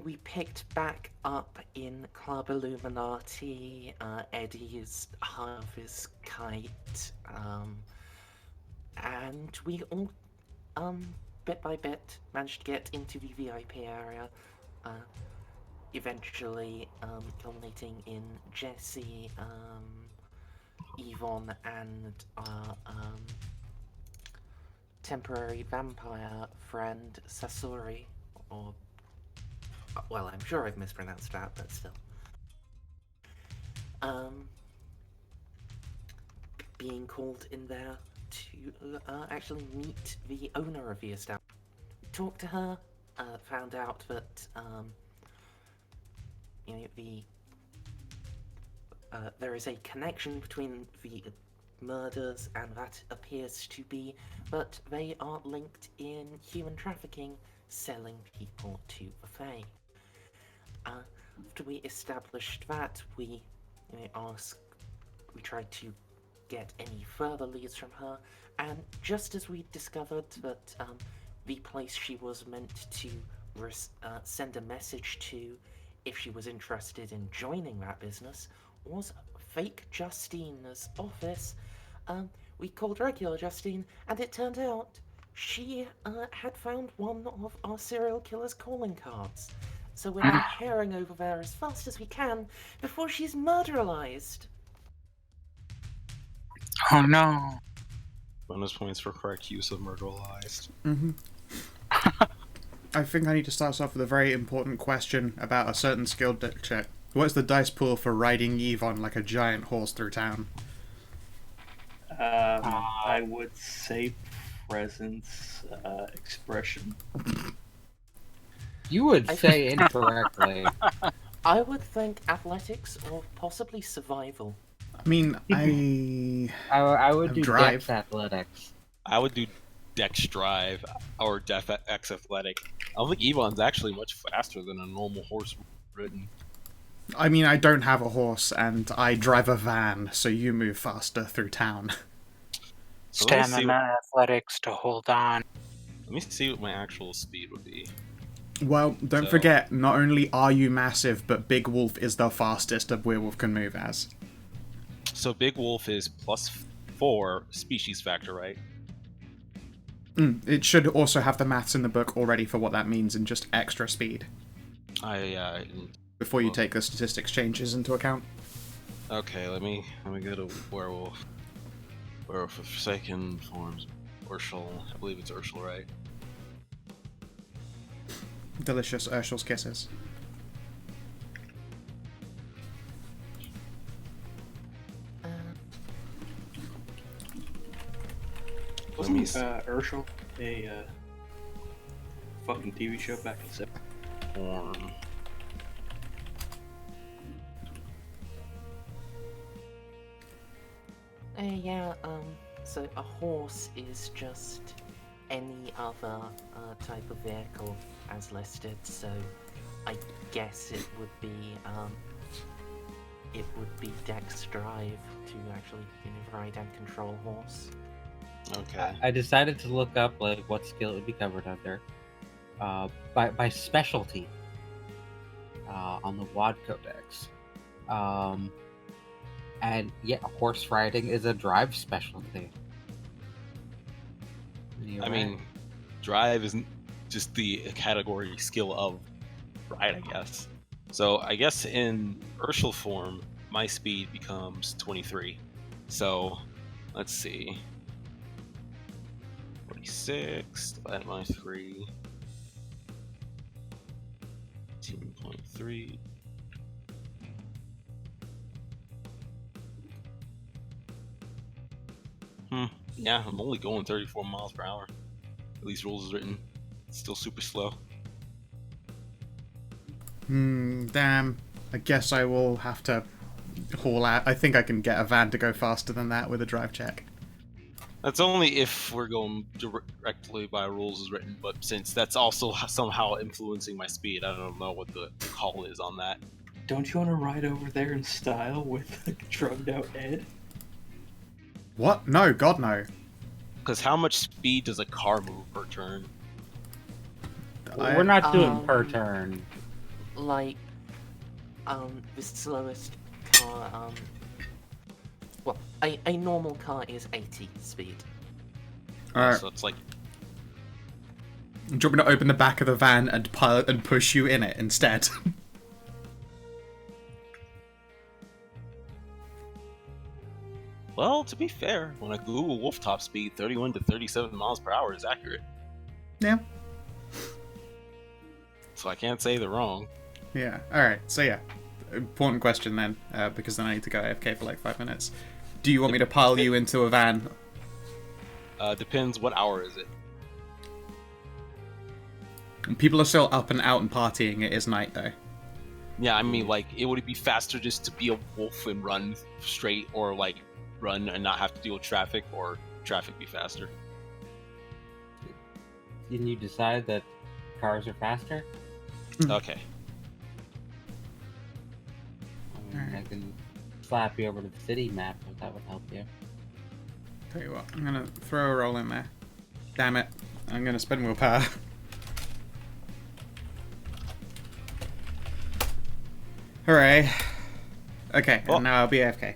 we picked back up in Club Illuminati. Eddie is high off his kite, and we all, bit by bit, managed to get into the VIP area. Uh, Eventually, culminating in Jesse, Yvonne, and our temporary vampire friend Sasori, or well, I'm sure I've mispronounced that, but still. Um, Being called in there to actually meet the owner of the establishment. Talked to her, found out that there is a connection between the murders, and that appears to be that they are linked in human trafficking, selling people to the Fae. After we established that, we tried to get any further leads from her, and just as we discovered that the place she was meant to send a message to if she was interested in joining that business was fake Justine's office, we called regular Justine, and it turned out she had found one of our serial killer's calling cards. So we're now herring over there as fast as we can before she's murderalized. Oh no. Bonus points for correct use of murderalized. I think I need to start us off with a very important question about a certain skill check. What's the dice pool for riding Yvonne like a giant horse through town? I would say presence, expression. You would say incorrectly. I would think athletics or possibly survival. I mean, I would do drive. Dex athletics. I would do Dex Drive or Def X Athletic. I don't think Yvonne's actually much faster than a normal horse ridden. I mean, I don't have a horse, and I drive a van, so you move faster through town. So let me see Stamina, athletics to hold on. Let me see what my actual speed would be. Well, don't So- forget, not only are you massive, but Big Wolf is the fastest a werewolf can move as. So Big Wolf is +4 species factor, right? It should also have the maths in the book already for what that means and just extra speed, before you take the statistics changes into account. Okay, let me go to werewolf. Werewolf of Forsaken forms. Urshel, I believe it's Urshel, right? Delicious Urshel's kisses. Wasn't Urshel a fucking TV show back in the 70s? Form. So a horse is just any other type of vehicle as listed, so I guess it would be Dex Drive to actually ride and control a horse. Okay. I decided to look up like what skill would be covered under by specialty on the WAD Codex. And yeah, horse riding is a drive specialty. I mean, drive isn't just the category skill of ride, I guess. So I guess in Urshel form, my speed becomes 23. So let's see. 46 divided by 3. 18.3. Yeah, I'm only going 34 miles per hour. At least rules is written. It's still super slow. Damn. I guess I will have to haul out. I think I can get a van to go faster than that with a drive check. That's only if we're going directly by rules as written, but since that's also somehow influencing my speed, I don't know what the call is on that. Don't you want to ride over there in style with like, drugged out Ed? What? No, God no. Because how much speed does a car move per turn? we're not doing per turn. like, the slowest car, well, a normal car is 80 speed. Alright. So it's like, Do you want me to open the back of the van and pilot and push you in it instead? well, to be fair, when I Google wolf top speed, 31 to 37 miles per hour is accurate. Yeah. So I can't say they're wrong. Yeah. Alright, so yeah. Important question then, because then I need to go AFK for like 5 minutes. Do you want me to pile you into a van? Depends what hour is it. People are still up and out and partying. It is night though. Yeah, I mean, like, it would be faster just to be a wolf and run straight, or like run and not have to deal with traffic, or traffic be faster. Didn't you decide that cars are faster? Okay. I mean, I can slap you over to the city map if that would help you. Tell you what, I'm gonna throw a roll in there. Damn it. I'm gonna spend willpower. Hooray. Okay, Well- and now I'll be AFK.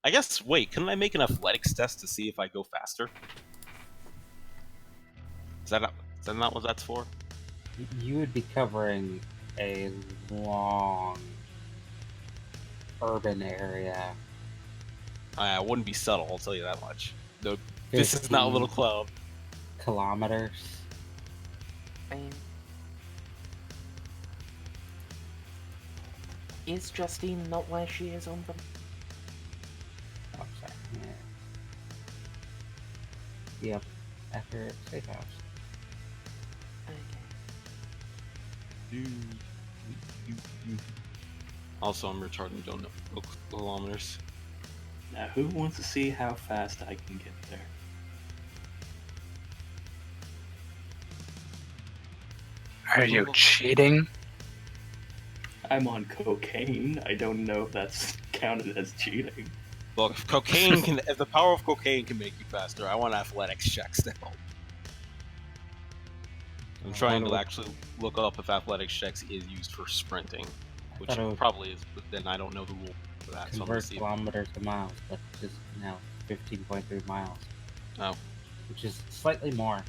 I guess, wait, couldn't I make an athletics test to see if I go faster? Is that not what that's for? You would be covering a long urban area. I wouldn't be subtle, I'll tell you that much. Though this is not a little 15 club. kilometers. I mean, is Justine not where she is on them? Oh, sorry. Yeah. Yep. After safe house. Okay. Also, I'm retarding, don't know kilometers. Now, who wants to see how fast I can get there? Are you cheating? I'm on cocaine. I don't know if that's counted as cheating. Well, if cocaine can, if the power of cocaine can make you faster, I want athletics checks to help. I'm trying to actually look up if athletics checks is used for sprinting, which thought it it was- probably is, but then I don't know the rule for that, so I'm gonna Convert see. kilometers to miles, but just now 15.3 miles. Oh. Which is slightly more.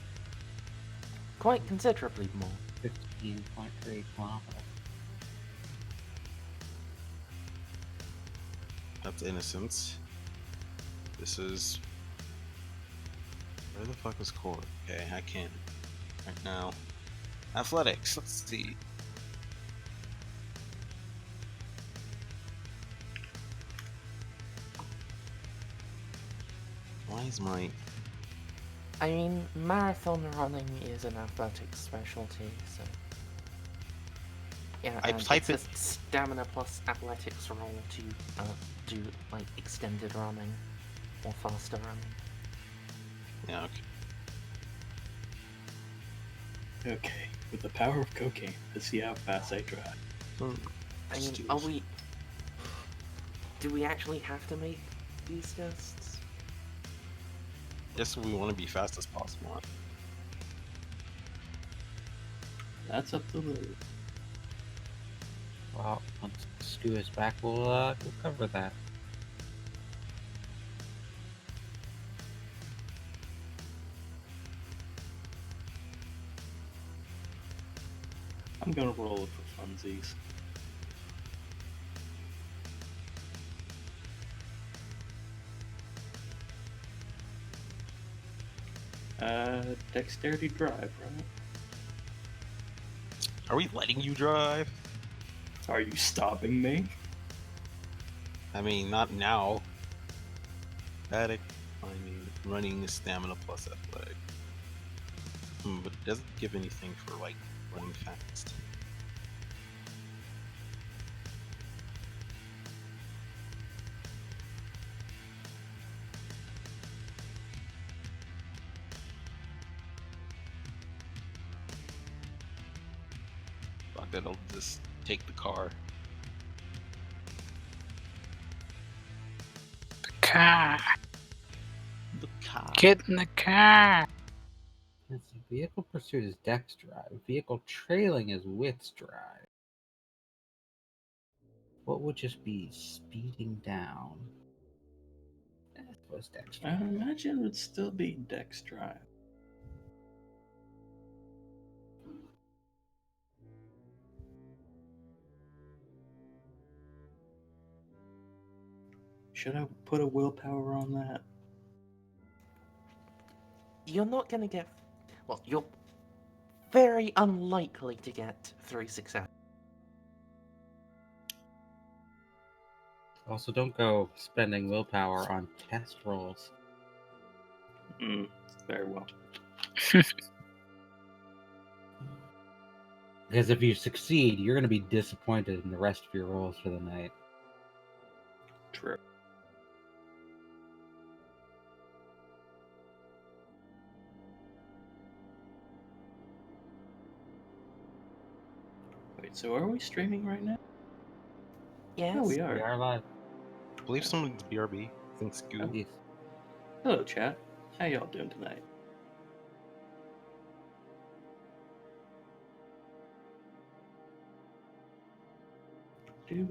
Quite considerably more. 15.3 kilometers. That's innocence. This is... Where the fuck is core? Okay, I can't. Right now. Athletics, let's see. Why is my... I mean, marathon running is an athletics specialty, so... Yeah, I and type it's a stamina plus athletics roll to do, like, extended running or faster running. Yeah, okay. Okay, with the power of cocaine, let's see how fast I drive. I mean, are we... Do we actually have to make these tests? Yes, we want to be fast as possible. That's up to the... Well, once Stu is back, we'll cover that. I'm gonna roll it for funsies. Dexterity drive, right? Are we letting you drive? Are you stopping me? I mean, not now. Athletic, I mean, running is stamina plus athletic. But it doesn't give anything for, like, running fast. Fuck it, I'll just take the car. The car. The car. Get in the car. Vehicle pursuit is dex drive. Vehicle trailing is wits drive. what would just be speeding down? I suppose Dex I imagine it would still be Dex Drive. Should I put a willpower on that? You're not gonna get. Well, you're very unlikely to get 3 success. Also, don't go spending willpower on test rolls. Very well. Because if you succeed, you're going to be disappointed in the rest of your rolls for the night. True. Wait, so are we streaming right now? Yes. Oh, we We are. are live. I believe someone's BRB. I think Scoo. Yes. Hello, chat. How y'all doing tonight? Do.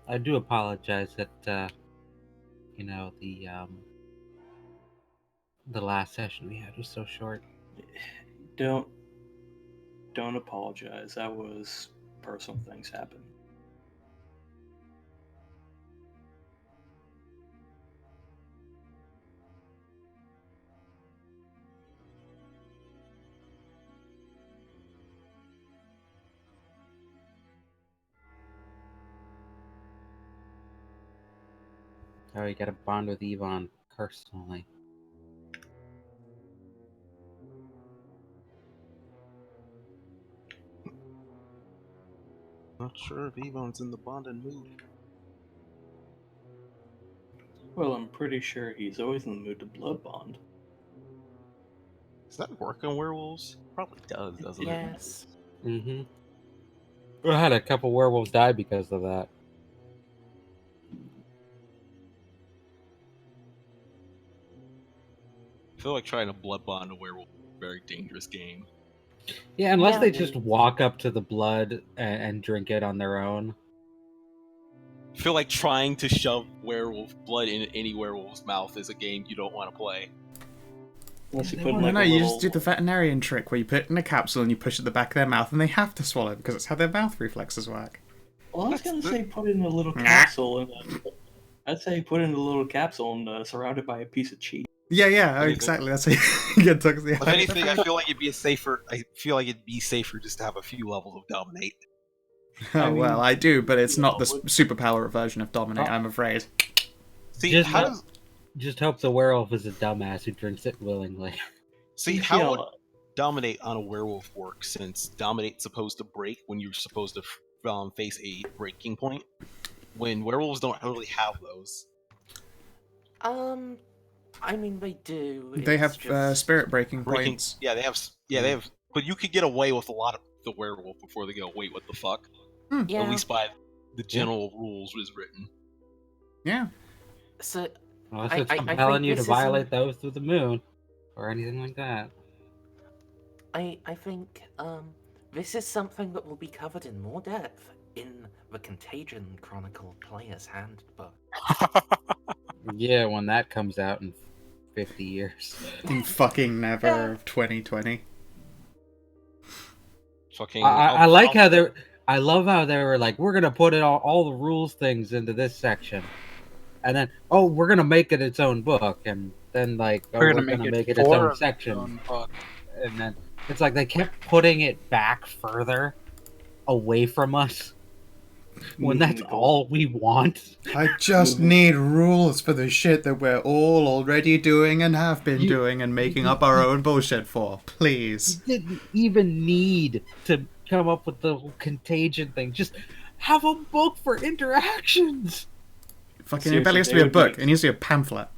I do apologize that the last session we had was so short. Don't apologize. That was personal things happen. Oh, you got to bond with Yvonne personally. Not sure if Yvonne's in the bonding mood. Well, I'm pretty sure he's always in the mood to blood bond. Does that work on werewolves? Probably does, doesn't it? Yes. Mm-hmm. I had a couple werewolves die because of that. I feel like trying to blood bond a werewolf is a very dangerous game. Yeah, unless Yeah, they we- just walk up to the blood and drink it on their own. I feel like trying to shove werewolf blood in any werewolf's mouth is a game you don't want to play. Unless you They put in won't. like no, a you little... just do the veterinarian trick where you put it in a capsule and you push it at the back of their mouth and they have to swallow it because it's how their mouth reflexes work. Well, I was gonna That's say put it in a little capsule, and I'd say put it in a little capsule and surrounded by a piece of cheese. Yeah, Anything. exactly. That's how you get toxic. If anything, I feel like it'd be safer. I feel like it'd be safer just to have a few levels of dominate. Oh, I mean, well, I do, but it's not the what- superpower version of Dominate, I'm afraid. See Just how let- does Just hope the werewolf is a dumbass who drinks it willingly. see Yeah, how would dominate on a werewolf work, since dominate's supposed to break when you're supposed to face a breaking point, when werewolves don't really have those. I mean, they do. They it's have just... spirit breaking Breaking, points. yeah, they have, but you could get away with a lot of the werewolf before they go, wait, what the fuck? Yeah. At least by the general rules was written. Yeah. So, Unless I- it's I compelling think you this to violate isn't- those through the moon, or anything like that. I think this is something that will be covered in more depth in the Contagion Chronicle Player's Handbook. Yeah, when that comes out in 50 years. Fucking never of 2020. Fucking. I like how they're. I love how they were like, we're gonna put it all the rules things into this section, and then we're gonna make it its own book, and then like we're gonna make it its for own its section, own book. and then it's like they kept putting it back further away from us when that's No. all we want. I just need rules for the shit that we're all already doing and have been doing and making up our own bullshit for. Please. Didn't even need to come up with the whole contagion thing. Just have a book for interactions. Fucking, it barely has to be a book. It needs to be a pamphlet.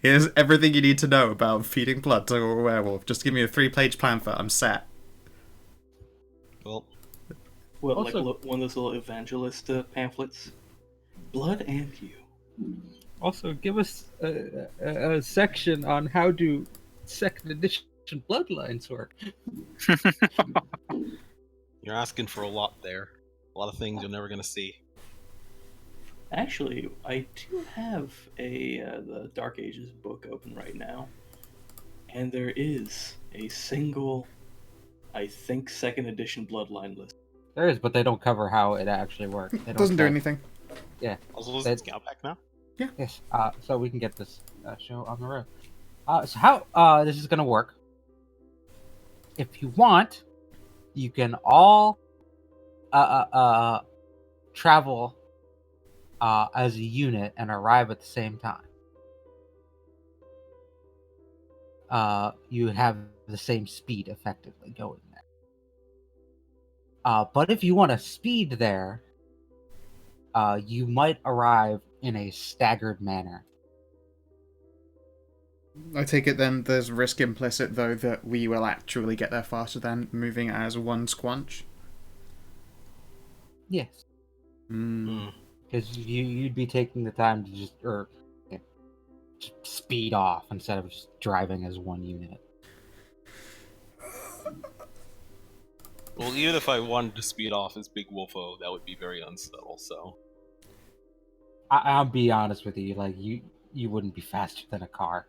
Here's everything you need to know about feeding blood to a werewolf. Just give me a 3-page pamphlet. I'm set. Well, What, Also- like one of those little evangelist pamphlets? Blood and you. Also, give us a section on how do second edition bloodlines work. you're asking for a lot there. A lot of things you're never gonna see. Actually, I do have the Dark Ages book open right now, and there is a single, I think, second edition Bloodline list. There is, but they don't cover how it actually works. They don't Doesn't do say- anything. Yeah. Also, is That- it Scout back now? Yes. So we can get this show on the road. So how this is gonna work? If you want, you can all travel as a unit and arrive at the same time. You have the same speed effectively going there. But if you want to speed there, you might arrive in a staggered manner. I take it then there's risk implicit, though, that we will actually get there faster than moving as one squanch? Yes, because you'd be taking the time to just speed off instead of just driving as one unit. Well, even if I wanted to speed off as Big Wolfo, that would be very unsubtle. So I'll be honest with you, like you wouldn't be faster than a car.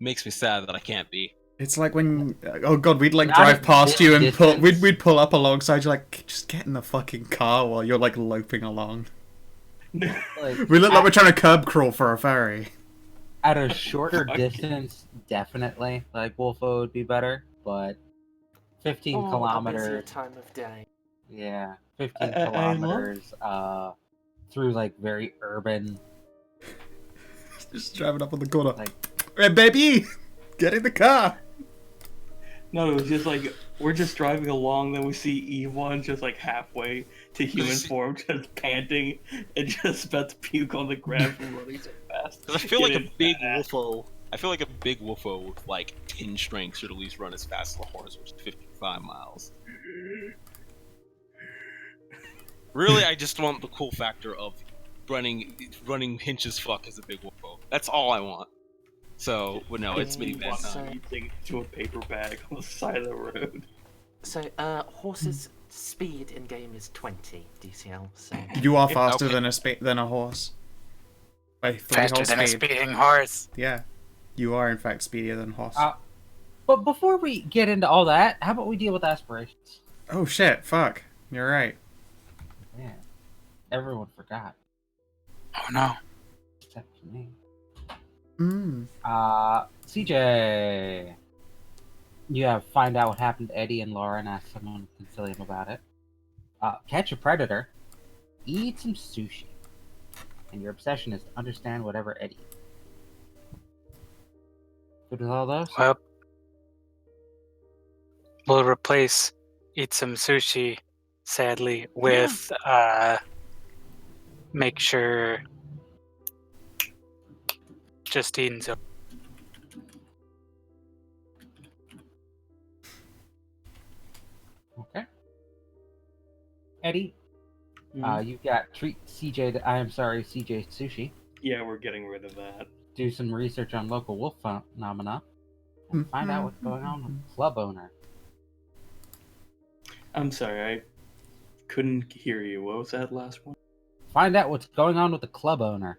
makes me sad that I can't be. It's like when, oh god, we'd like Not drive at past this you and distance. we'd pull up alongside you, like, just get in the fucking car while you're like loping along. Like, We look like we're trying to curb crawl for a ferry. at a shorter Fuck. distance, definitely, like Wolfo would be better, but 15 Or a busier kilometers, time of day. yeah, 15 I love- kilometers, through like very urban, Just driving up on the corner. like, Hey, baby! Get in the car! No, it was just like we're just driving along, then we see E1 just like halfway to human form, just panting and just about to puke on the ground from running so fast. Because I feel like a Getting big fat. Wolfo. I feel like a big Wolfo with like 10 strength should at least run as fast as a horse, which is 55 miles. Really, I just want the cool factor of running hinge as fuck as a big Wolfo. That's all I want. So, well, no, it's Hey, minivan so- time. Eating into a paper bag on the side of the road. So, horse's speed in game is 20 DCL. So, You are faster Okay. than a horse. By 3 Faster horse than a speed. speeding horse. Yeah. You are, in fact, speedier than horse. but before we get into all that, how about we deal with aspirations? Oh shit, fuck. You're right. Yeah, everyone forgot, Oh no. except for me. CJ, you have find out what happened to Eddie and Laura and ask someone with Concilium about it. Catch a predator, eat some sushi, and your obsession is to understand whatever Eddie. Good with all those? Well, we'll replace eat some sushi, sadly, with make sure Justine's Okay. Eddie, Mm-hmm. you've got treat CJ. CJ Sushi. Yeah, we're getting rid of that. Do some research on local wolf phenomena. And find out what's going on with the club owner. I'm sorry, I couldn't hear you. What was that last one? Find out what's going on with the club owner.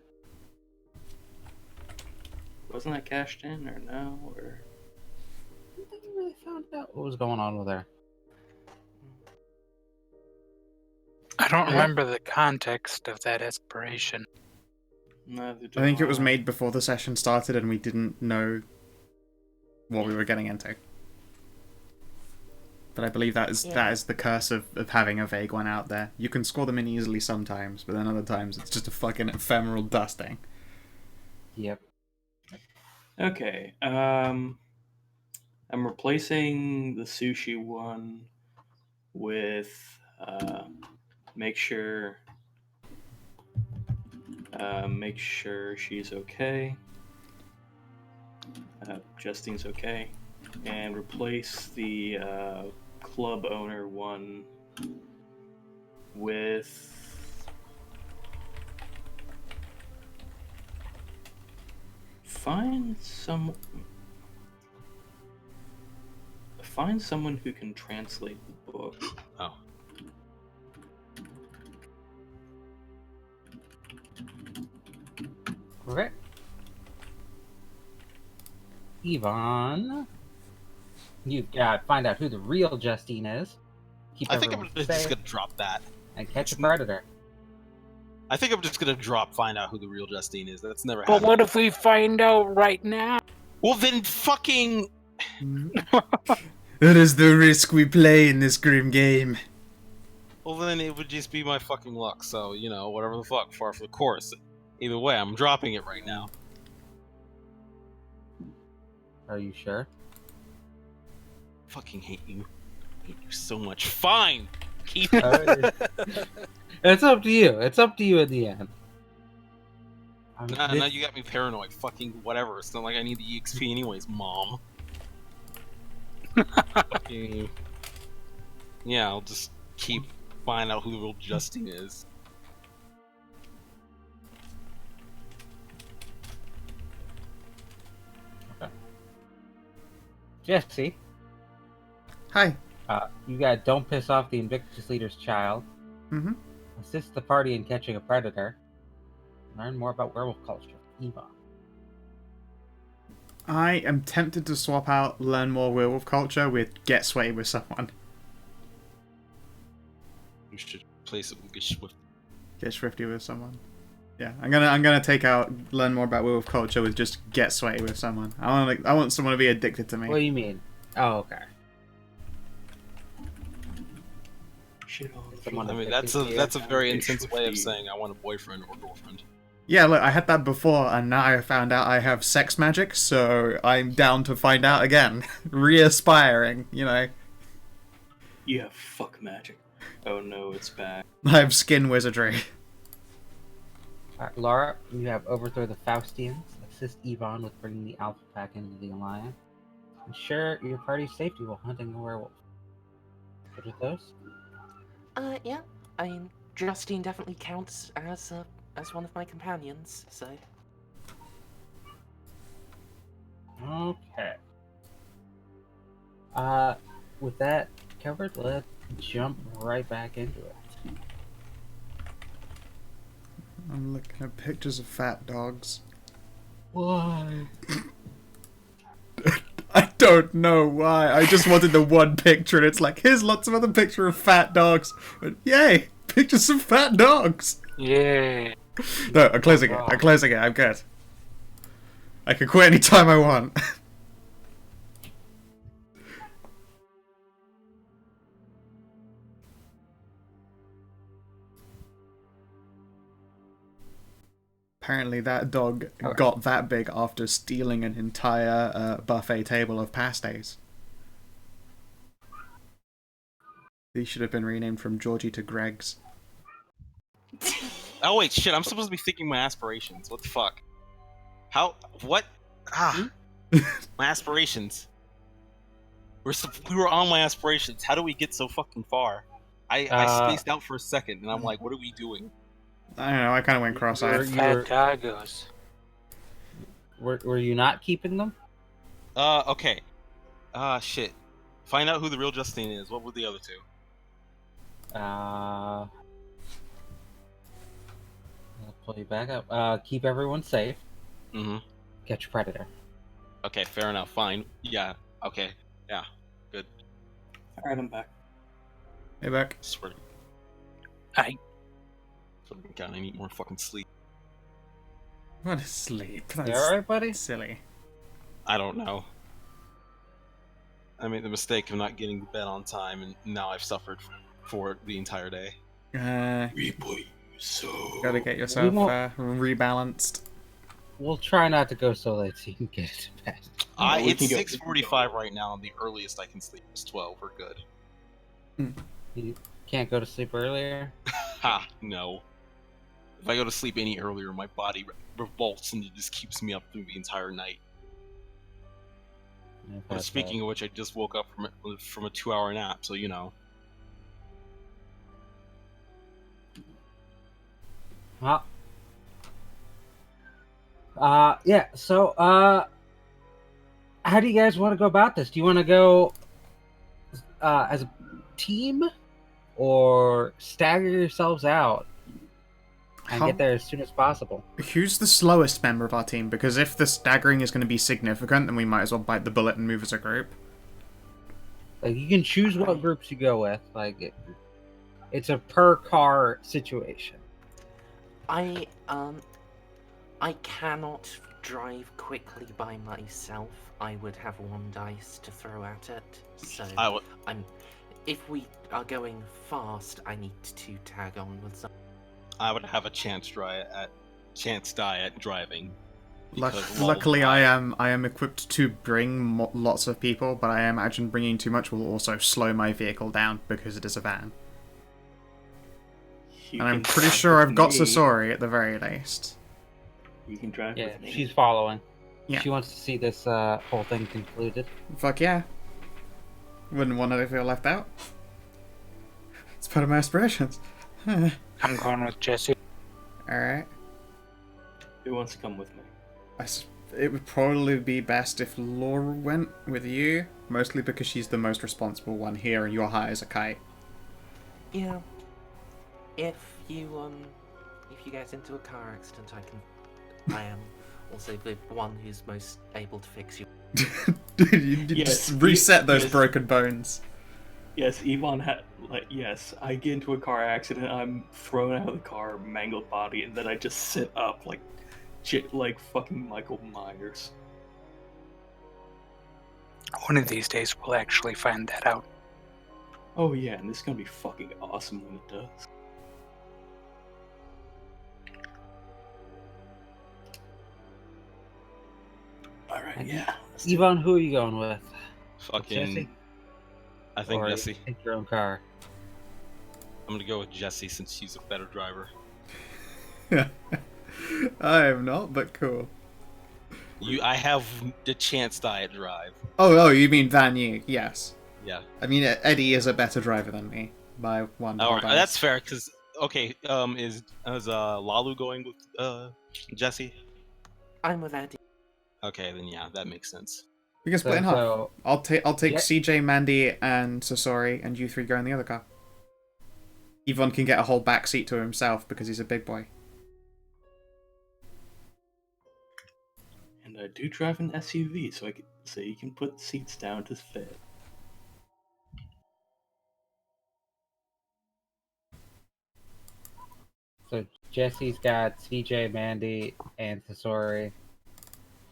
Wasn't that cashed in or no? Or I never really found out what was going on with her. I don't remember the context of that aspiration. neither do I think it was I. made before the session started and we didn't know what we were getting into. But I believe that is the curse of having a vague one out there. You can score them in easily sometimes, but then other times it's just a fucking ephemeral dusting. Yep. Okay. I'm replacing the sushi one with make sure she's okay. Justine's okay, and replace the club owner one with find someone who can translate the book. Oh. Okay. Yvonne, you've got to find out who the real Justine is. Keep I think I'm everyone just safe, gonna drop that. and catch a predator. I think I'm just gonna find out who the real Justine is. That's never But happened. what if we find out right now? Well, then fucking. That is the risk we play in this grim game. Well, then it would just be my fucking luck. So, you know, whatever the fuck, far for the course. Either way, I'm dropping it right now. Are you sure? Fucking hate you. Hate you so much. Fine! Keep It's up to you. It's up to you in the end. Now you got me paranoid. Fucking whatever. It's not like I need the EXP anyways, mom. Fucking... Yeah, I'll just keep finding out who the real Justine is. Jesse, Hi. you got Don't Piss Off the Invictus Leader's Child. Mm-hmm. Assist the party in catching a predator. Learn more about werewolf culture. Yvonne. I am tempted to swap out Learn More Werewolf Culture with Get Sweaty with Someone. You should place it with Get Swifty with Someone. Yeah, I'm gonna take out Learn More About Werewolf Culture with just Get Sweaty with Someone. I want someone to be addicted to me. What do you mean? Oh, okay. Shit on the Someone I floor. mean, that's a very It's intense way of Swifty. saying I want a boyfriend or girlfriend. Yeah, look, I had that before, and now I found out I have sex magic, so I'm down to find out again. Re-aspiring, you know. You have fuck magic. Oh no, it's back. I have skin wizardry. Alright, Laura, you have Overthrow the Faustians. Assist Yvonne with bringing the Alpha Pack into the Alliance. Ensure your party's safety while hunting a werewolf. Good with those? Yeah. I mean, Justine definitely counts as one of my companions, so... Okay. With that covered, let's jump right back into it. I'm looking at pictures of fat dogs. Why? I don't know why. I just wanted the one picture, and it's like, here's lots of other pictures of fat dogs. But yay, pictures of fat dogs. Yeah. No, I'm closing it. I'm closing it. I'm good. I can quit anytime I want. Apparently that dog got that big after stealing an entire buffet table of pasties. These should have been renamed from Georgie to Greg's. Oh wait, shit! I'm supposed to be thinking my aspirations. What the fuck? How? What? Ah, my aspirations. We were on my aspirations. How do we get so fucking far? I spaced out for a second, and I'm like, what are we doing? I don't know, I kind of went cross-eyed. You're- Fat doggos. Were you not keeping them? Okay. Shit. Find out who the real Justine is. What were the other two? I'll pull you back up. Keep everyone safe. Mm-hmm. Catch a predator. Okay, fair enough. Fine. Yeah. Okay. Yeah. Good. Alright, I'm back. Hey, back. Swear. I Swear to God, I need more fucking sleep. What a sleep. You That's alright, buddy? silly. I don't know. I made the mistake of not getting to bed on time, and now I've suffered for it the entire day. Gotta get yourself won't- rebalanced. We'll try not to go so late so you can get to bed. we It's can go- 6:45 right now, and the earliest I can sleep is 12. We're good. You can't go to sleep earlier? Ha! No. If I go to sleep any earlier, my body revolts and it just keeps me up through the entire night. But speaking of which, I just woke up from a 2-hour nap, so you know. Well, yeah, so, how do you guys want to go about this? Do you want to go, as a team, or stagger yourselves out? and get there as soon as possible. Who's the slowest member of our team? Because if the staggering is going to be significant, then we might as well bite the bullet and move as a group. Like, you can choose what groups you go with. Like, it's a per car situation. I cannot drive quickly by myself. I would have 1 dice to throw at it. So if we are going fast, I need to tag on with some. I would have a chance die at driving. because Luckily, lol, I am equipped to bring lots of people, but I imagine bringing too much will also slow my vehicle down because it is a van. You And I'm can pretty drive sure with I've got me. Sasori at the very least. You can drive Yeah, with me. she's following. Yeah. She wants to see this whole thing concluded. Fuck yeah. Wouldn't want to feel left out. It's part of my aspirations. I'm going with Jesse. Alright. Who wants to come with me? It would probably be best if Laura went with you, mostly because she's the most responsible one here and you're high as a kite. Yeah. If you get into a car accident, I am also the one who's most able to fix you. You just reset those yes. broken bones. Yes, Yvonne had yes. I get into a car accident. I'm thrown out of the car, mangled body, and then I just sit up like fucking Michael Myers. One of these days, we'll actually find that out. Oh yeah, and this is gonna be fucking awesome when it does. All right, yeah. let's do it. Yvonne, who are you going with? fucking. Jesse? I think Or Jesse. Take your own car. I'm gonna go with Jesse since she's a better driver. I am not, but cool. I have the chance die at drive. Oh, you mean Van Yu? Yes. Yeah. I mean, Eddie is a better driver than me by one. All right, dice. that's fair. Cause okay, is Lalu going with Jesse? I'm with Eddie. Okay, then yeah, that makes sense. We can split in half. So, I'll take Yeah. CJ, Mandy, and Sasori, and you three go in the other car. Yvonne can get a whole back seat to himself because he's a big boy. And I do drive an SUV, so you can put seats down to fit. so Jesse's got CJ, Mandy, and Sasori.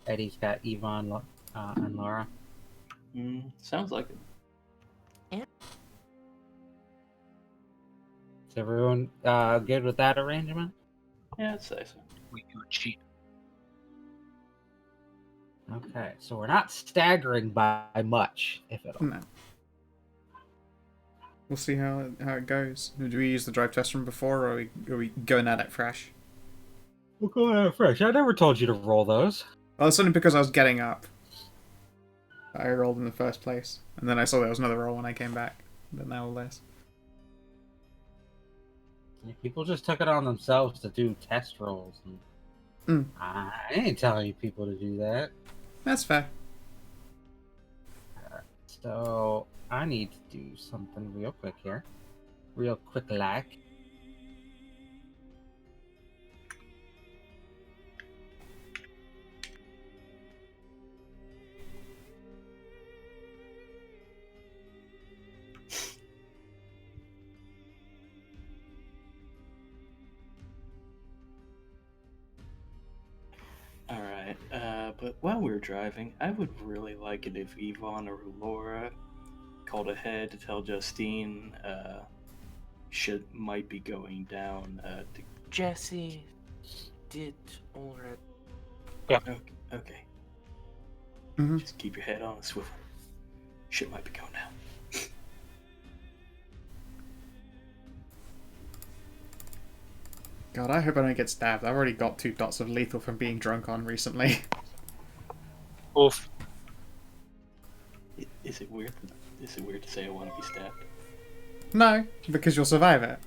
Eddie's got Yvonne and Laura. Sounds like it. Is everyone good with that arrangement? Yeah, I'd say so. We do cheat. Okay, so we're not staggering by much, if at all. No. We'll see how it goes. Do we use the drive test from before, or are we going at it fresh? We'll go out fresh. I never told you to roll those. Well, it's only because I was getting up. I rolled in the first place, and then I saw there was another roll when I came back. But now all this. People just took it on themselves to do test rolls. And I ain't telling you people to do that. That's fair. So I need to do something real quick here. Real quick like. Alright, but while we're driving, I would really like it if Yvonne or Laura called ahead to tell Justine shit might be going down. Jesse did already. Okay. Mhm. Just keep your head on a swivel. Shit might be going down. God, I hope I don't get stabbed. I've already got 2 dots of lethal from being drunk on recently. Oof. Is it weird? Is it weird to say I want to be stabbed? No, because you'll survive it.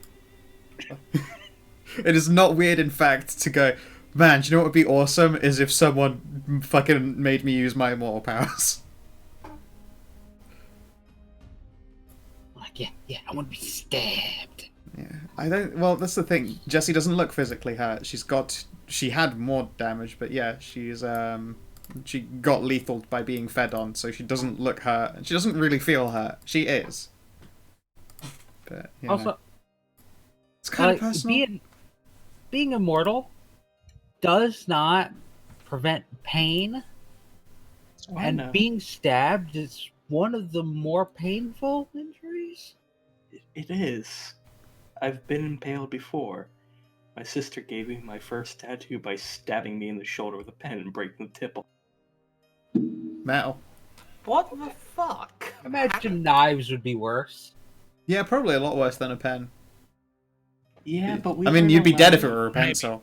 It is not weird, in fact, to go, man, do you know what would be awesome? Is if someone fucking made me use my immortal powers. Like, yeah, I want to be stabbed. Yeah. I don't. Well, that's the thing. Jessie doesn't look physically hurt. She had more damage, but yeah, she got lethaled by being fed on, so she doesn't look hurt, and she doesn't really feel hurt. She is. But you know, Also, it's kind of personal. being immortal does not prevent pain, and being stabbed is one of the more painful injuries. It is. I've been impaled before. My sister gave me my first tattoo by stabbing me in the shoulder with a pen and breaking the tip off. Metal. What the fuck? Imagine knives would be worse. Yeah, probably a lot worse than a pen. Yeah, but we. I mean, weren't you'd be dead if it allowed- were a pencil.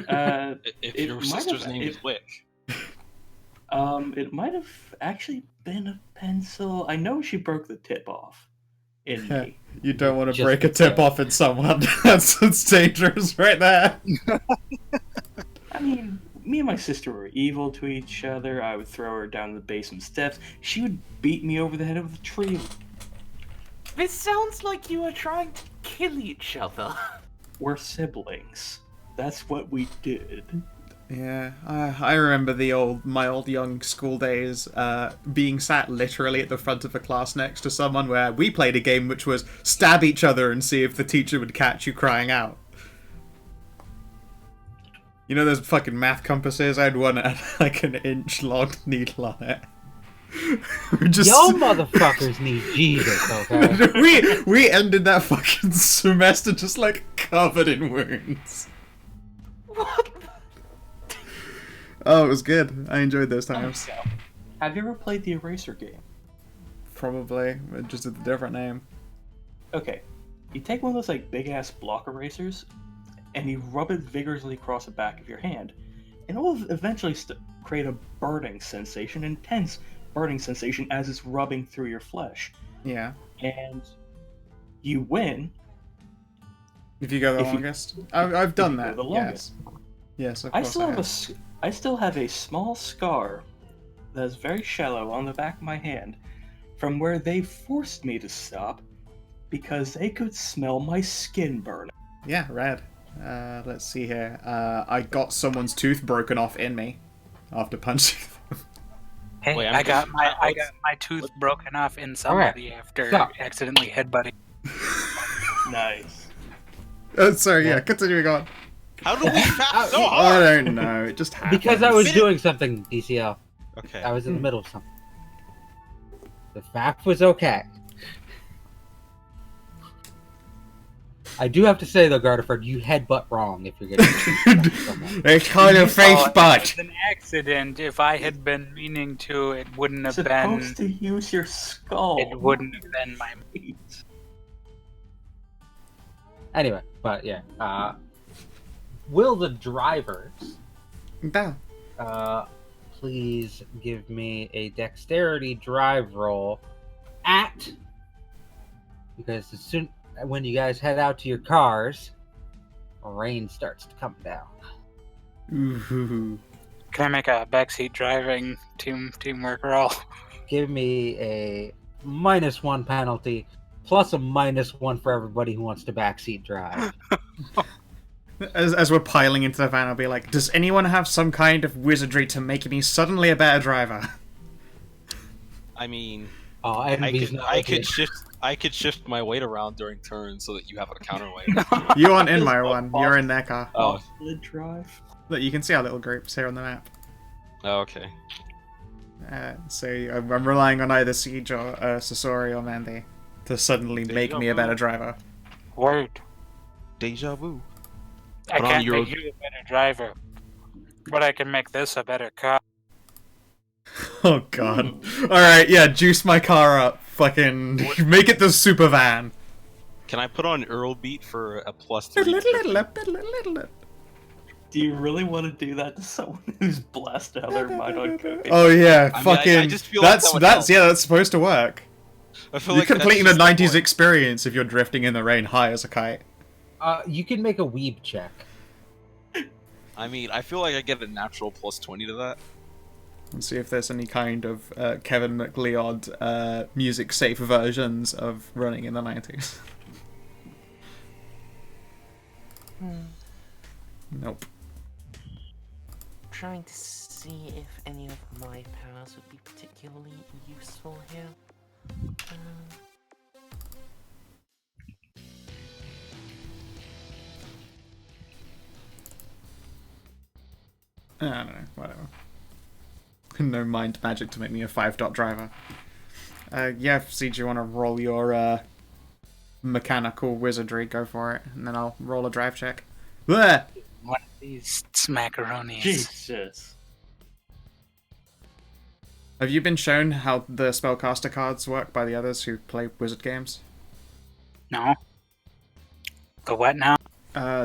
Uh, If It your might sister's have- name it- is Wick. it might have actually been a pencil. I know she broke the tip off in me. You don't want to Just break a the tip tip. off in someone. That's dangerous right there. I mean, me and my sister were evil to each other. I would throw her down the basement steps. She would beat me over the head with a tree. This sounds like you are trying to kill each other. We're siblings. That's what we did. Yeah, I remember my old young school days being sat literally at the front of a class next to someone where we played a game which was stab each other and see if the teacher would catch you crying out. You know those fucking math compasses? I had one that had like an inch long needle on it. Just... Yo, motherfuckers need Jesus, okay? we ended that fucking semester just like covered in wounds. What? Oh, it was good. I enjoyed those times. Have you ever played the Eraser game? Probably, but just with a different name. Okay, you take one of those like big ass block erasers, and you rub it vigorously across the back of your hand, and it will eventually create a burning sensation, intense burning sensation as it's rubbing through your flesh. Yeah. And you win. If you go the If you- longest, I've done you go that. the longest. Yes, of I course. still have a small scar that is very shallow on the back of my hand from where they forced me to stop because they could smell my skin burning. Yeah, rad. Let's see here. I got someone's tooth broken off in me after punching them. Hey, Wait, I got I'm- my tooth broken off in somebody after Stop. accidentally headbutting. Nice. Sorry, yeah, continuing on. How do we tap so I hard? don't know. It just happened. Because I was doing something, DCL. Okay. I was in the middle of something. The fact was okay. I do have to say though, Gardeford, you headbutt wrong if you're getting someone. It's called a face Oh, butt. It was an accident. If I had been meaning to, it wouldn't have been. Supposed to use your skull. It wouldn't have been my. Anyway, but yeah. Will the drivers Da. please give me a dexterity drive roll at, because as soon when you guys head out to your cars, rain starts to come down. Ooh. Can I make a backseat driving teamwork roll? Give me a -1 penalty, plus a -1 for everybody who wants to backseat drive. As we're piling into the van, I'll be like, does anyone have some kind of wizardry to make me suddenly a better driver? I mean, Oh, I envy's could, not I with you. could shift. I could shift my weight around during turns so that you have a counterweight. You aren't in my one. You're in their car. Oh, Slid drive. Look, you can see our little groups here on the map. oh, okay. So I'm relying on either Siege or Sasori or Mandy to suddenly make me a better driver. Word. Deja vu. I Put on can't your- make you a better driver, but I can make this a better car. Oh god. Alright, yeah, juice my car up. Fucking make it the super van. Can I put on Earl Beat for a +3? Do you really want to do that to someone who's blessed out of their mind on cocaine? Oh yeah, I mean, fucking. I just feel like that's that would that's help. yeah, that's supposed to work. I feel You're like that's completing the just the 90s point. experience if you're drifting in the rain high as a kite. You can make a weeb check. I mean, I feel like I get a natural +20 to that. Let's see if there's any kind of Kevin McLeod music safe versions of running in the 90s. Nope. Trying to see if any of my powers would be particularly useful here. I don't know, whatever. No mind magic to make me a 5-dot driver. Yeah, see, do you want to roll your mechanical wizardry? Go for it, and then I'll roll a drive check. Blech! One of these smackaronis. Jesus. Have you been shown how the spellcaster cards work by the others who play wizard games? No. The what now?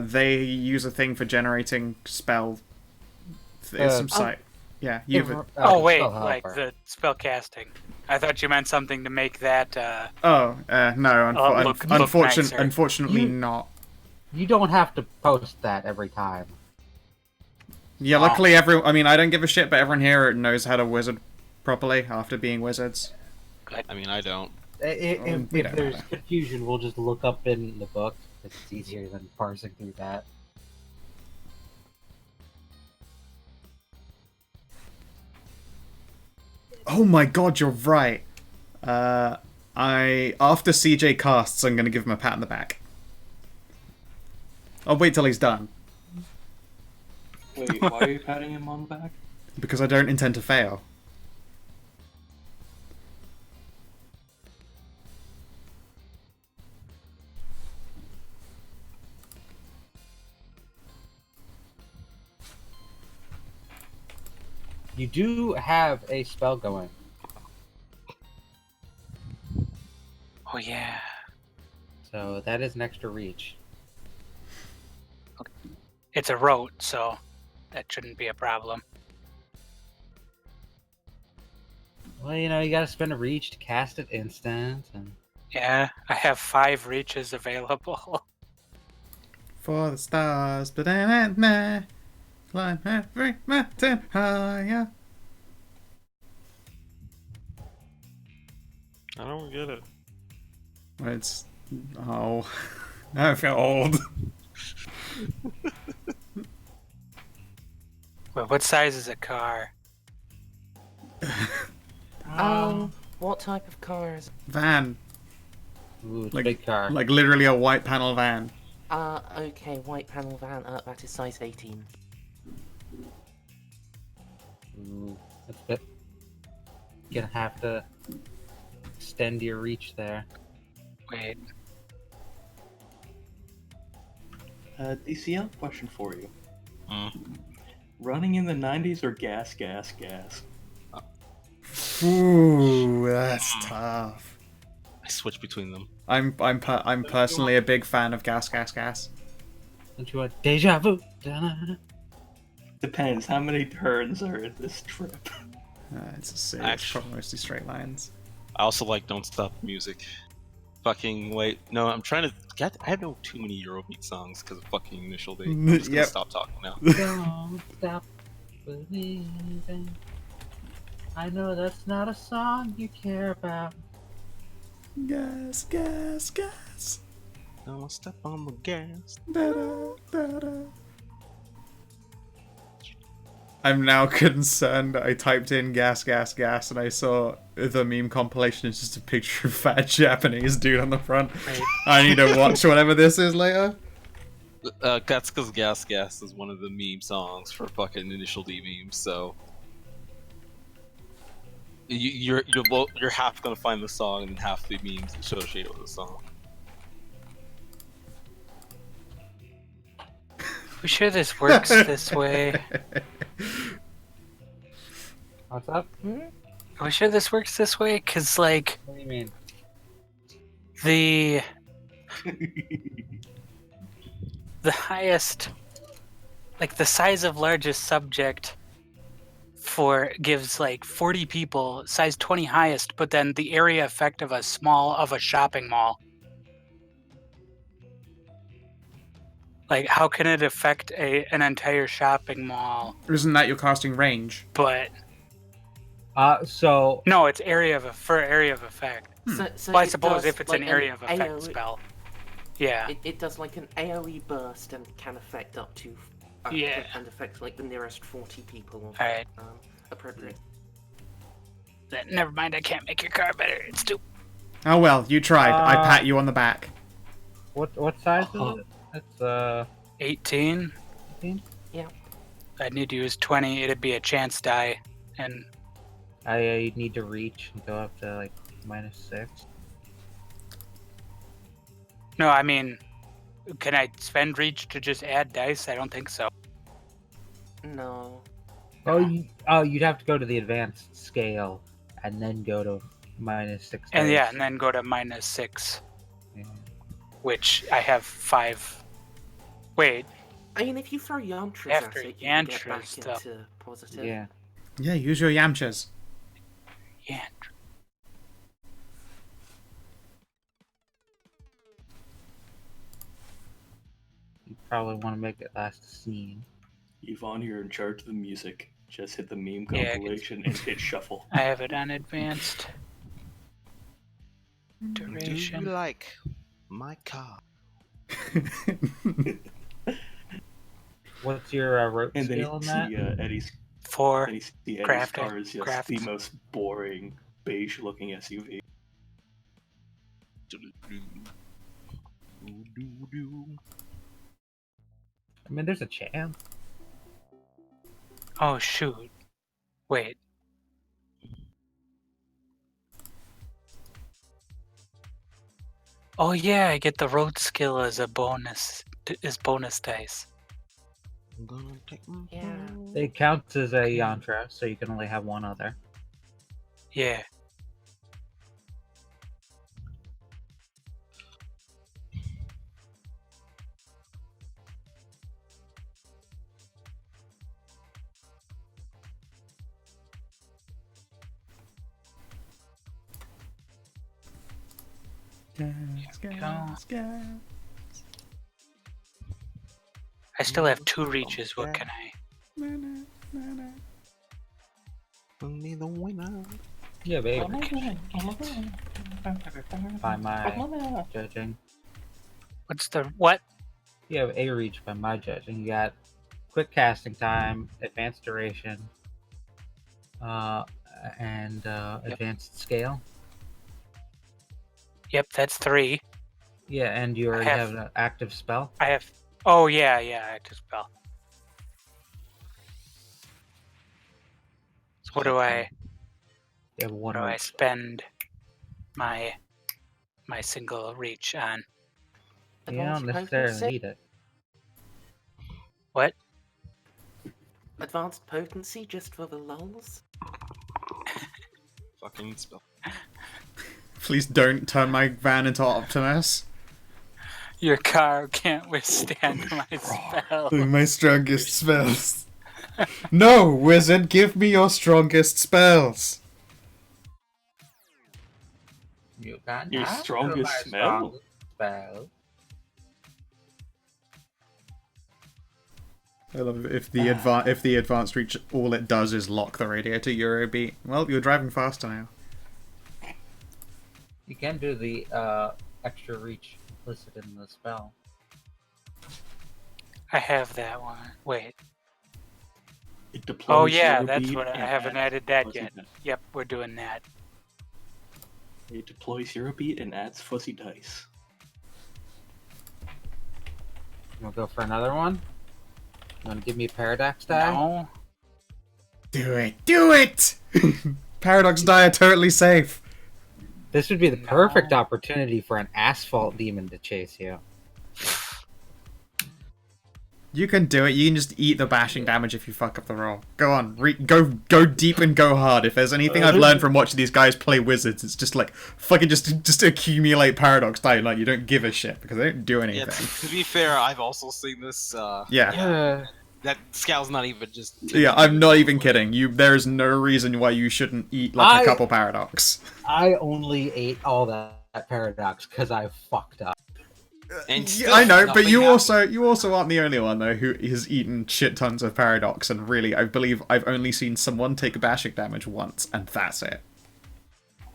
They use a thing for generating spell. There's some site. Yeah, you've. Oh wait, spell like helper. the spell casting. I thought you meant something to make that. No, look unfortunately, nicer. unfortunately You- not. You don't have to post that every time. Yeah, luckily I mean, I don't give a shit, but everyone here knows how to wizard properly after being wizards. I mean, I don't. If we don't there's matter. confusion, we'll just look up in the book. It's easier than parsing through that. Oh my god, you're right. After CJ casts, I'm gonna give him a pat on the back. I'll wait till he's done, Wait, why are you patting him on the back? because I don't intend to fail. You do have a spell going. Oh yeah. So that is an extra reach. It's a rote, so that shouldn't be a problem. Well, you know, you gotta spend a reach to cast it instant, and Yeah, I have 5 reaches available. For the stars, ba-da-da-da, climb every mountain higher. I don't get it. It's now I feel old. Well, what size is a car? What type of car is? Van, ooh, it's Like- a big car. like literally a white panel van. Okay, white panel van. That is size 18. Ooh, that's a bit. Gonna have to extend your reach there. Wait, DCL, question for you. Mm. Running in the 90s or gas? Ooh, that's tough. I switch between them. I'm personally a big fan of gas. Don't you want deja vu? Da-na-na. Depends, how many turns are in this trip? It's a series, Actually- probably mostly straight lines. I also like Don't Stop music. Fucking wait, no, I'm trying to get. I know too many Eurobeat songs because of fucking Initial D. I'm just gonna Yep. stop talking now. Don't stop believing. I know that's not a song you care about. Gas. Don't step on the gas. Da-da. I'm now concerned that I typed in gas, and I saw the meme compilation is just a picture of fat Japanese dude on the front. wait. I need to watch whatever this is later. That's because Gas is one of the meme songs for fucking Initial D memes. So you're half gonna find the song and half the memes associated with the song. We sure this works this way? What's up? Are we sure this works this way? Cause like What do you mean? the highest, like the size of largest subject for gives like 40 people, size 20 highest, but then the area effect of a shopping mall. Like, how can it affect an entire shopping mall? Isn't that your casting range? But So no, it's area of effect. So Well, I it suppose does, if it's like, an area of effect AoE spell. Yeah. It does like an AoE burst and can affect up to Yeah. and affect like the nearest 40 people. Alright. Appropriate. Never mind, I can't make your car better. It's too. Oh well, you tried. I Uh, pat you on the back. What size is it? It's 18. 18? Yeah. I'd need to use 20. It'd be a chance die. And I need to reach and go up to like -6. no, I mean, can I spend reach to just add dice? I don't think so. No. You'd have to go to the advanced scale and then go to -6. And dice. yeah, and then go to -6, Yeah. which I have 5. Wait, I mean, if you throw Yantras After at it, you can get Yantras, back though. into positive. Yeah. Yeah, use your Yamchas. yeah. You probably want to make it last a scene. Yvonne, you're in charge of the music. Just hit the meme Yeah, I can- compilation and hit shuffle. I have it on advanced Do you duration. like my car? What's your rope And then skill you in that? see Eddie's 4. and you see Eddie's Crafting. car is just Craft. the most boring beige-looking SUV. I mean, there's a chance. Oh shoot. Wait. Oh yeah, I get the road skill as a bonus. As bonus dice. I'm gonna take my Yeah. It counts as a yantra, so you can only have one other. Yeah. I still have 2 reaches. What can I? Only the winner. Yeah, baby. By my judging. What's the what? You have a reach by my judging. You got quick casting time, advanced duration, and advanced scale. Yep, that's 3. Yeah, and you already have- have an active spell. I have. Oh yeah, I just spell. So what do I? You have What one do I reach. spend my single reach on? You don't Advanced necessarily potency? need it. What? Advanced potency just for the lulz? Fucking spell. Please don't turn my van into Optimus. Your car can't withstand my spell. My strongest spells. No, wizard, give me your strongest spells. You got Your strongest smell? spell. I love it. If the advanced reach, all it does is lock the radio to Eurobeat. Well, you're driving faster now. You can do the extra reach listed in the spell. I have that one. Wait. It deploys Oh yeah, Zero that's Beat what I and haven't adds added that fuzzy yet. dice. Yep, we're doing that. It deploys Zero Beat and adds fuzzy dice. You wanna go for another one? You wanna give me a paradox die? No. Do it! Do it! Paradox die are totally safe. This would be the No. perfect opportunity for an asphalt demon to chase you. You can do it. You can just eat the bashing damage if you fuck up the roll. Go on, go deep and go hard. If there's anything I've learned from watching these guys play wizards, it's just like fucking just accumulate paradox die. Like you don't give a shit because they don't do Yeah, anything. to be fair, I've also seen this. Yeah. That scale's not even just. Yeah, I'm not even kidding. There is no reason why you shouldn't eat like a I- couple paradox. I only ate all that paradox because I fucked up. And Yeah, still I know, but nothing you happened. also aren't the only one though who has eaten shit tons of paradox. And really, I believe I've only seen someone take a bashing damage once, and that's it.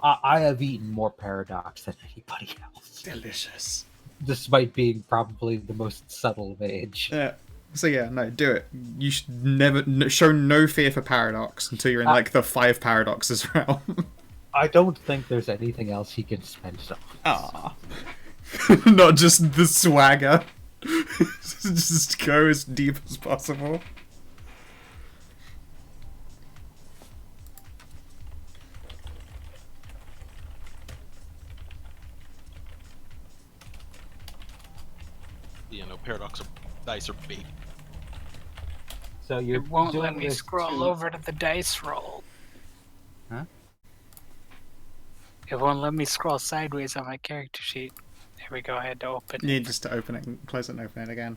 I have eaten more paradox than anybody else. Delicious. despite being probably the most subtle mage. Yeah. So yeah, no, do it. You should never show no fear for paradox until you're in like the 5 paradoxes realm. I don't think there's anything else he can spend it on. Ah, not just the swagger. Just go as deep as possible. Yeah, no paradox dice are big. So you're It won't doing let me this scroll to- over to the dice roll. Huh? It won't let me scroll sideways on my character sheet. There we go. I had to open You it. need just to open it and close it and open it again.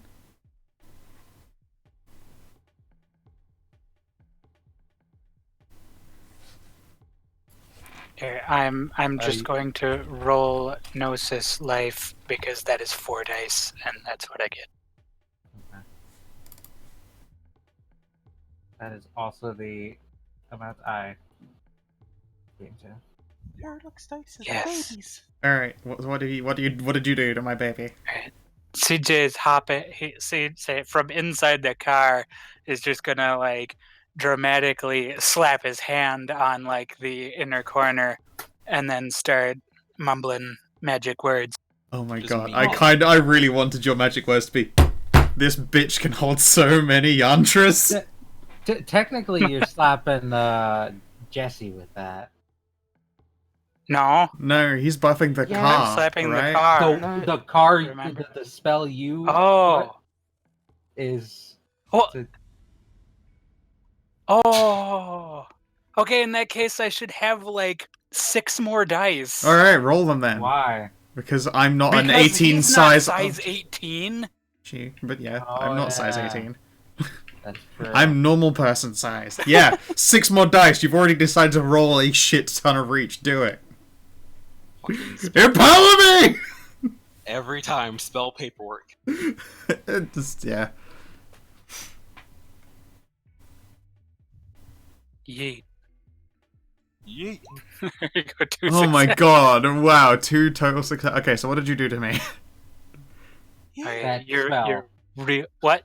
Here, I'm just you- going to roll Gnosis Life because that is 4 dice, and that's what I get. Okay. That is also the amount I came to. Paradox dice is Yes. babies. All right, what did you do to my baby? CJ is hopping. Say from inside the car is just gonna like dramatically slap his hand on like the inner corner, and then start mumbling magic words. Oh my Just god, me. I really wanted your magic words to be. This bitch can hold so many yantras. Technically, you're slapping Jesse with that. No, No, he's buffing the Yeah, car. I'm slapping right? the car. So no, the car, remember. the spell you Oh, is oh, to- oh. Okay, in that case, I should have like 6 more dice. All right, roll them then. why? Because I'm not an Because 18 he's not size. size 18. Gee, but yeah, Oh, I'm not size yeah. 18. That's true. I'm normal person size. Yeah, 6 more dice. You've already decided to roll a shit ton of reach. Do it. Empower me! Every time spell paperwork. Just yeah. Yeet. Yeet. There you go, 2 Oh my success. god! Wow, 2 total success. Okay, so what did you do to me? Okay, That you're spell. real. What?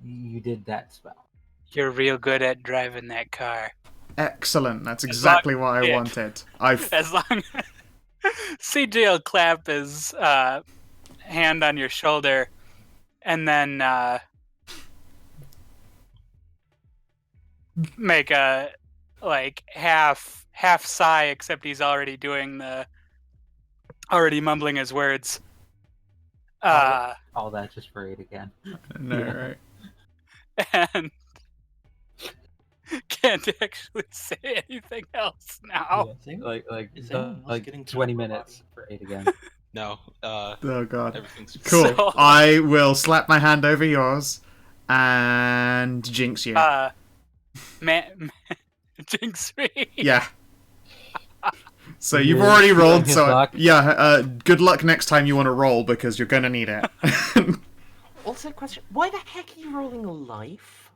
You did that spell. You're real good at driving that car. Excellent. That's exactly what I yeah. wanted. I've As long CJ will clap his hand on your shoulder, and then make a like half sigh, except he's already mumbling his words. All that just for 8 again. no right. And can't actually say anything else now. Like Is anyone else getting 20 turned minutes for 8 again. No, Oh god. everything's Cool. So- I will slap my hand over yours and jinx you. Man, jinx me. Yeah. So You're you've already feeling rolled. his So luck? yeah. Good luck next time you want to roll because you're gonna need it. Also, question: why the heck are you rolling a life?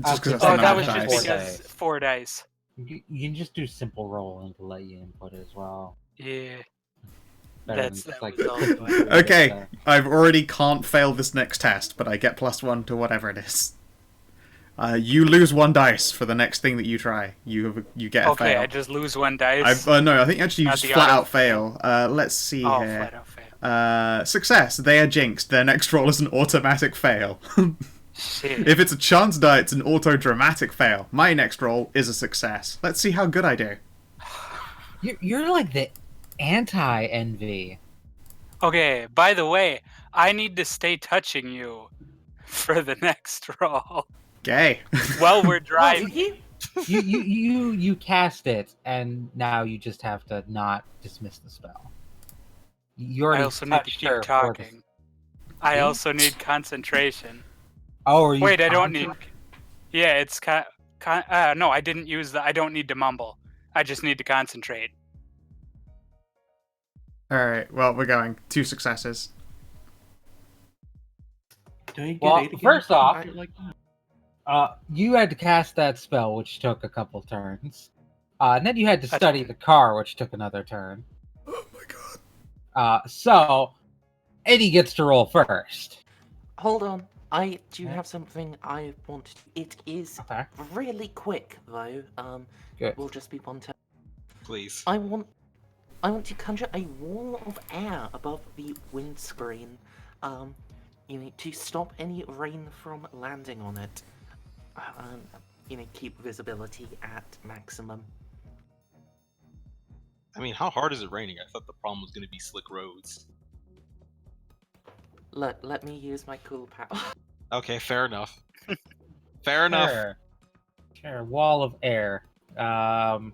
Just because Oh, Oh, that's that the was amount just of four dice. because dice. 4 dice. You can just do simple rolling to let you input as well. Yeah. Better That's- than just, that like, was all. clicking through Okay, the- I've already can't fail this next test, but I get +1 to whatever it is. You lose 1 dice for the next thing that you try. You get a Okay, fail. I just lose 1 dice. No, I think actually you Not just the flat auto- out fail. Let's see Oh, here. flat out fail. Success. They are jinxed. Their next roll is an automatic fail. Shit. If it's a chance die, it's an auto-dramatic fail. My next roll is a success. Let's see how good I do. You're like the anti-envy. Okay, by the way, I need to stay touching you for the next roll Gay. while we're Well, driving. You cast it, and now you just have to not dismiss the spell. You I already also need to touched keep her for the- talking. I See? also need concentration. Oh, are you Wait, I don't need. concentrating? Yeah, it's no, I didn't use the. I don't need to mumble. I just need to concentrate. Alright, well, we're going. 2 successes. Do you get Well, 8 again? first off- After like that? You had to cast that spell, which took a couple turns. And then you had to That's study okay. the car, which took another turn. Oh my god. So Eddie gets to roll first. Hold on. I do Yeah. have something I wanted. It is Okay. really quick though. Good. Will just be one turn. Please. I want to conjure a wall of air above the windscreen, to stop any rain from landing on it. Keep visibility at maximum. I mean, how hard is it raining? I thought the problem was going to be slick roads. Let me use my cool power. Okay, fair enough. Fair enough. Sure. Wall of air. Roll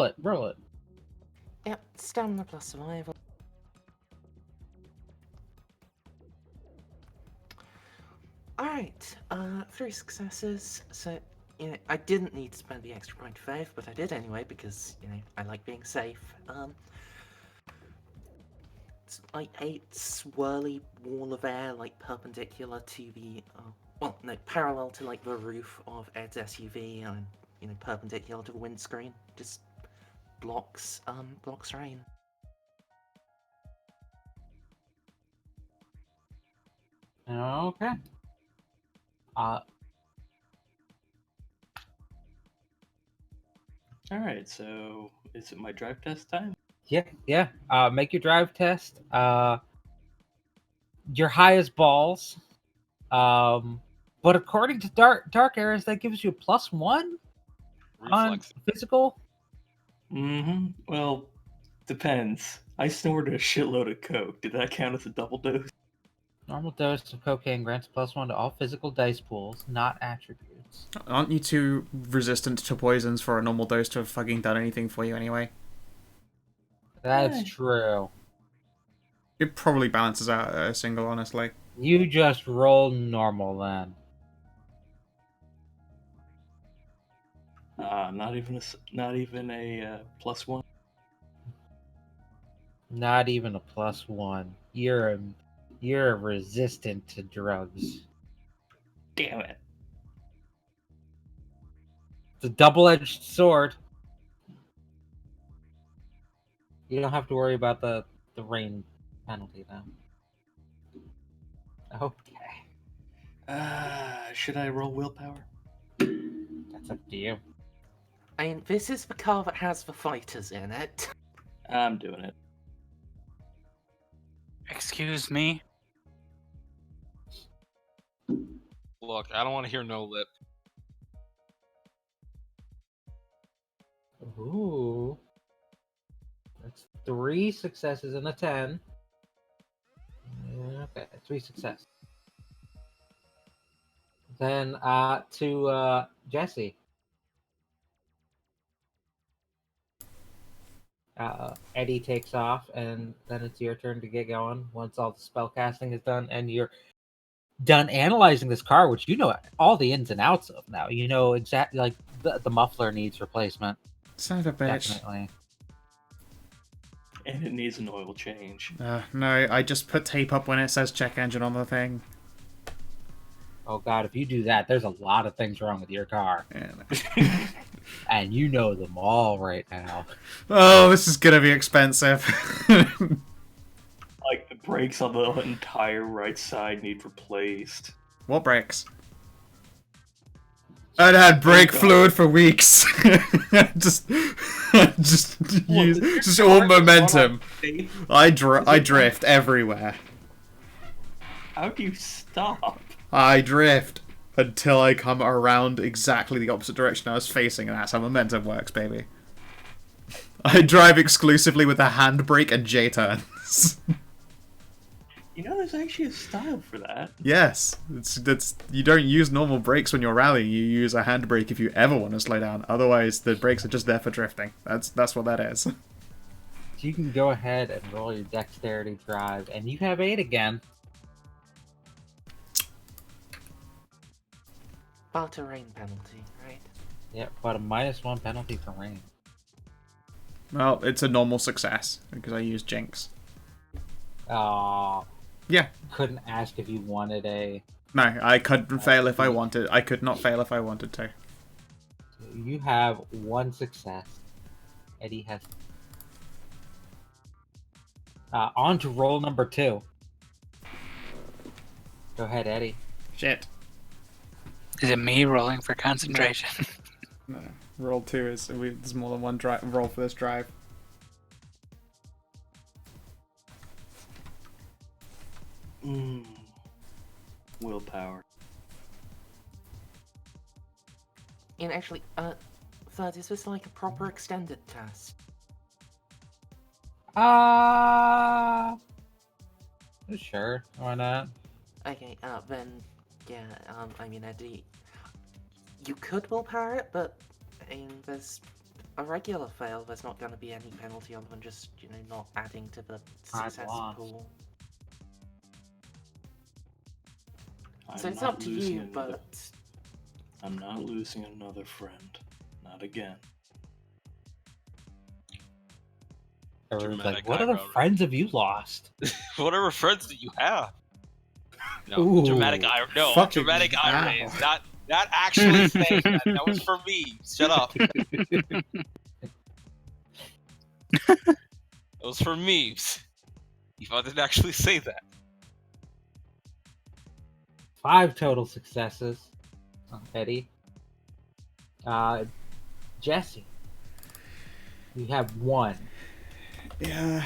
it. Yep, stamina plus survival. Alright, 3 successes. So, I didn't need to spend the extra point of faith, but I did anyway because, I like being safe. It's like a swirly wall of air, like perpendicular to the, parallel to like the roof of Ed's SUV and, perpendicular to the windscreen. Just blocks rain. Okay. Alright, so is it my drive test time? Yeah. Make your drive test. Your highest balls. But according to Dark Airs, that gives you a +1 on Reflex. physical. Mm-hmm. Well, depends. I snorted a shitload of coke. Did that count as a double dose? Normal dose of cocaine grants +1 to all physical dice pools, not attributes. Aren't you too resistant to poisons for a normal dose to have fucking done anything for you anyway? That's Yeah. true. It probably balances out at a single, honestly. You just roll normal then. Not even a +1. Not even a +1. You're resistant to drugs. Damn it. It's a double-edged sword. You don't have to worry about the rain penalty now. Okay. Should I roll willpower? That's up to you. I mean, this is the car that has the fighters in it. I'm doing it. Excuse me. Look, I don't want to hear no lip. Ooh. That's 3 successes and a 10. Okay, 3 successes. Then to Jesse. Eddie takes off, and then it's your turn to get going once all the spell casting is done, and you're done analyzing this car, which you know all the ins and outs of now. You know exactly, like the muffler needs replacement. Son of a bitch. Definitely. And it needs an oil change. No, I just put tape up when it says check engine on the thing. Oh god, if you do that, there's a lot of things wrong with your car, Yeah. and you know them all right now. Oh, this is gonna be expensive. Like, the brakes on the entire right side need replaced. What brakes? I'd had brake God. fluid for weeks. just all momentum. I drift everywhere. How do you stop? I drift until I come around exactly the opposite direction I was facing, and that's how momentum works, baby. I drive exclusively with a handbrake and J-turns. You know, there's actually a style for that. Yes, that's you don't use normal brakes when you're rallying. You use a handbrake if you ever want to slow down. Otherwise, the brakes are just there for drifting. That's what that is. You can go ahead and roll your dexterity drive, and you have 8 again. About a rain penalty, right? Yep, but a -1 penalty for rain. Well, it's a normal success because I used Jinx. Yeah. Couldn't ask if you wanted a. No, I couldn't fail if I wanted. I could not fail if I wanted to. You have 1 success. Eddie has. On to roll number 2. Go ahead, Eddie. Shit. Is it me rolling for concentration? No. Roll 2 is there's more than one roll for this drive. Willpower. And actually, Third, is this like a proper extended test? Sure, why not? Okay, then, yeah, I mean, Eddie, you could willpower it, but, I mean, there's a regular fail, there's not going to be any penalty other than just, you know, not adding to the success lost. pool. I'm So it's not up to losing you, another- but I'm not losing another friend. Not again. Everyone's Dramatic like, what other eyebrow friends have you lost? Whatever friends that you have. No, Ooh. dramatic eye. No, Fucking dramatic eye wow. raise. Not actually saying that. That was for me. Shut up. That was for me. I didn't actually say that. 5 total successes. Eddie. Jesse. You have 1. Yeah.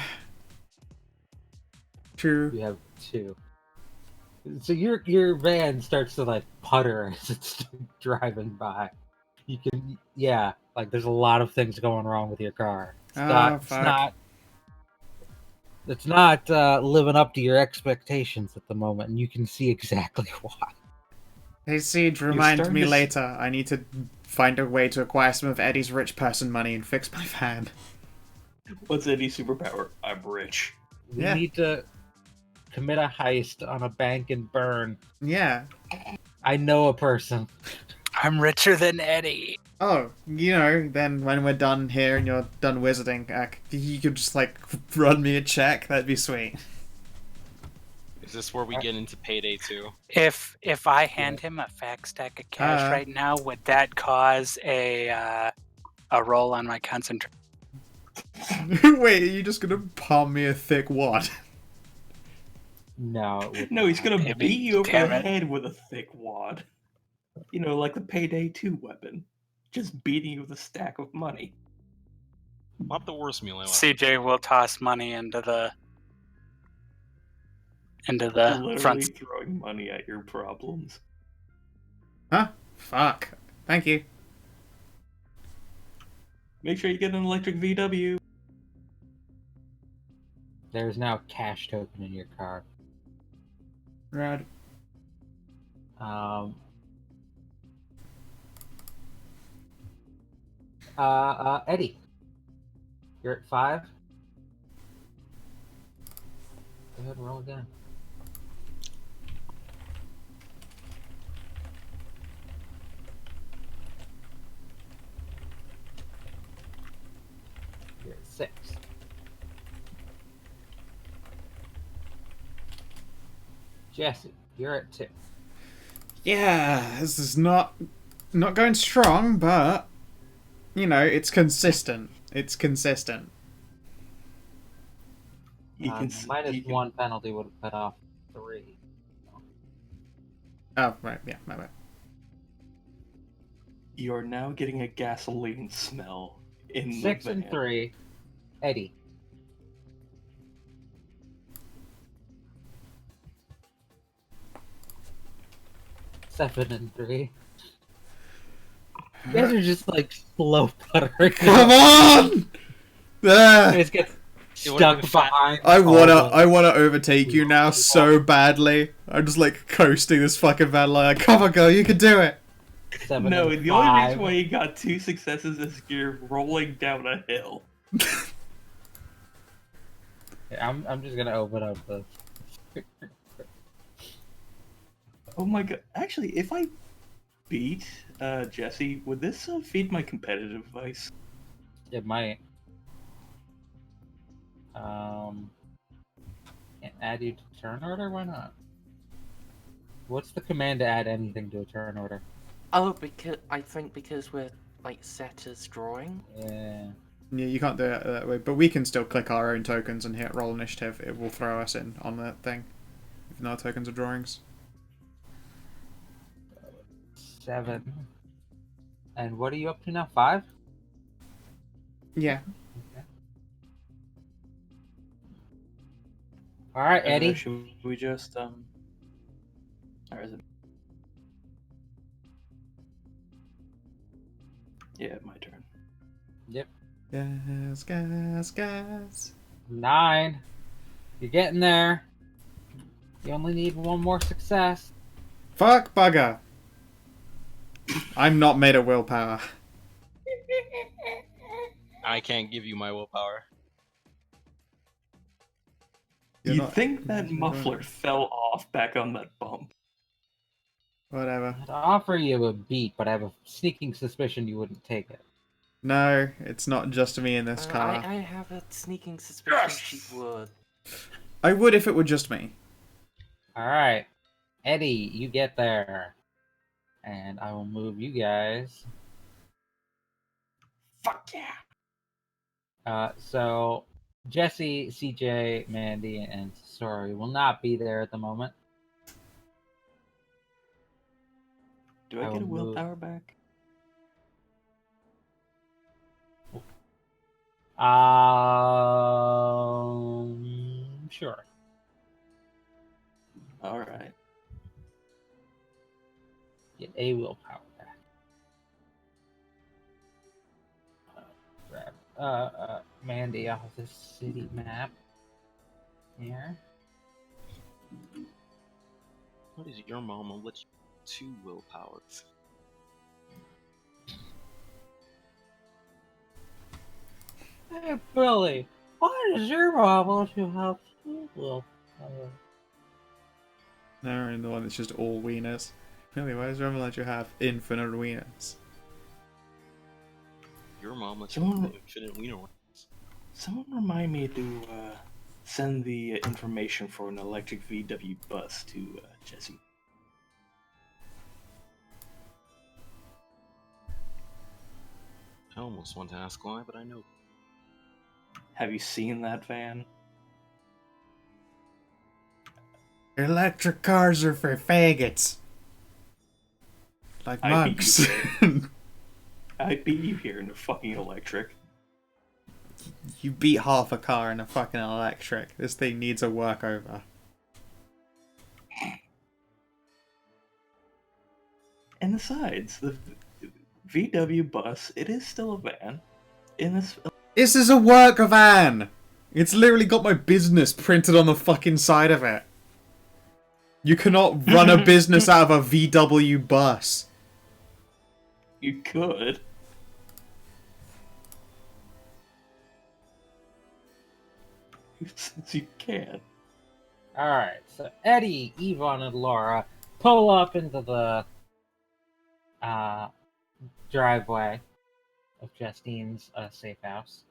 True. You have 2. So your van starts to like putter as it's driving by. You can, yeah, like there's a lot of things going wrong with your car. Fuck. It's not living up to your expectations at the moment, and you can see exactly why. Hey, Siege, remind starting me to later. I need to find a way to acquire some of Eddie's rich person money and fix my van. What's Eddie's superpower? I'm rich. We Yeah. need to commit a heist on a bank and burn. Yeah. I know a person. I'm richer than Eddie. Oh, you know, then when we're done here and you're done wizarding, you could just, like, run me a check. That'd be sweet. Is this where we get into payday 2? If I hand him a fat stack of cash right now, would that cause a roll on my concentration? Wait, are you just gonna palm me a thick wad? No. it would No, he's gonna Damn it, beat you over damn the it. head with a thick wad. You know, like the Payday 2 weapon. Just beating you with a stack of money. Not the worst melee weapon. CJ will toss money into the Literally front. throwing money at your problems. Huh? Fuck. Thank you. Make sure you get an electric VW. There's now a cash token in your car. Rad. Eddie. You're at 5. Go ahead and roll again. You're at 6. Jesse, you're at 2. Yeah, this is not going strong, but you know, it's consistent. It's consistent. You can Minus you can- 1 penalty would have cut off 3. Oh, right, yeah, my bad. You're now getting a gasoline smell in 6 the van. and 3. Eddie. Seven and 3. You guys are just like slow puttering. Come on! You Ah, guys get It would've stuck been fun. behind. I wanna all the- I wanna overtake you now so badly. I'm just like coasting this fucking van like, come on, girl, you can do it. 7 No, and the only 5. reason why you got 2 successes is you're rolling down a hill. I'm just gonna open up the. Oh my god. Actually, if I beat Jesse, would this feed my competitive vice? It might. Add you to turn order? Why not? What's the command to add anything to a turn order? Oh, because we're like set as drawing. Yeah. Yeah, you can't do it that way, but we can still click our own tokens and hit roll initiative. It will throw us in on that thing, even though our tokens are drawings. 7. And what are you up to now? 5? Yeah. Okay. All right, Eddie. Should we just or is it? Yeah, my turn. Yep. Gas. 9. You're getting there. You only need one more success. Fuck bugger. I'm not made of willpower. I can't give you my willpower. You're You'd not- think that muffler fell off back on that bump. Whatever. I'd offer you a beat, but I have a sneaking suspicion you wouldn't take it. No, it's not just me in this car. I have a sneaking suspicion she would. I would if it were just me. All right, Eddie, you get there, and I will move you guys. Fuck yeah! So Jesse, CJ, Mandy, and Sori will not be there at the moment. Do I I get a will move. willpower back? Sure. All right. Get a willpower back. Grab Mandy off the city map here. What is your mama? What's 2 willpowers? Hey, Billy, why does your mom want to have 2 willpower? No, the one that's just all wieners. Really, why does Rebel let you have infinite wieners? Your mom lets Someone- you have infinite wiener ones. Someone remind me to send the information for an electric VW bus to Jesse. I almost want to ask why, but I know. Have you seen that van? Electric cars are for faggots. Like I beat monks. you I beat you here in the fucking electric. You beat half a car in a fucking electric. This thing needs a workover. And besides, the VW bus, it is still a van. In this, This is a worker van! It's literally got my business printed on the fucking side of it. You cannot run a business out of a VW bus. you could. Since you can. Alright, so Eddie, Yvonne, and Laura pull up into the driveway of Justine's safe house.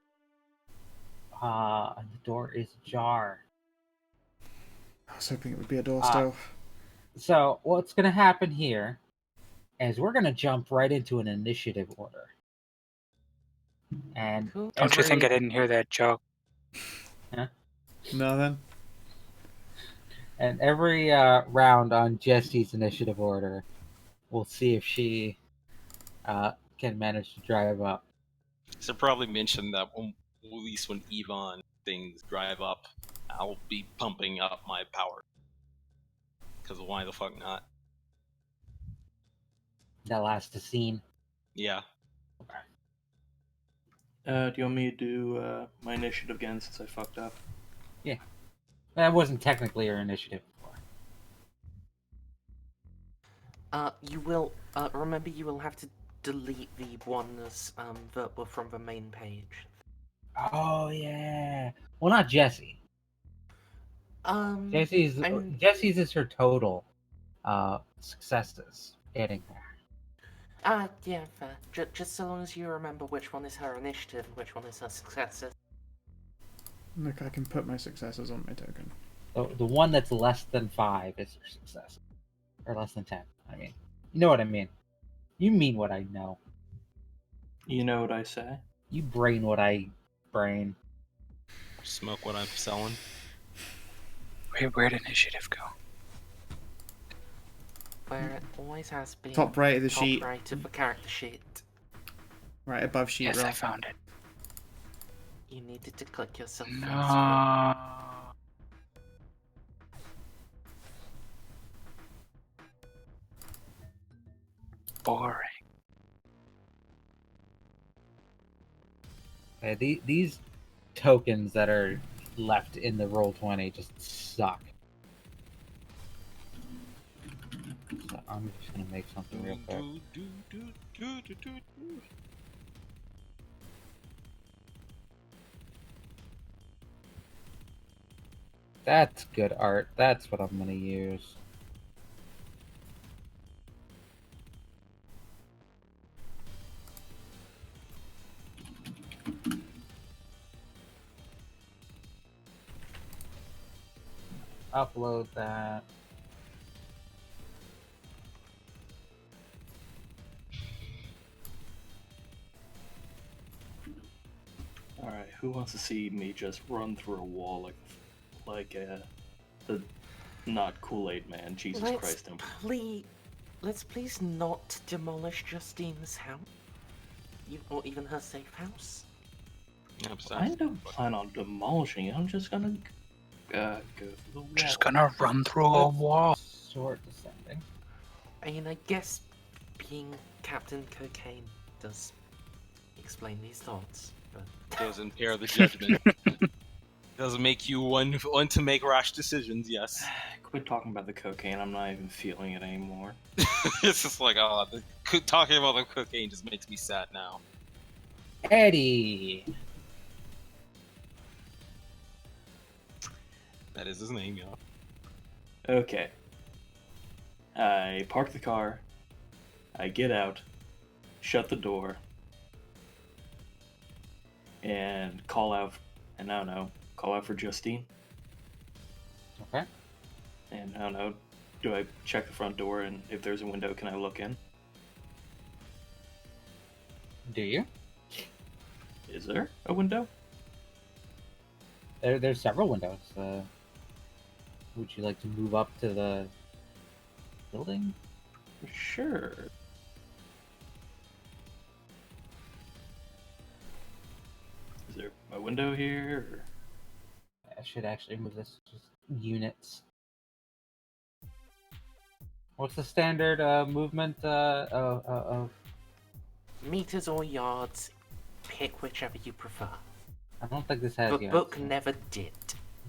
And the door is ajar. I was hoping it would be a door still. So what's going to happen here is we're going to jump right into an initiative order. And Cool. Don't you think I didn't hear that joke? No then? And every round on Jesse's initiative order, we'll see if she can manage to drive up. So probably mention that at least when Yvonne things drive up, I'll be pumping up my power. Because why the fuck not? That last scene. Yeah. Do you want me to do my initiative again since I fucked up? That wasn't technically her initiative before. You will remember you will have to delete the ones that were from the main page. Oh yeah. Well, not Jesse. Jesse's I'm- Jesse's is her total successes getting there. Yeah, fair. Just so long as you remember which one is her initiative and which one is her successor. Look, I can put my successes on my token. The one that's less than 5 is her success, or less than 10. I mean, you know what I mean. You mean what I know. You know what I say? You brain what I brain. Smoke what I'm selling. Where'd initiative go? where it always has been. Top right of the Top sheet, right of the character sheet. right above sheet Yes, row. I found it. You needed to click yourself first. No. Boring. These tokens that are left in the Roll20 just suck. So I'm just gonna make something real quick. That's good art. That's what I'm gonna use. Upload that. Alright, who wants to see me just run through a wall the not Kool-Aid man, Jesus Christ. Let's please not demolish Justine's house. Or even her safe house. I don't plan on demolishing it, I'm just gonna go through the wall. Just gonna run through a wall. Sword descending. I mean, I guess being Captain Cocaine does explain these thoughts, but Does impair the judgment. Does make you one to make rash decisions, yes. Quit talking about the cocaine, I'm not even feeling it anymore. It's just like, oh, talking about the cocaine just makes me sad now. Eddie. That is his name, yeah. Okay. I park the car, I get out, shut the door, and call out, and I don't know, call out for Justine. Okay. And I don't know, do I check the front door, and if there's a window, can I look in? Do you? Is there a window? There's several windows. Would you like to move up to the building? Sure. Is there a window here? Or... I should actually move this to just units. What's the standard movement of? meters or yards, pick whichever you prefer. I don't think this has The yards, book so never did.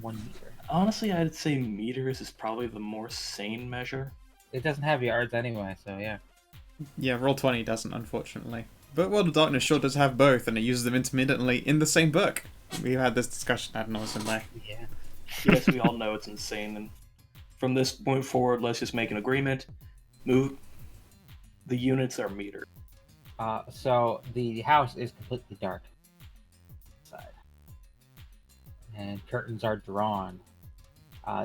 1 meter. Honestly, I'd say meters is probably the more sane measure. It doesn't have yards anyway, so yeah. Yeah, Roll20 doesn't, unfortunately. But World of Darkness sure does have both, and it uses them intermittently in the same book. We've had this discussion ad nauseam there. Yeah. Yes, we all know it's insane. And from this point forward, let's just make an agreement. Move. The units are metered. So the house is completely dark inside, and curtains are drawn.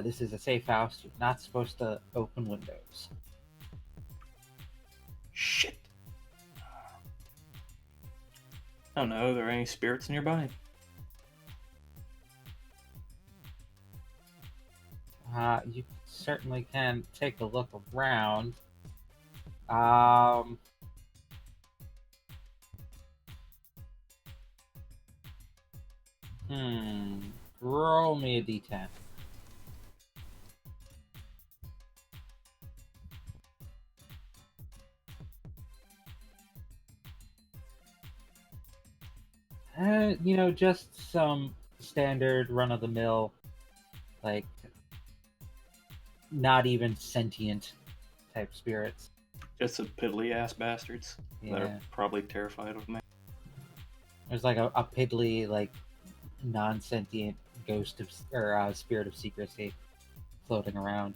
This is a safe house. You're not supposed to open windows. Shit. I don't know. Are there any spirits nearby? You certainly can take a look around. Roll me a d10. Just some standard run-of-the-mill, like, not even sentient type spirits. Just some piddly ass bastards that Yeah. are probably terrified of me. There's like a piddly, like, non-sentient ghost of, or spirit of secrecy floating around.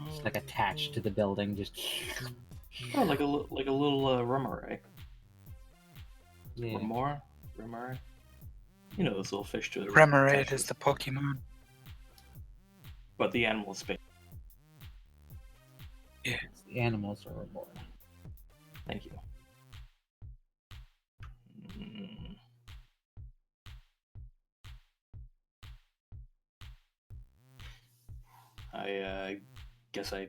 Just like attached to the building, just Oh, like a little Remorae. yeah. Remorae. You know those little fish to Remoraid is the Pokemon. But the animal space. The animals are reborn. Thank you. Mm. I guess I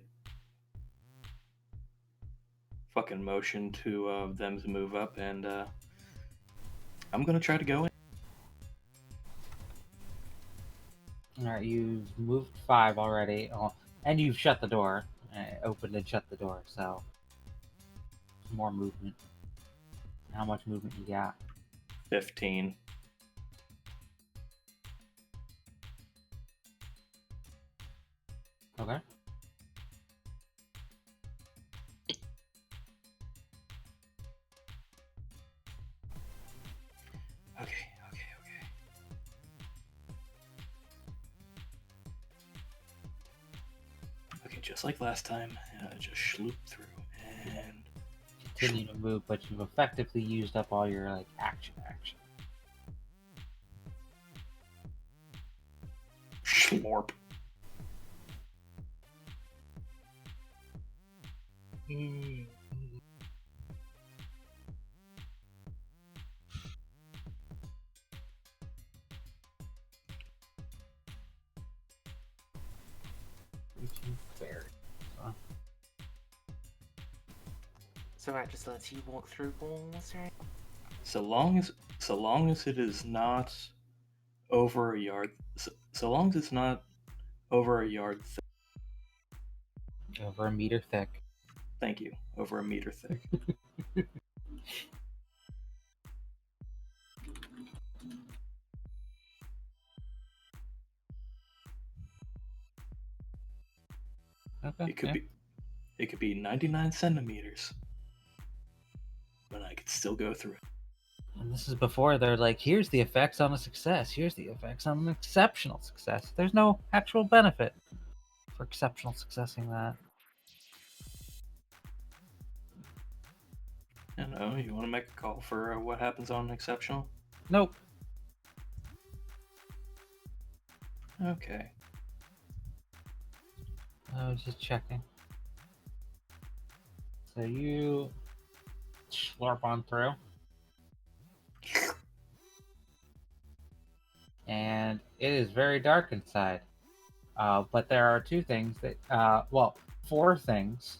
fucking motion to them to move up, and I'm gonna try to go in. Alright, you've moved 5 already. Oh, and you've shut the door. Opened and shut the door, so. More movement. How much movement you got? 15. Okay. Okay. Okay, just like last time, just schloop through and Continue to move, but you've effectively used up all your like action. schlorp. Fair. So that just lets you walk through walls, right? So long as it is not over a yard, so long as it's not over a yard thick. Over a meter thick. Thank you. Over a meter thick. Okay. It could be 99 centimeters, but I could still go through it. And this is before they're like, here's the effects on a success. Here's the effects on an exceptional success. There's no actual benefit for exceptional successing that. I know, you want to make a call for what happens on exceptional? Nope. Okay. I was just checking. So you slurp on through. And it is very dark inside. But there are 2 things that, 4 things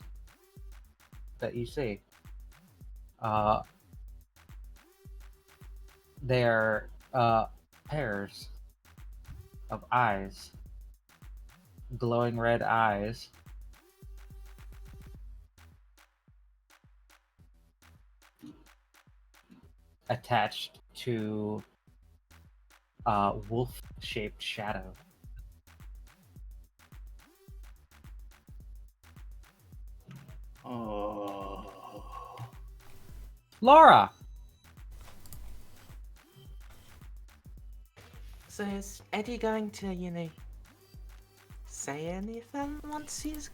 that you see. They're pairs of eyes, glowing red eyes. Attached to a wolf-shaped shadow. Oh. Laura! So is Eddie going to, say anything once he's...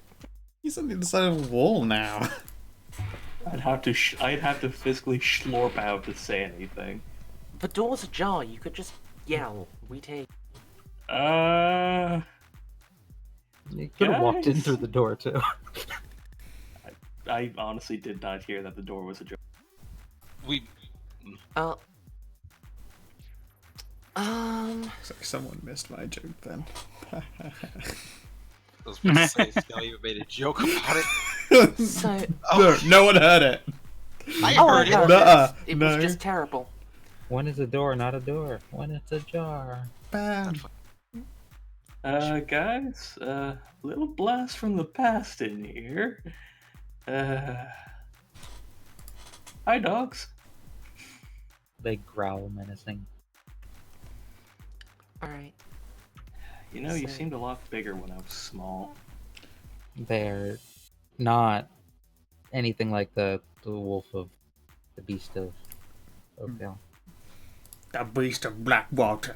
He's on the other side of the wall now. I'd have to physically schlorp out to say anything. The door's ajar, you could just yell. We take... You could have walked in Guys? through the door, too. I honestly did not hear that the door was ajar. We So someone missed my joke then. I was about to say, Skelly even made a joke about it. So... No one heard it. I Oh, heard I heard it. Nuh-uh, it. It no. was just terrible. One is a door, not a door. One is a jar. Bam. Guys, little blast from the past in here. Hi, dogs. They growl menacing. Alright. You So- seemed a lot bigger when I was small. They're not anything like the wolf of the beast of Oakdale. The beast of Blackwater.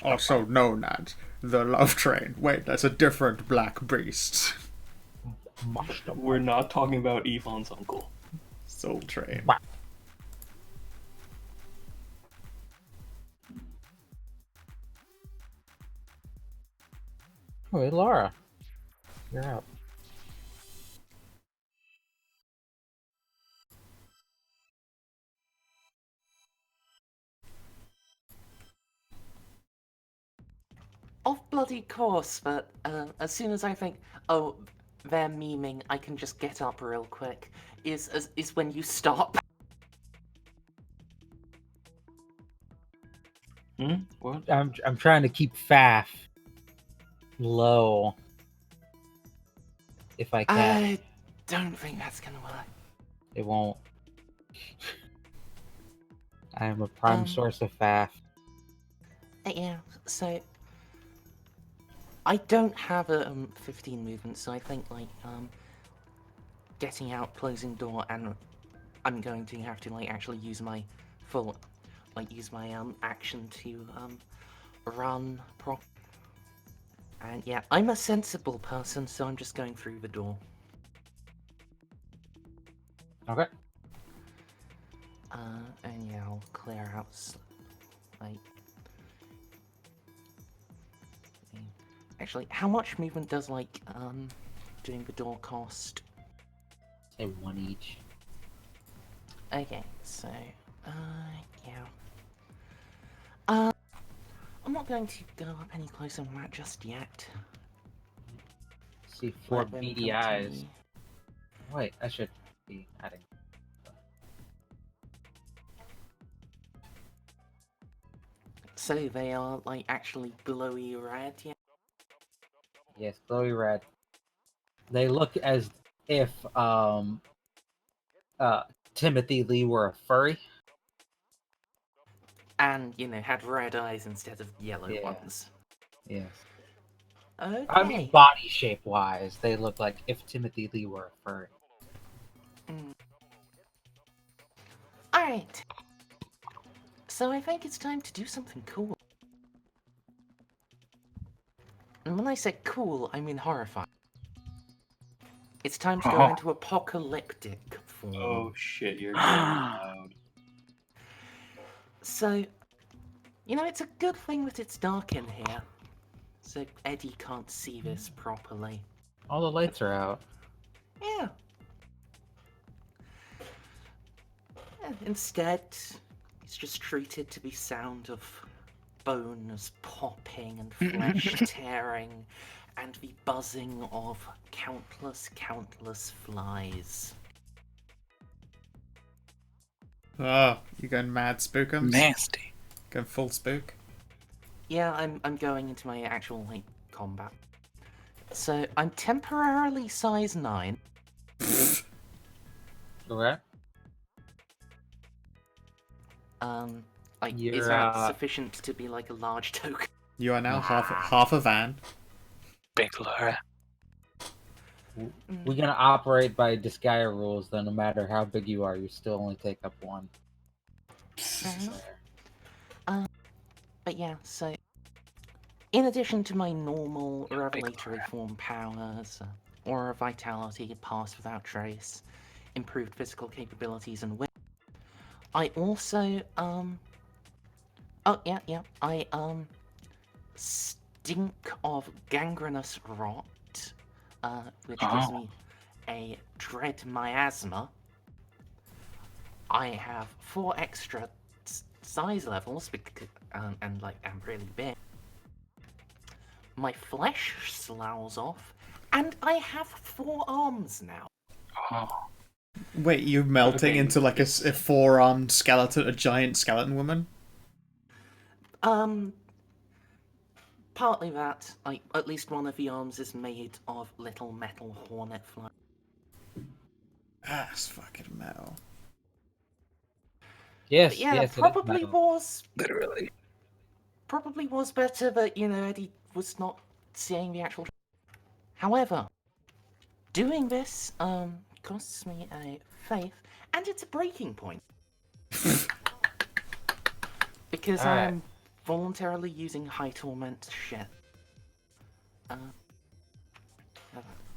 Also known as the Love Train. Wait, that's a different black beast. We're not talking about Yvonne's uncle. Soul Train. Oh, hey, Laura. You're up. bloody course, but as soon as I think, oh, they're memeing, I can just get up real quick, is when you stop. What? I'm trying to keep Faf low if I can. I don't think that's gonna work. It won't. I am a prime source of Faf. Yeah, so I don't have a 15 movement, so I think like getting out, closing door, and I'm going to have to like actually use my full, like use my action to run prop. And yeah, I'm a sensible person, so I'm just going through the door. Okay. And yeah, I'll clear out like. Actually, how much movement does like doing the door cost? Say one each. Okay, so yeah. I'm not going to go up any closer than that just yet. See, 4 Let them beady come to eyes. me. Wait, I should be adding. So they are like actually glowy red, yeah. Yes, glowy red. They look as if Timothy Lee were a furry. And you know had red eyes instead of yellow Yeah. ones. Yes. Okay. I mean, body shape wise, they look like if Timothy Lee were a furry. All right. So I think it's time to do something cool. And when I say cool, I mean horrifying. It's time to go into apocalyptic form. Oh shit, you're getting loud. So, you know, it's a good thing that it's dark in here. So Eddie can't see this properly. All the lights are out. Yeah. Instead, it's just treated to be sound of bones popping and flesh tearing and the buzzing of countless flies. Oh, you going mad spookums? Nasty. Going full spook? Yeah, I'm going into my actual like combat. So I'm temporarily size 9. Okay. Like is You're, that sufficient to be like a large token? You are now half a van. Big Laura. We're gonna operate by Disgaea rules, though. No matter how big you are, you still only take up 1. But yeah, so in addition to my normal Yeah, big revelatory Laura. form powers, aura vitality, pass without trace, improved physical capabilities, and wit, I also I stink of gangrenous rot, which gives me a dread miasma. I have 4 extra size levels because, and like I'm really big. My flesh sloughs off, and I have 4 arms now. Oh. Wait, you melting Okay. into like a four-armed skeleton, a giant skeleton woman? Partly that, like at least one of the arms is made of little metal hornet fly. That's fucking metal. Yes, But yeah, yes, it is probably metal. was better that you know Eddie was not seeing the actual. However, doing this costs me a faith, and it's a breaking point because Alright. I'm voluntarily using high torment shit.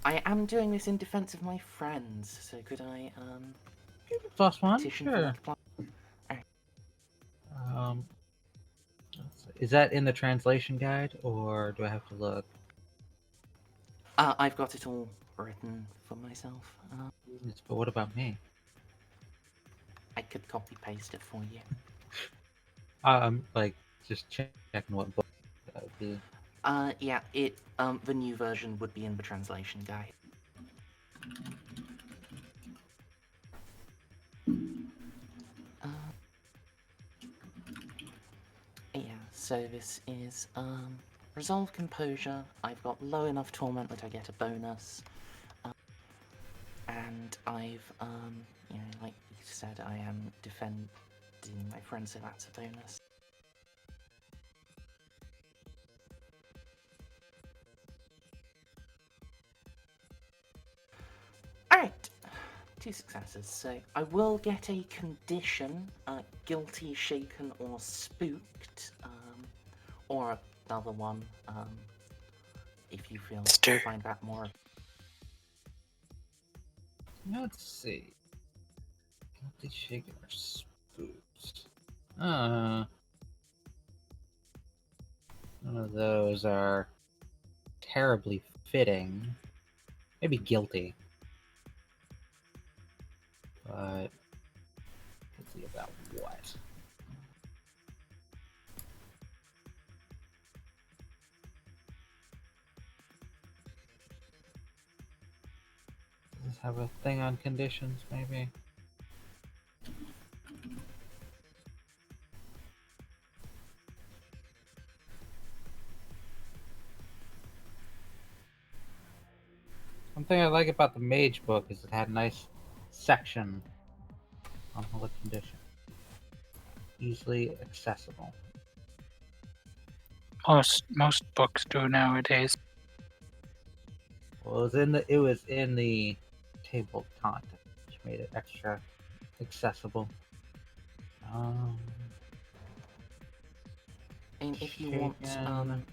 I am doing this in defense of my friends, so could I +1? petition for Sure. that? Is that in the translation guide, or do I have to look? I've got it all written for myself. But what about me? I could copy paste it for you. Like, just checking what book that would be. Yeah, the new version would be in the translation guide. Uh, yeah, so this is, Resolve Composure. I've got low enough Torment that I get a bonus. And I've, you know, like you said, I am defending my friend, so that's a bonus. Alright, 2 successes. So I will get a condition, guilty, shaken, or spooked, or another one, if you feel Stir. find that more. Let's see. Guilty, shaken, or spooked? None of those are terribly fitting. Maybe guilty. But guilty about what? Does this have a thing on conditions, maybe? One thing I like about the Mage book is it had a nice section on all the conditions. Easily accessible. Most books do nowadays. Well, it was in the table of contents, which made it extra accessible. And if you want, Shaken.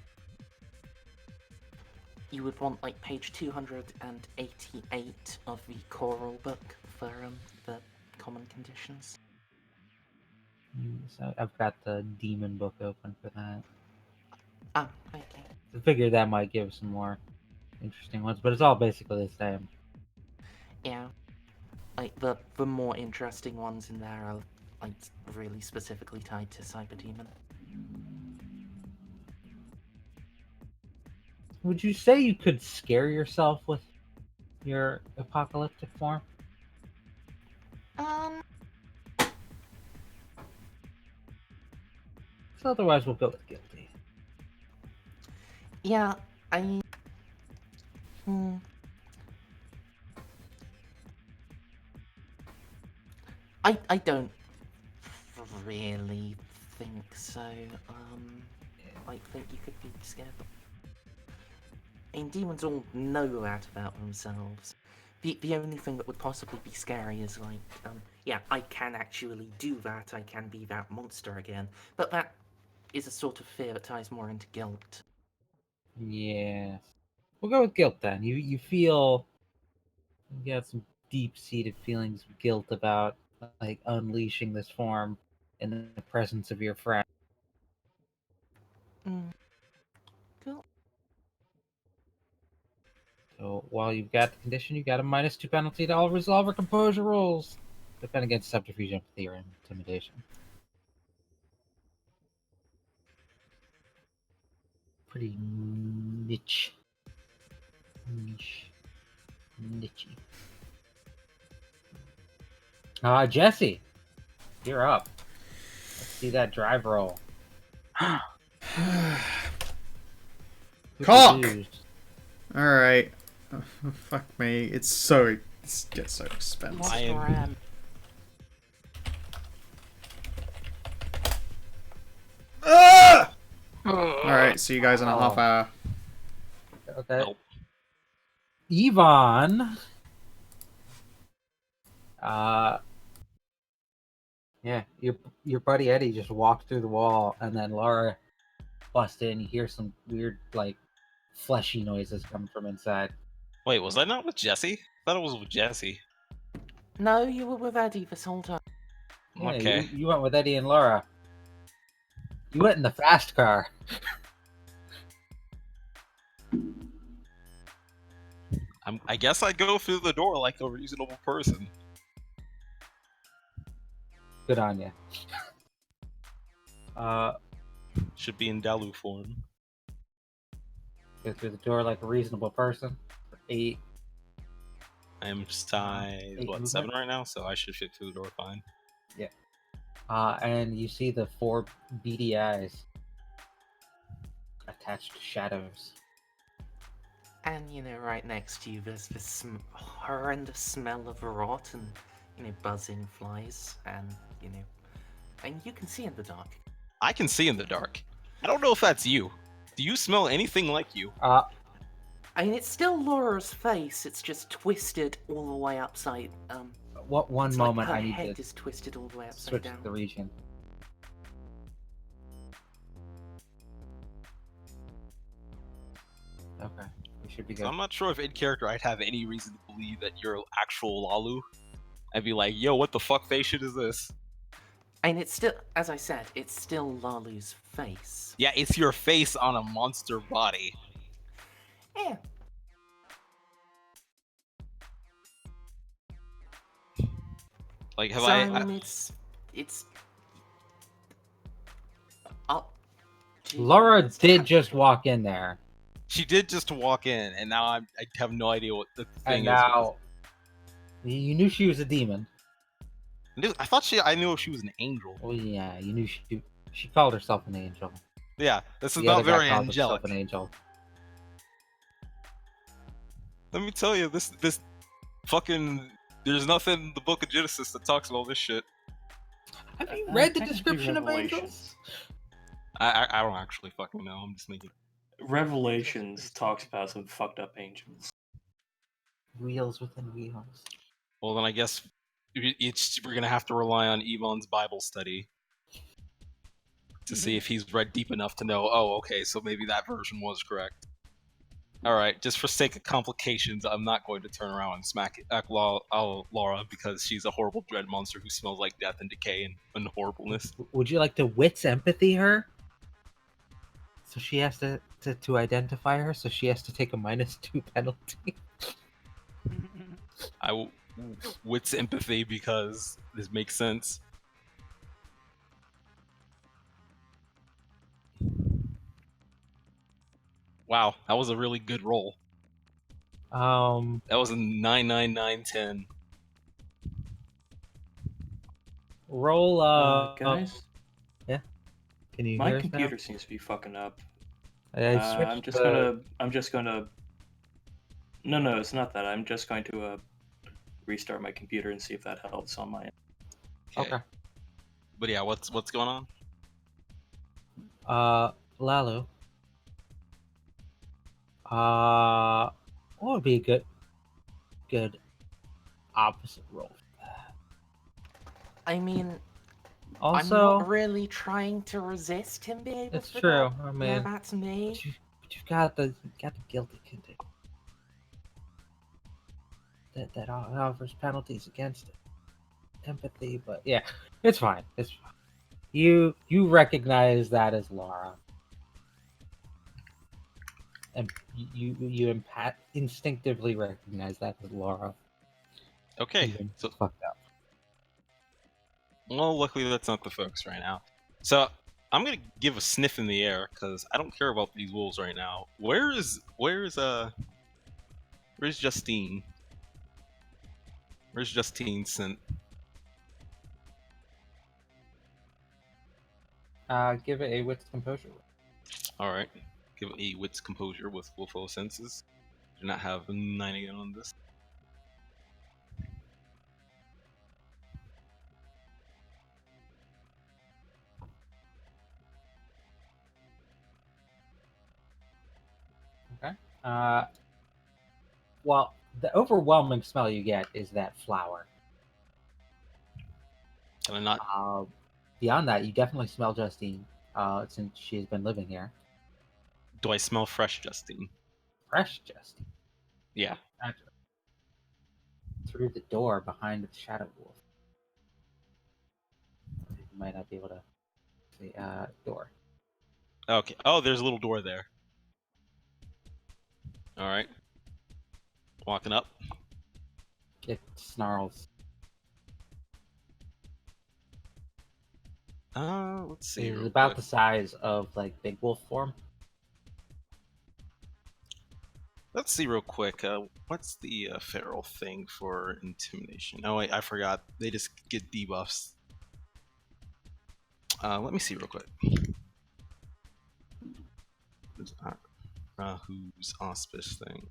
you would want like page 288 of the choral book for the common conditions. So I've got the demon book open for that. Ah, okay. I figured that might give some more interesting ones, but it's all basically the same. Yeah. Like the more interesting ones in there are like really specifically tied to Cyberdemon. Would you say you could scare yourself with your apocalyptic form? So otherwise, we'll go with guilty. Yeah, I. I don't really think so. I think you could be scared. I mean, demons all know that about themselves. The only thing that would possibly be scary is like, yeah, I can actually do that. I can be that monster again. But that is a sort of fear that ties more into guilt. Yes. We'll go with guilt then. You feel you got some deep-seated feelings of guilt about like unleashing this form in the presence of your friend. Cool. So while you've got the condition, you got a -2 penalty to all resolve or composure rolls. Defend against subterfuge, empathy, or intimidation. Pretty niche. Niche. Jesse, you're up. Let's see that drive roll. Cock! Confused. Alright. Fuck me. It gets so expensive. I am- Ram. Ah! Alright, see you guys in a half hour. Okay. Nope. Yvonne. Yeah, your buddy Eddie just walked through the wall, and then Laura busted in. You hear some weird, like, fleshy noises coming from inside. Wait, was I not with Jesse? I thought it was with Jesse. No, you were with Eddie this whole time. Yeah, Okay. you went with Eddie and Laura. You went in the fast car. I guess I go through the door like a reasonable person. Good on you. Should be in Dalu form. Go through the door like a reasonable person. 8. I am size Eight what movement? 7 right now, so I should fit through the door fine. And you see the 4 beady eyes attached to shadows. And, right next to you, there's this horrendous smell of rot and, buzzing flies. And you can see in the dark. I can see in the dark. I don't know if that's you. Do you smell anything like you? I mean, it's still Laura's face. It's just twisted all the way upside. One It's moment, like her I need head to is twisted all the way upside switch down. the region. Okay, we should be good. So I'm not sure if in character I'd have any reason to believe that you're actual Lalu. I'd be like, yo, what the fuck face shit is this? And it's still, as I said, it's still Lalu's face. Yeah, it's your face on a monster body. Yeah. Like, have So, I? I mean, it's up to you Laura as to did how- just walk in there, She did just walk in, and now I have no idea what the thing and now you knew she was a demon. I thought I knew she was an angel. Well, yeah, you knew she called herself an angel. Yeah, this is The not other guy very called himself angelic. an angel. Let me tell you, this fucking. There's nothing in the Book of Genesis that talks about this shit. Have you read the Technically description of angels? Revelations. I don't actually fucking know. I'm just making. Revelations talks about some fucked up angels. Wheels within wheels. Well, then I guess we're gonna have to rely on Yvonne's Bible study to see if he's read deep enough to know. Oh, okay, so maybe that version was correct. All right, just for sake of complications, I'm not going to turn around and smack Laura because she's a horrible dread monster who smells like death and decay and horribleness. Would you like to wits empathy her? So she has to identify her, so she has to take a -2 penalty. I will wits empathy because this makes sense. Wow, that was a really good roll. That was a 99910. Roll. Guys, Can you my hear us computer seems to be fucking up. now? I switched I'm just gonna. No, it's not that. I'm just going to restart my computer and see if that helps on my end. Okay. But yeah, what's going on? Lalu. What would be a good opposite roll? I mean, I'm Also, not really trying to resist him being able it's to. true. That. I mean, Yeah, that's me. but you've got the guilty condition that offers penalties against it. Empathy, but yeah, it's fine. It's fine. You recognize that as Laura, and you instinctively recognize that as Laura. Okay, Even so fucked up. well, luckily that's not the focus right now. So I'm gonna give a sniff in the air because I don't care about these wolves right now. Where's Justine? Where's Justine sent? Give it a wits composure. All right, give it a wits composure with willful senses. Do not have 9 again on this. Okay. Well, the overwhelming smell you get is that flower. Can I not? Beyond that, you definitely smell Justine, since she's been living here. Do I smell fresh, Justine? Fresh Justine. Yeah. Gotcha. Through the door behind the shadow wolf. You might not be able to see door. Okay. Oh, there's a little door there. All right. Walking up. It snarls. Let's see. It's real about quick. the size of like big wolf form. Let's see real quick. What's the feral thing for intimidation? Oh wait, I forgot. They just get debuffs. Let me see real quick. There's Rahu's auspice thing.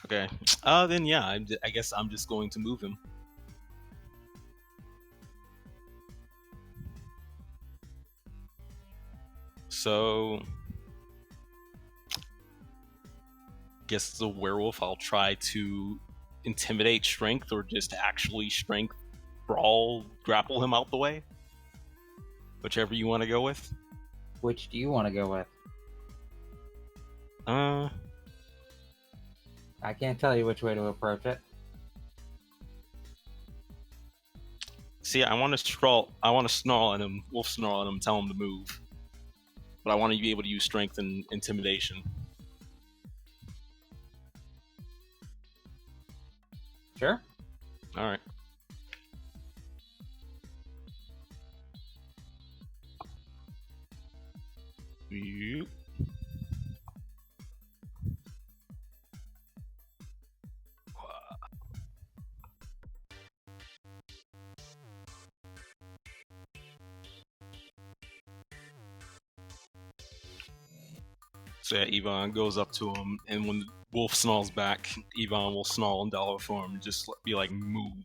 Okay. Then yeah, I guess I'm just going to move him. So, guess the werewolf. I'll try to intimidate strength, or just actually strength brawl, grapple him out the way. Whichever you want to go with. Which do you want to go with? I can't tell you which way to approach it. See, I want to snarl at him, wolf snarl at him, tell him to move. But I want to be able to use strength and intimidation. Sure. All right. Yep. So yeah, Yvonne goes up to him, and when the wolf snarls back, Yvonne will snarl in dollar form and just be like, move.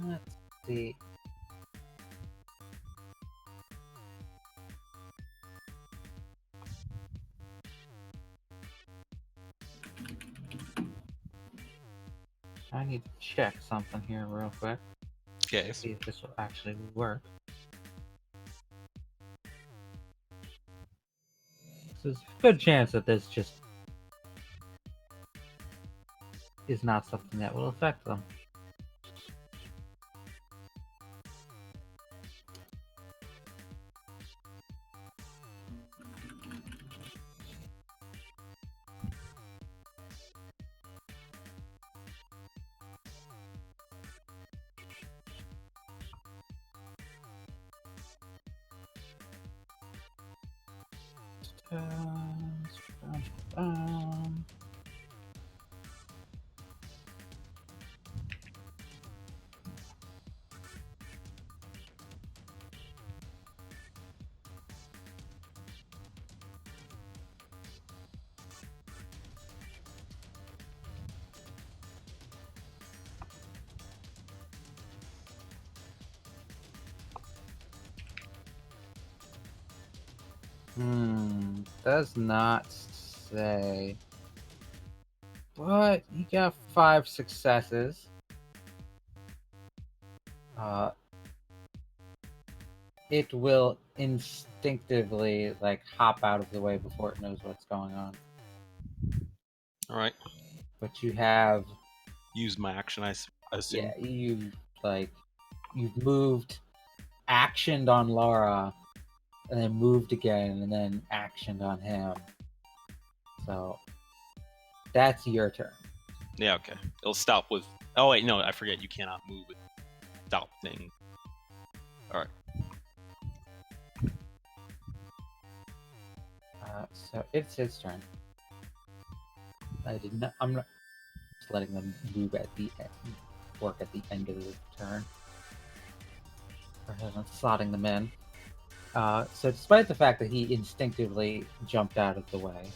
Let's see. I need to check something here real quick. Okay. See if this will actually work. There's a good chance that this just is not something that will affect them. Um, does not say. But you got 5 successes. It will instinctively like hop out of the way before it knows what's going on. All right. But you have Use my action, I assume. yeah, you've moved, actioned on Laura, and then moved again, and then actioned on him. So that's your turn. Yeah, okay. It'll stop with. Oh wait, no, I forget. You cannot move with stop thing. All right. So it's his turn. I'm not just letting them move at the end, work at the end of the turn, rather than slotting them in. So despite the fact that he instinctively jumped out of the way,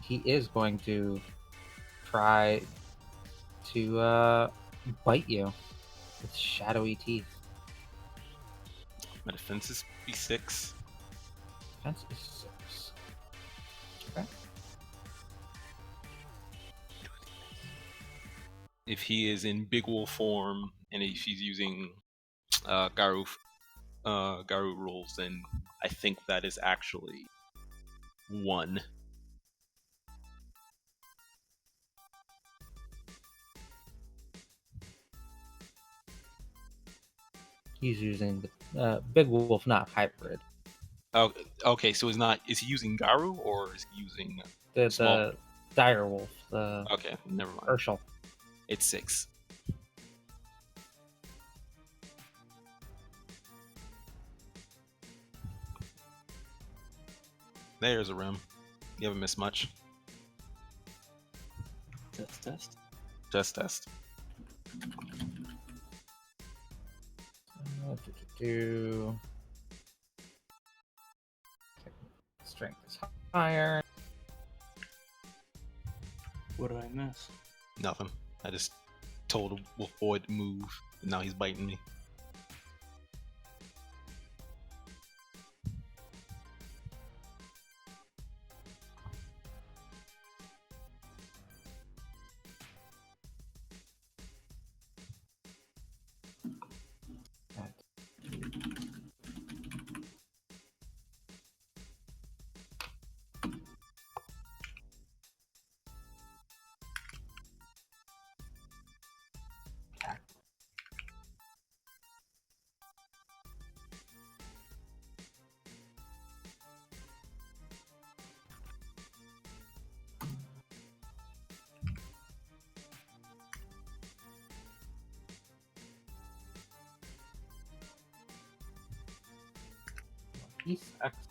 he is going to try to bite you with shadowy teeth. My defense is B6. Defense is 6. Okay. If he is in big wolf form and if he's using Garu rules, then I think that is actually 1. He's using the Big Wolf, not hybrid. Oh, okay. So is he using Garu or is he using? Small. The Dire Wolf, the Okay, never mind. Urshel. It's 6. There's a rim. You haven't missed much. Test. Test. Do strength is higher. What did I miss? Nothing. I just told Wolf Boy to move, and now he's biting me. He sucks.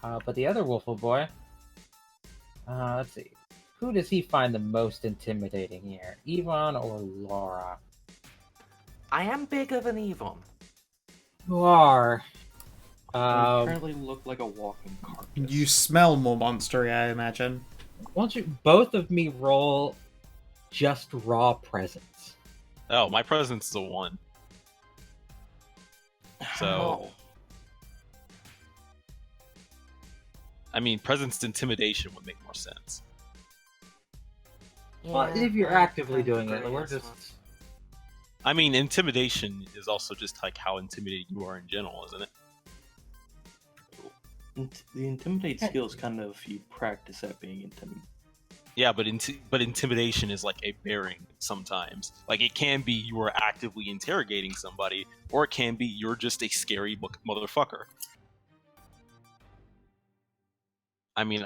But the other Wolfle boy, let's see. Who does he find the most intimidating here? Yvonne or Laura? I am bigger than Yvonne. You are. You currently look like a walking carcass. You smell more monstery, I imagine. Why don't you both of me roll just raw presence? Oh, my presence is a 1. So, I mean, presence to intimidation would make more sense. Well, Yeah, if you're I actively doing it, agree we're as just. well. I mean, intimidation is also just like how intimidating you are in general, isn't it? The intimidate skill is kind of you practice at being intimidated. Yeah, but intimidation is like a bearing sometimes. Like it can be you are actively interrogating somebody, or it can be you're just a scary motherfucker. I mean,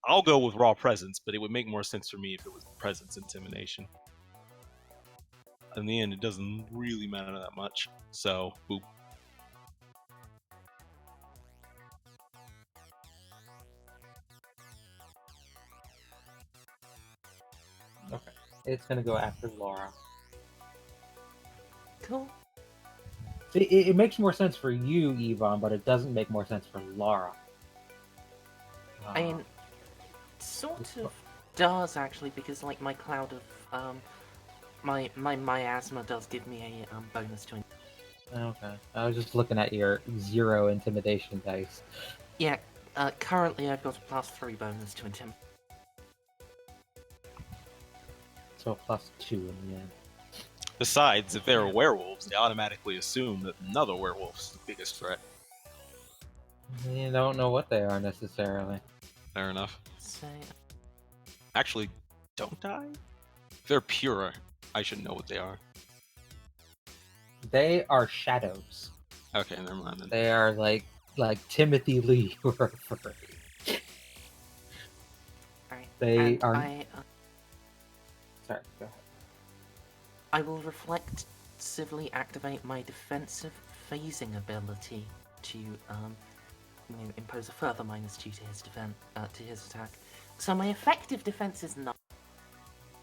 I'll go with raw presence, but it would make more sense for me if it was presence intimidation. In the end, it doesn't really matter that much. So, boop. Okay. It's gonna go after Laura. Cool. See, it makes more sense for you, Yvonne, but it doesn't make more sense for Laura. I mean, sort of does actually, because like my cloud of my miasma does give me a bonus to. Okay. I was just looking at your 0 intimidation dice. Yeah, currently I've got a +3 bonus to intimidate. So +2 in the end. Besides, if they're werewolves, they automatically assume that another werewolf's the biggest threat. You don't know what they are necessarily. Fair enough. So, Actually, don't I? If they're pure, I should know what they are. They are shadows. Okay, never mind then. They are like Timothy Lee or furry. alright. They and are. Sorry, go ahead. I will reflexively activate my defensive phasing ability to impose a further -2 to his to his attack. So my effective defense is 9.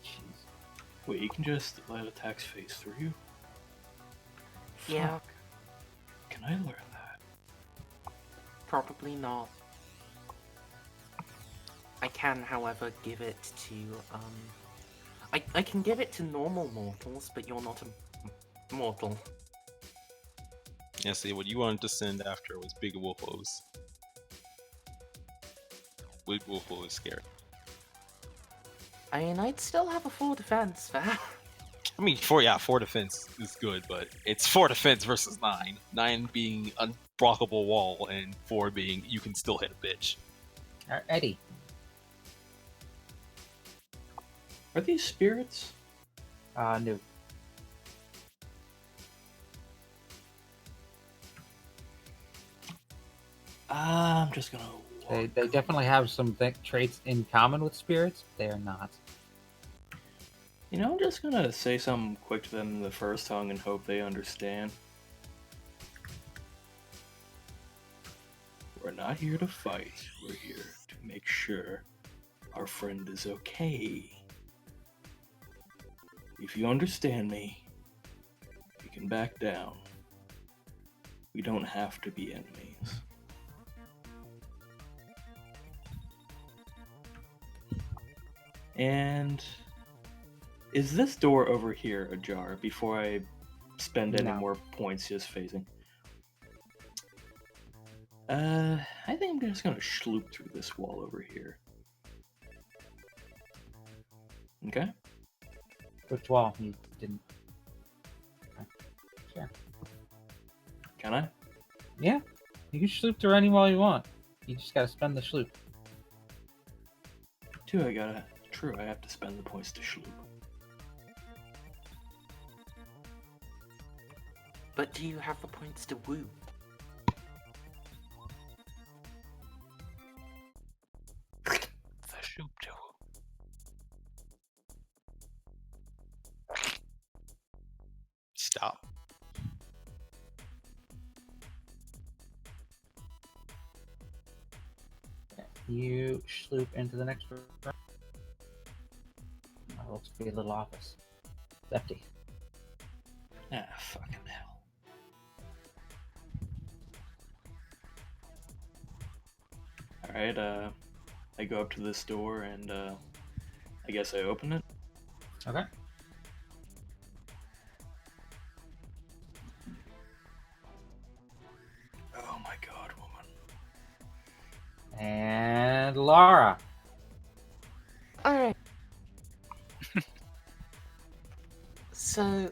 Jeez. Wait, you can just let attacks phase through you? Yeah, Fuck. Can I learn that? probably not. I can, however, give it to I can give it to normal mortals, but you're not a mortal. Yeah, see, what you wanted to send after was Big Wolfos. Big Wolfo is scary. I mean, I'd still have a 4 defense. I mean, 4 defense is good, but it's 4 defense versus 9. 9 being unblockable wall, and 4 being you can still hit a bitch. Alright, Eddie. Are these spirits? New. I'm just gonna. They definitely have some traits in common with spirits. They are not. You know, I'm just gonna say something quick to them in the first tongue and hope they understand. We're not here to fight. We're here to make sure our friend is okay. If you understand me, we can back down. We don't have to be enemies. And is this door over here ajar before I spend any No. more points just phasing? I think I'm just gonna schloop through this wall over here. Okay? Which wall? You didn't. Okay. Sure. Can I? Yeah. You can sloop through any wall you want. You just gotta spend the sloop. True, I have to spend the points to schloop. But do you have the points to woo? The shoop Joe. Stop. You sloop into the next room. Oh, looks to be a little office. It's empty. Ah, fucking hell. Alright, I go up to this door and, I guess I open it. Okay. Oh my god, woman. And Laura. Alright. So,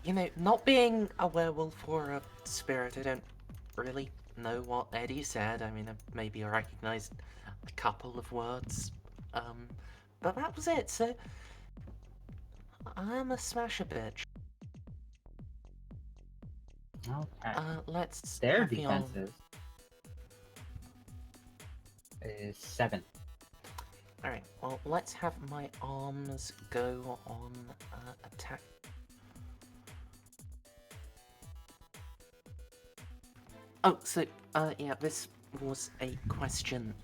you know, not being a werewolf or a spirit, I don't really know what Eddie said. I mean, maybe I recognized a couple of words. But that was it, so I'm a smasher bitch. Okay. Let's Their have the arm- defenses is 7. Alright, well, let's have my arms go on attack. Oh, so, yeah, this was a question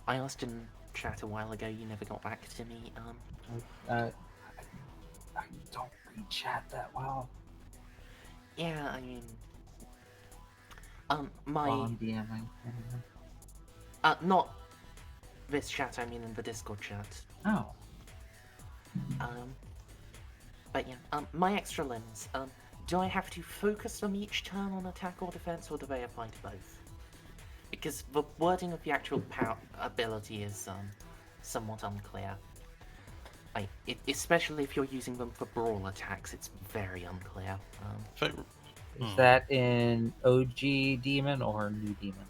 I asked in chat a while ago, you never got back to me. I don't read chat that well. Yeah, I mean... While my... I'm DMing. not this chat, I mean in the Discord chat. Oh. But yeah, my extra limbs, do I have to focus them each turn on attack or defense, or do they apply to both? Because the wording of the actual ability is, somewhat unclear. Especially if you're using them for brawl attacks, it's very unclear. Is that in OG Demon or New Demon?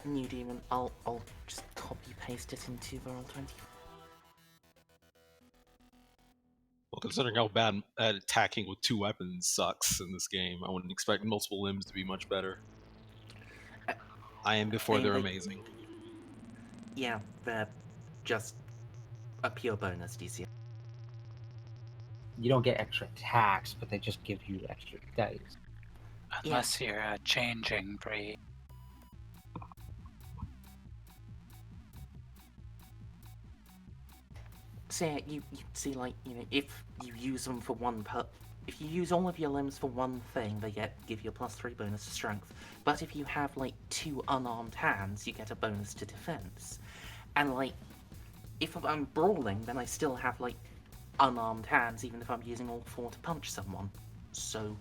New Demon, I'll just copy paste it into the Roll20. Well, considering how bad at attacking with 2 weapons sucks in this game, I wouldn't expect multiple limbs to be much better. I am before they're amazing. Yeah, they're just a pure bonus DC. You don't get extra attacks, but they just give you extra dice. Unless you're a changing breed. So yeah, you see, like, you know, if you use them for if you use all of your limbs for one thing, they give you a +3 bonus to strength. But if you have, like, 2 unarmed hands, you get a bonus to defense. And, like, if I'm brawling, then I still have, like, unarmed hands, even if I'm using all 4 to punch someone. So...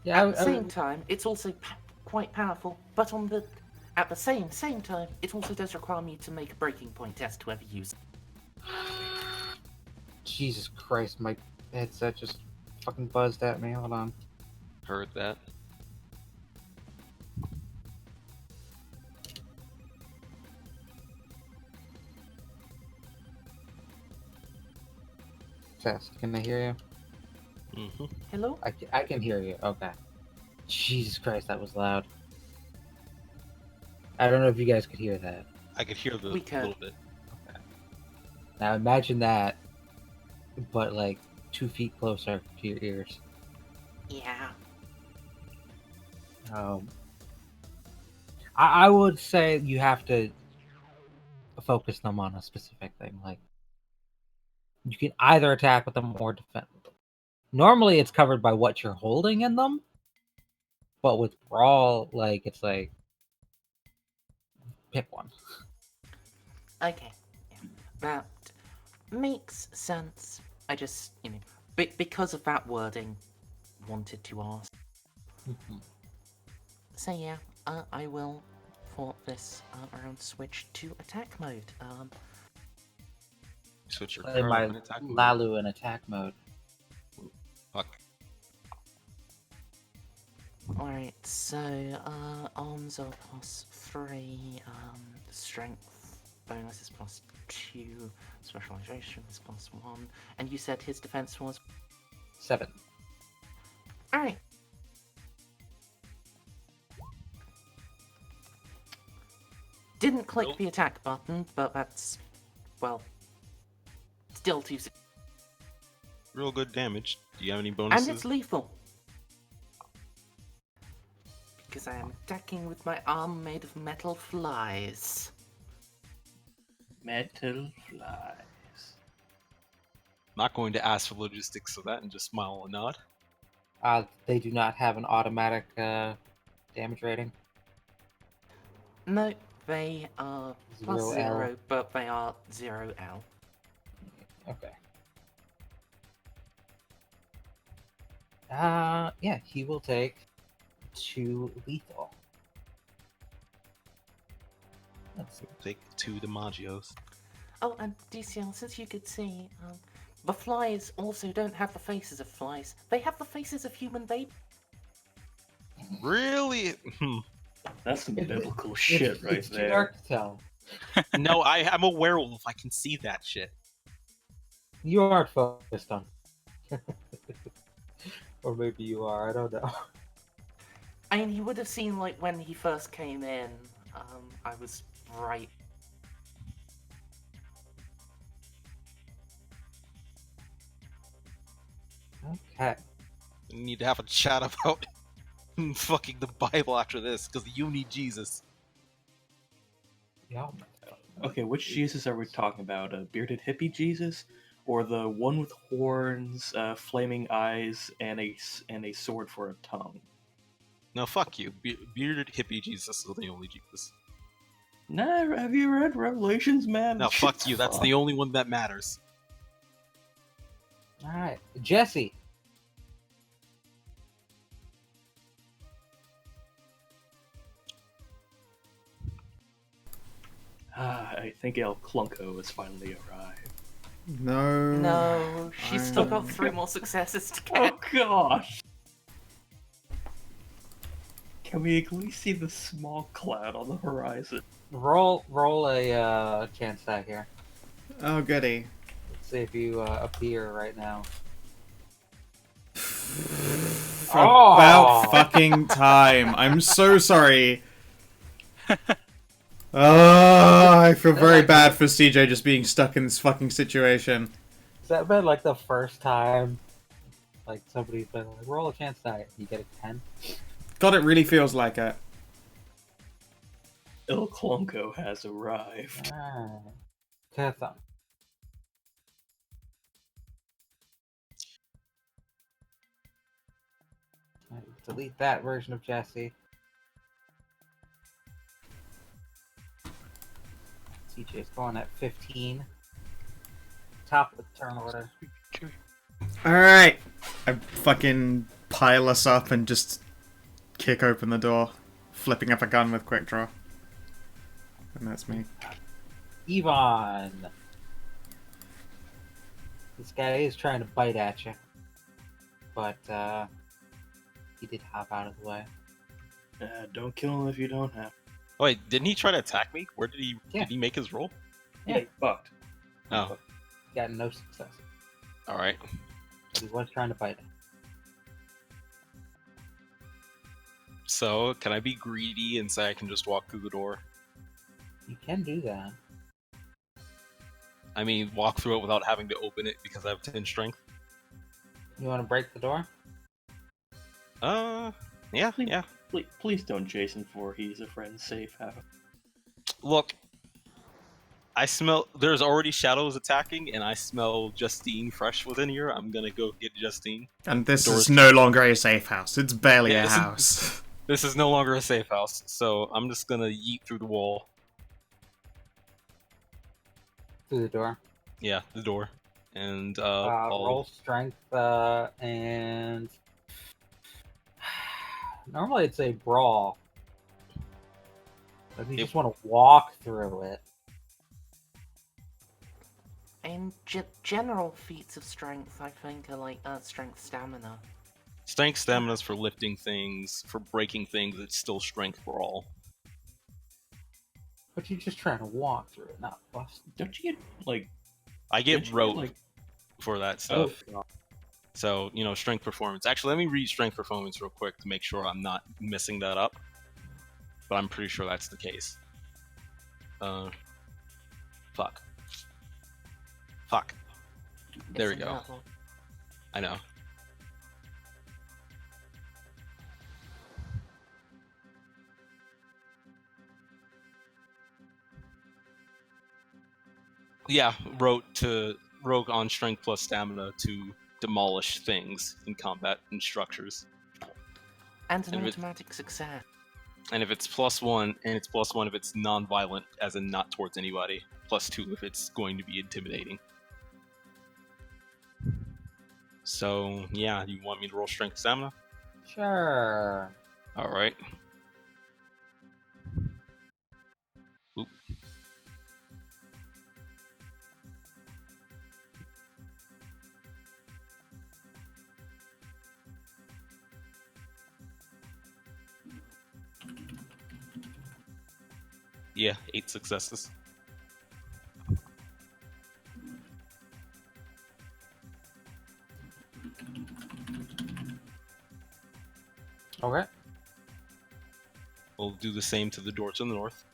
Yeah, At the same time, it's also quite powerful, but at the same time, it also does require me to make a breaking point test to ever use it. Jesus Christ, my headset just fucking buzzed at me. Hold on. Heard that. Test. Can I hear you? Mm-hmm. Hello? I can hear you. Okay. Jesus Christ, that was loud. I don't know if you guys could hear that. I could hear the We could. little bit. Now imagine that, but like 2 feet closer to your ears. Yeah. I would say you have to focus them on a specific thing. Like, you can either attack with them or defend with them. Normally, it's covered by what you're holding in them, but with Brawl, like, it's like, pick one. Okay. Yeah. That makes sense. I just, because of that wording, wanted to ask. So yeah, I will, for this round, switch to attack mode. Switch your Play Crow my and attack mode. Lalu in attack mode. Fuck. Alright, so, arms are +3, strength bonus is +2, specialization is +1, and you said his defense was? 7. Alright. Didn't click Nope. the attack button, but that's, well, still too soon. Real good damage. Do you have any And bonuses? it's lethal. Because I am attacking with my arm made of metal flies. Metal flies. Not going to ask for logistics of that and just smile and nod. They do not have an automatic damage rating. No, they are Zero +0, L. but they are 0L. Okay. Yeah, he will take 2 lethal. Let's see. Take 2 DiMaggios. Oh, and DCL, since you could see, the flies also don't have the faces of flies. They have the faces of human babies. Really? That's some It- biblical shit right it's too there. dark to tell. No, I'm a werewolf. I can see that shit. You aren't focused on. Or maybe you are, I don't know. I mean, he would have seen, like, when he first came in, I was right. Okay. We need to have a chat about fucking the Bible after this, because you need Jesus. Yeah. Okay, which Jesus are we talking about? A bearded hippie Jesus, or the one with horns, flaming eyes, and a sword for a tongue? No, fuck you. Bearded hippie Jesus is the only Jesus. Nah, have you read Revelations, man? No, fuck you. That's the only one that matters. Alright. Jesse. I think El Clunko has finally arrived. No. No, she's still got I'm- 3 more successes to Oh get. gosh! Can we at least see the small cloud on the horizon? Roll a chance die here. Oh, goody. Let's see if you appear right now. For Oh! about fucking time. I'm so sorry. I feel very bad for CJ just being stuck in this fucking situation. Has that been like the first time like somebody's been like, roll a chance die, you get a 10? God, it really feels like it. El Clunko has arrived. Alright. Catherine. Alright, delete that version of Jesse. CJ's going at 15. Top of the turn order. Alright. I fucking pile us up and just kick open the door, flipping up a gun with quick draw. And that's me. Yvonne! This guy is trying to bite at you. But, he did hop out of the way. Don't kill him if you don't have. Oh, wait, didn't he try to attack me? Where did he? Yeah. Did he make his roll? Yeah, he fucked. Oh, Got no success. all right. But he was trying to bite him. So, can I be greedy and say I can just walk through the door? You can do that. I mean, walk through it without having to open it because I have 10 strength? You want to break the door? Yeah, yeah. Please don't Jason Voorhees a friend's safe house. Look, I smell. There's already shadows attacking, and I smell Justine fresh within here. I'm gonna go get Justine. And this Doors- is no longer a safe house. It's barely Yeah, a this is- house. This is no longer a safe house, so I'm just gonna yeet through the wall. Through the door. Yeah, the door. And Roll strength and normally it's a brawl. But if you Yep. just want to walk through it. And general feats of strength, I think, are like strength, stamina. strength stamina's for lifting things, for breaking things. It's still strength for all. But you're just trying to walk through it, not bust. Don't you get like? I don't get you rope like? for that Oh, stuff. So, strength performance. Actually, let me read strength performance real quick to make sure I'm not messing that up. But I'm pretty sure that's the case. Fuck. There we It's go. another- I know. Yeah, rogue on strength plus stamina to demolish things in combat and structures. And an And with- automatic success. And if it's +1, and it's +1 if it's non-violent, as in not towards anybody. +2 if it's going to be intimidating. So, yeah, you want me to roll strength stamina? Sure. Alright. Oop. Yeah, 8 successes. Okay. We'll do the same to the door to the north.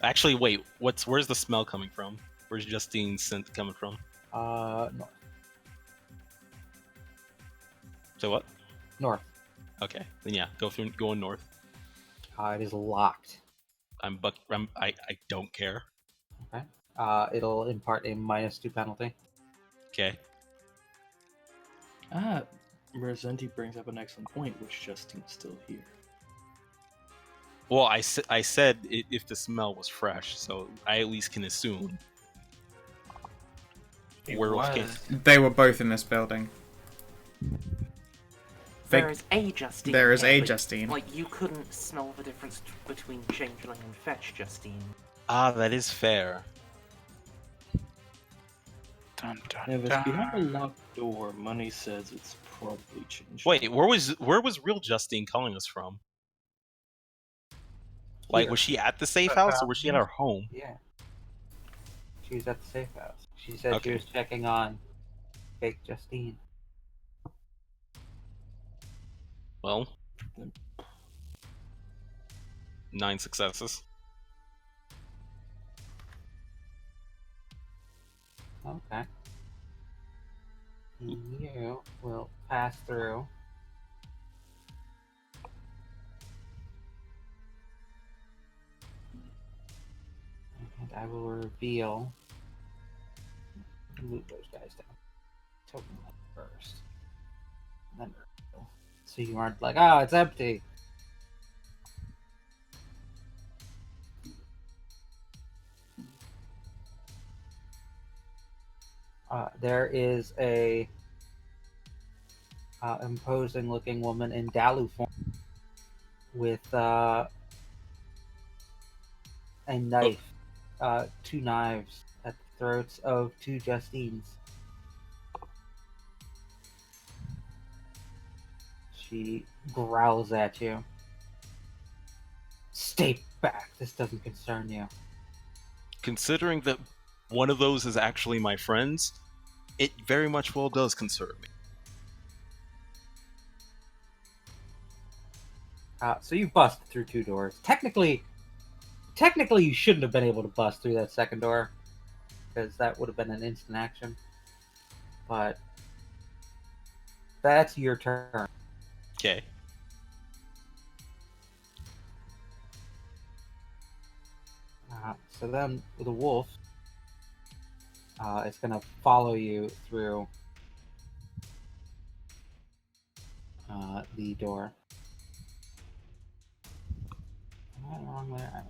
Actually, wait, where's the smell coming from? Where's Justine's scent coming from? North. So what? North. Okay, then yeah, going north. It is locked. I don't care. Okay. It'll impart a -2 penalty. Okay. Rosenti brings up an excellent point, which Justine's still here. Well, I said if the smell was fresh, so I at least can assume. Werewolf can't. They were both in this building. They- There is a Justine. There is here, a but, Justine. Like, you couldn't smell the difference between Changeling and Fetch Justine. Ah, that is fair. Dun, dun, And if it's dun. behind a locked door, Money says it's probably changed. Wait, where was real Justine calling us from? Like, Here. was she at the safe house or was she at our home? Yeah. She was at the safe house. She said Okay. she was checking on fake Justine. Well, 9 successes. Okay. You will pass through. And I will reveal. Move those guys down. Token them first. Then reveal. So you aren't like, oh, it's empty. There is a imposing looking woman in Dalu form with a knife, 2 knives at the throats of 2 Justines. She growls at you. Stay back, this doesn't concern you. Considering that one of those is actually my friends, it very much well does concern me. So you busted through 2 doors. Technically, you shouldn't have been able to bust through that second door, because that would have been an instant action. But that's your turn. Okay. So then the wolf is going to follow you through the door. Am I wrong there?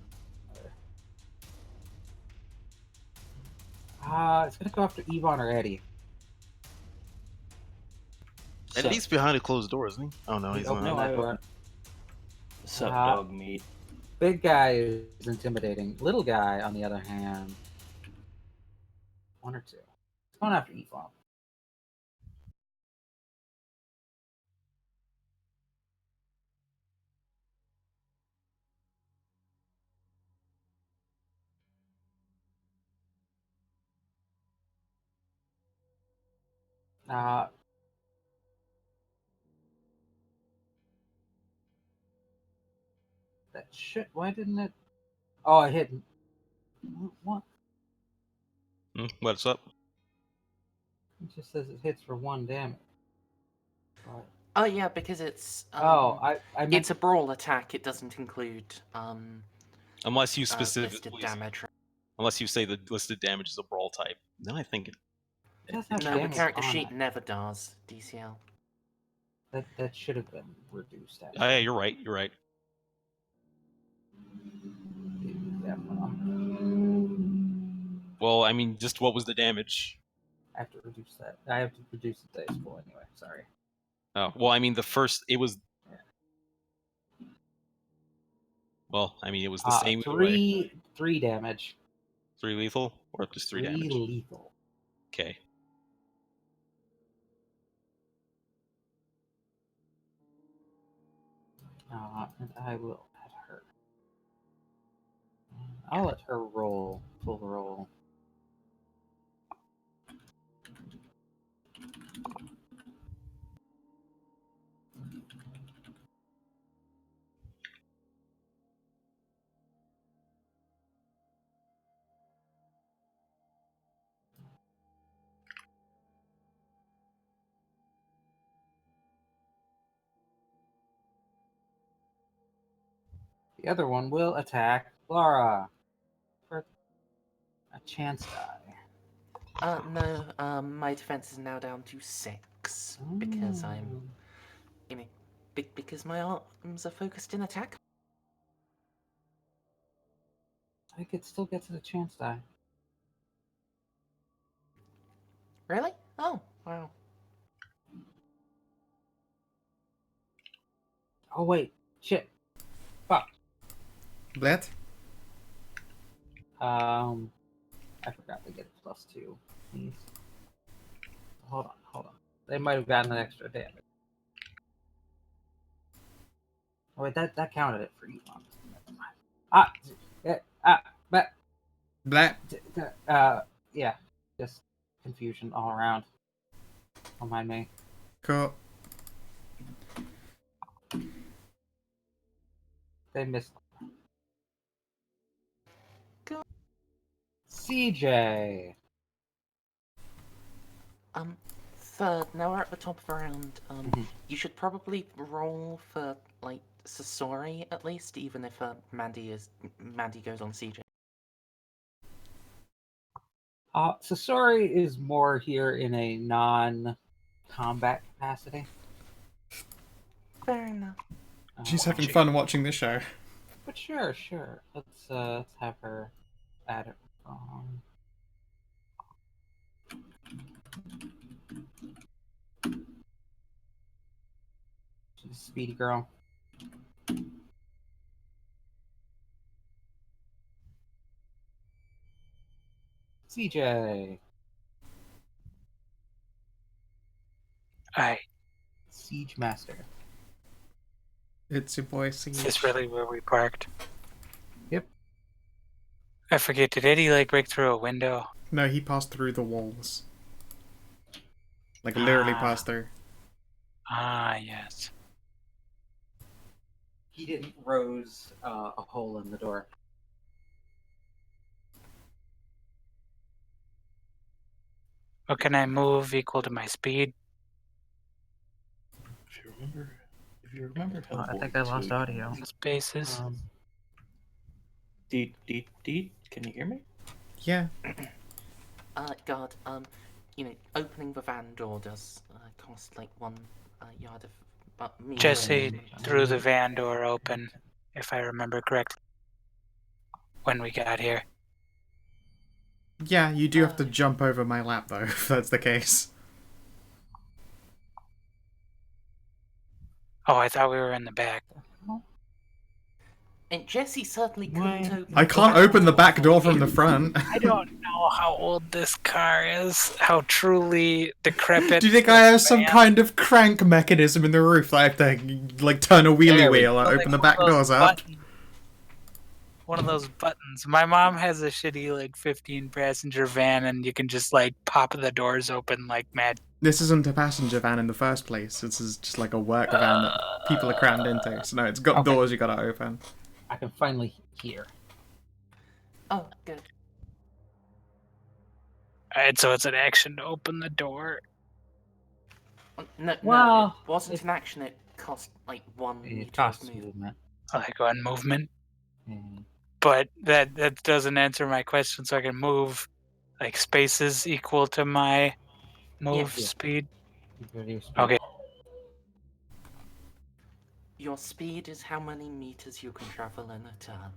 It's going to go after Yvonne or Eddie. At least behind a closed door, isn't he? Oh no, he's Open not. that door. Sup, Uh, dog meat. Big guy is intimidating. Little guy, on the other hand, 1 or 2. It's going after Yvonne. That shit. Why didn't it? Oh, I hit. What? What's up? It just says it hits for 1 damage. What? Oh yeah, because it's I meant it's a brawl attack. It doesn't include Unless you listed specifically, damage. unless you say the listed damage is a brawl type. Then I think it. it does have No, the damage character on sheet it. never does DCL. That should have been reduced. Oh, yeah, you're right. You're right. Well, I mean, just what was the damage? I have to reduce that. I have to reduce the dice pool anyway. Sorry. Oh, well, I mean, it was. Well, I mean, it was the same. either way. 3 damage. 3 lethal or just 3 3 damage. lethal. Okay. And I will let her. I'll let her roll. Full roll. The other one will attack Laura for a chance die. No, my defense is now down to 6 because I'm, because my arms are focused in attack. I could still get to the chance die. Really? Oh, wow. Oh wait, shit. Fuck. Blit? I forgot to get +2. Please. Hold on. They might have gotten an extra damage. Oh wait, that counted it for Yvonne. Blat? Yeah, just confusion all around. Don't mind me. Cool. They missed. Go. CJ. Third, now we're at the top of the round. You should probably roll for, like, Sasori at least, even if Mandy goes on CJ. Sasori is more here in a non-combat capacity. Fair enough. She's having fun watching this show. But sure. Let's have her add it. She's a speedy girl. CJ. Alright, Siege Master. It's your boy Siege. is this really where we parked? Yep. I forget, did Eddie, like, break through a window? No, he passed through the walls. Like, literally passed through. Ah, yes. He didn't rose a hole in the door. Or can I move equal to my speed? If you remember I Hellboy think I lost 2, audio. Spaces. Deet, deet, deet. Can you hear me? Yeah. Guard, opening the van door does cost like 1 yard of meter. Jesse threw the van door open, if I remember correctly, when we got here. Yeah, you do have to jump over my lap, though, if that's the case. Oh, I thought we were in the back. And Jesse certainly couldn't open. I can't open the back door from the front. I don't know how old this car is, how truly decrepit. Do you think I have some kind of crank mechanism in the roof that I have to, like, turn a wheelie There we wheel and open the back doors up? One of those buttons. My mom has a shitty, like, 15-passenger van, and you can just, like, pop the doors open like mad. This isn't a passenger van in the first place. This is just like a work van that people are crammed into. So no, it's got Okay. doors you gotta open. I can finally hear. Oh, good. Alright, so it's an action to open the door. No, Well, it wasn't an action. It cost like 1 meter It of costs movement. movement. Like on movement. And But that doesn't answer my question, so I can move, like, spaces equal to my move Yeah. speed. reduce speed. Okay. Your speed is how many meters you can travel in a turn.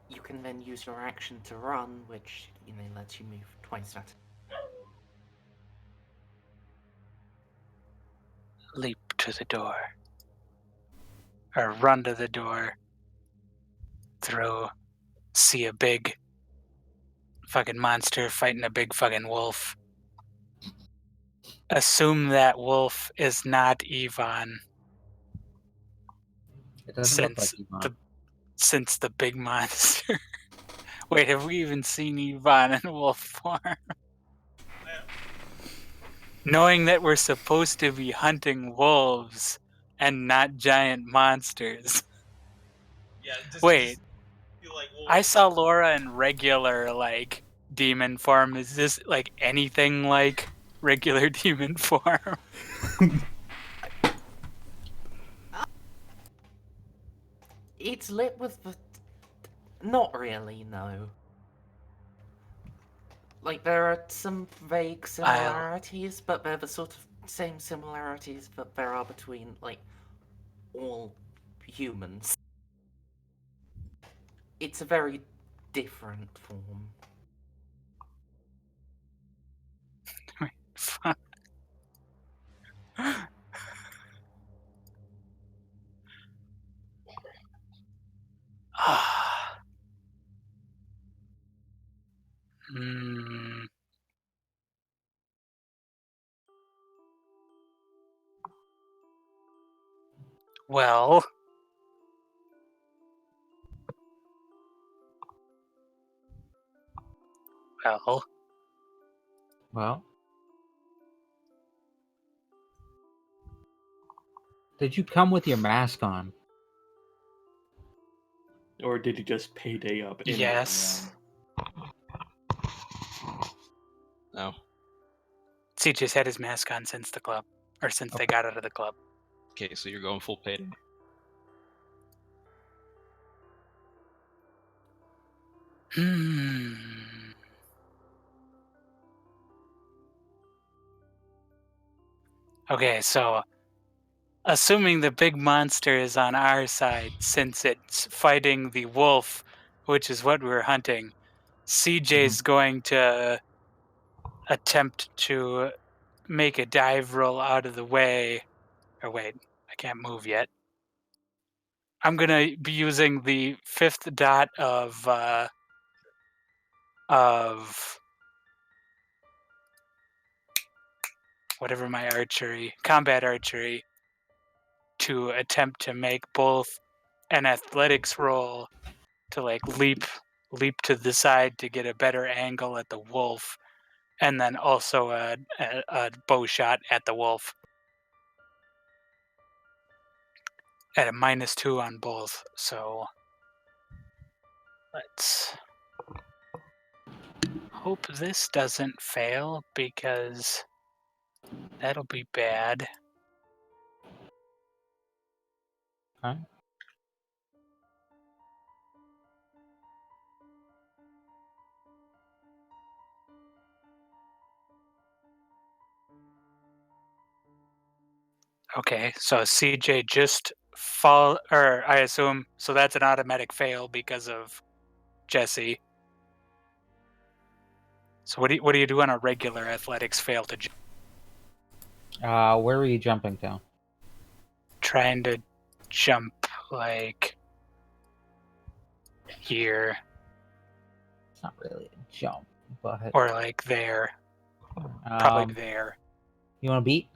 You can then use your action to run, which lets you move twice that. Leap to the door. Or run to the door. Through. See a big fucking monster fighting a big fucking wolf. Assume that wolf is not Yvonne, It doesn't look like since Yvonne. since the big monster. Wait, have we even seen Yvonne in wolf form? Knowing that we're supposed to be hunting wolves and not giant monsters. Yeah. Wait, I saw Laura in regular, like, demon form. Is this, like, anything like regular demon form? It's lit with the... Not really, no. Like, there are some vague similarities, but they're the sort of same similarities that there are between, like, all humans. It's a very different form. Fuck. Hmm. Well. Well. Well. Did you come with your mask on? Or did he just payday up? in Yes. No. CJ's had his mask on since the club. Or since they got out of the club. Okay, so you're going full payday. Hmm. Okay, so assuming the big monster is on our side, since it's fighting the wolf, which is what we're hunting, CJ's going to attempt to make a dive roll out of the way. Or wait, I can't move yet. I'm gonna be using the 5th dot of whatever my combat archery, to attempt to make both an athletics roll to, like, leap to the side to get a better angle at the wolf, and then also a bow shot at the wolf. at a -2 on both. So let's hope this doesn't fail because that'll be bad. Okay. Okay, so CJ just fall, or I assume, so that's an automatic fail because of Jesse. So what do you do on a regular athletics fail to Where were you jumping to? trying to jump like here It's not really a jump, but or like there, probably there. you want to beat?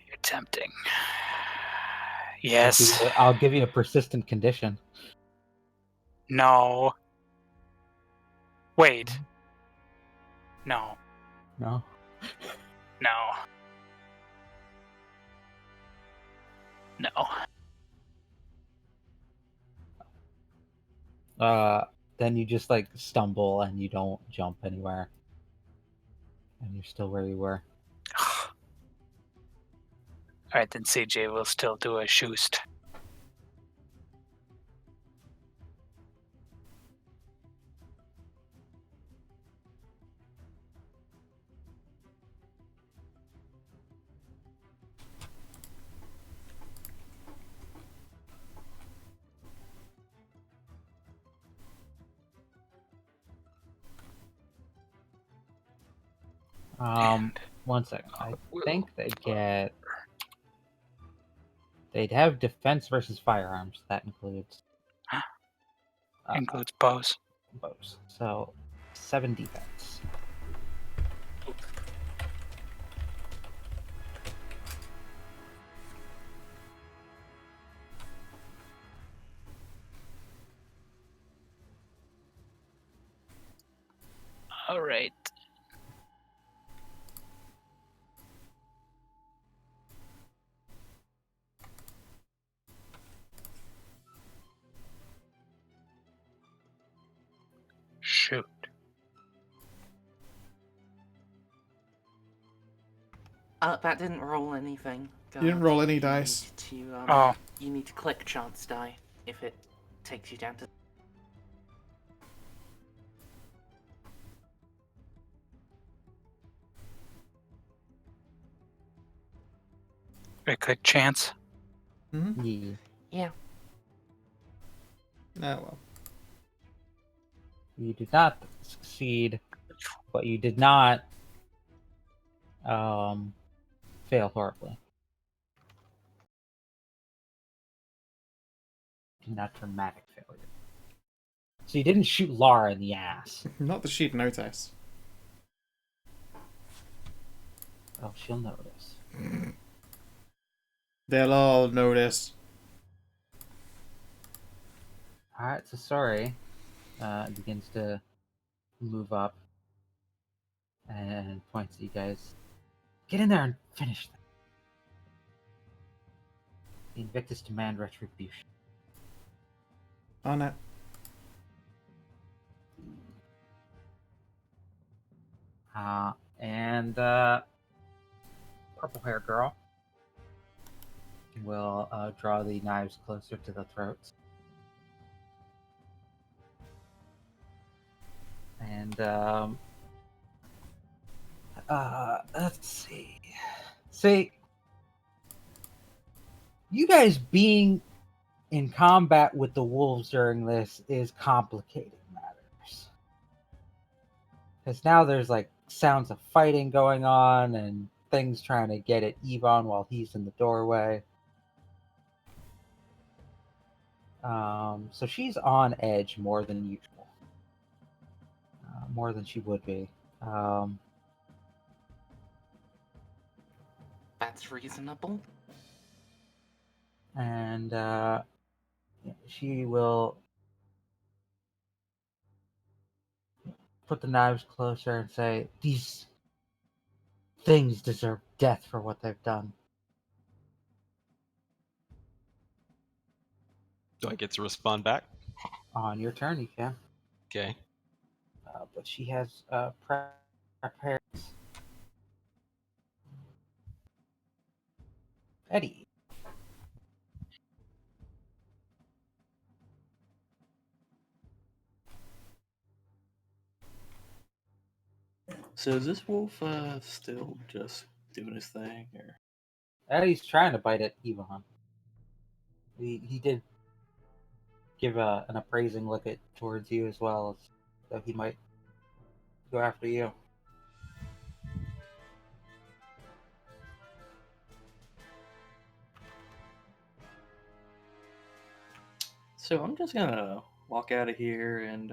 You're tempting. I'll give Yes. you- I'll give you a persistent condition. No. Wait. No. No. No. No. Then you just like stumble and you don't jump anywhere, and you're still where you were. All right, then CJ will still do a shoost. One second. I think they'd have defense versus firearms. That includes Includes bows. bows. So 7 defense. All right. Shoot. That didn't roll anything. You didn't roll any dice. Oh. You need to click chance die if it takes you down to. Right click chance. Mm-hmm. Yeah. Yeah. Oh well. You did not succeed, but you did not fail horribly. Not dramatic failure. So you didn't shoot Lara in the ass. Not that she'd notice. Oh, she'll notice. They'll all notice. Alright, so sorry. Begins to move up and points at you guys. Get in there and finish them. The Invictus demand retribution. On it. And purple hair girl will draw the knives closer to the throats. And let's see. See, you guys being in combat with the wolves during this is complicating matters. Because now there's like sounds of fighting going on and things trying to get at Yvonne while he's in the doorway. So she's on edge more than usual. More than she would be. That's reasonable. And she will put the knives closer and say, "These things deserve death for what they've done. Do I get to respond back? On your turn, you can. Okay. But she has prepared. Eddie. So is this wolf still just doing his thing, or? Eddie's trying to bite at Yvonne. He did give an appraising look at towards you as well, so he might go after you. So I'm just gonna walk out of here and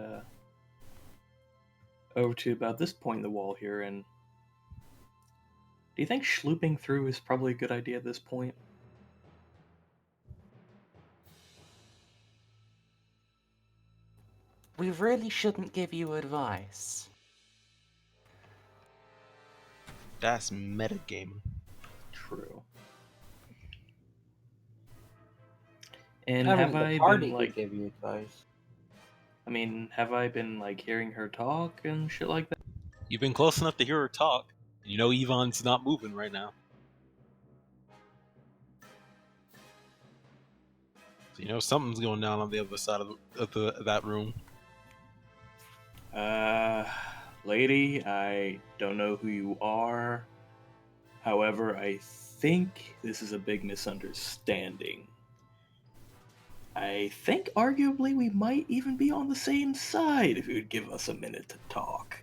over to about this point in the wall here. And do you think schlooping through is probably a good idea at this point? We really shouldn't give you advice. That's metagaming. True. And I mean, have the I party been could like? give you advice. I mean, have I been like hearing her talk and shit like that? You've been close enough to hear her talk. You know Yvonne's not moving right now. So you know something's going down on the other side of that room. Lady, I don't know who you are. However, I think this is a big misunderstanding. I think arguably we might even be on the same side if you would give us a minute to talk.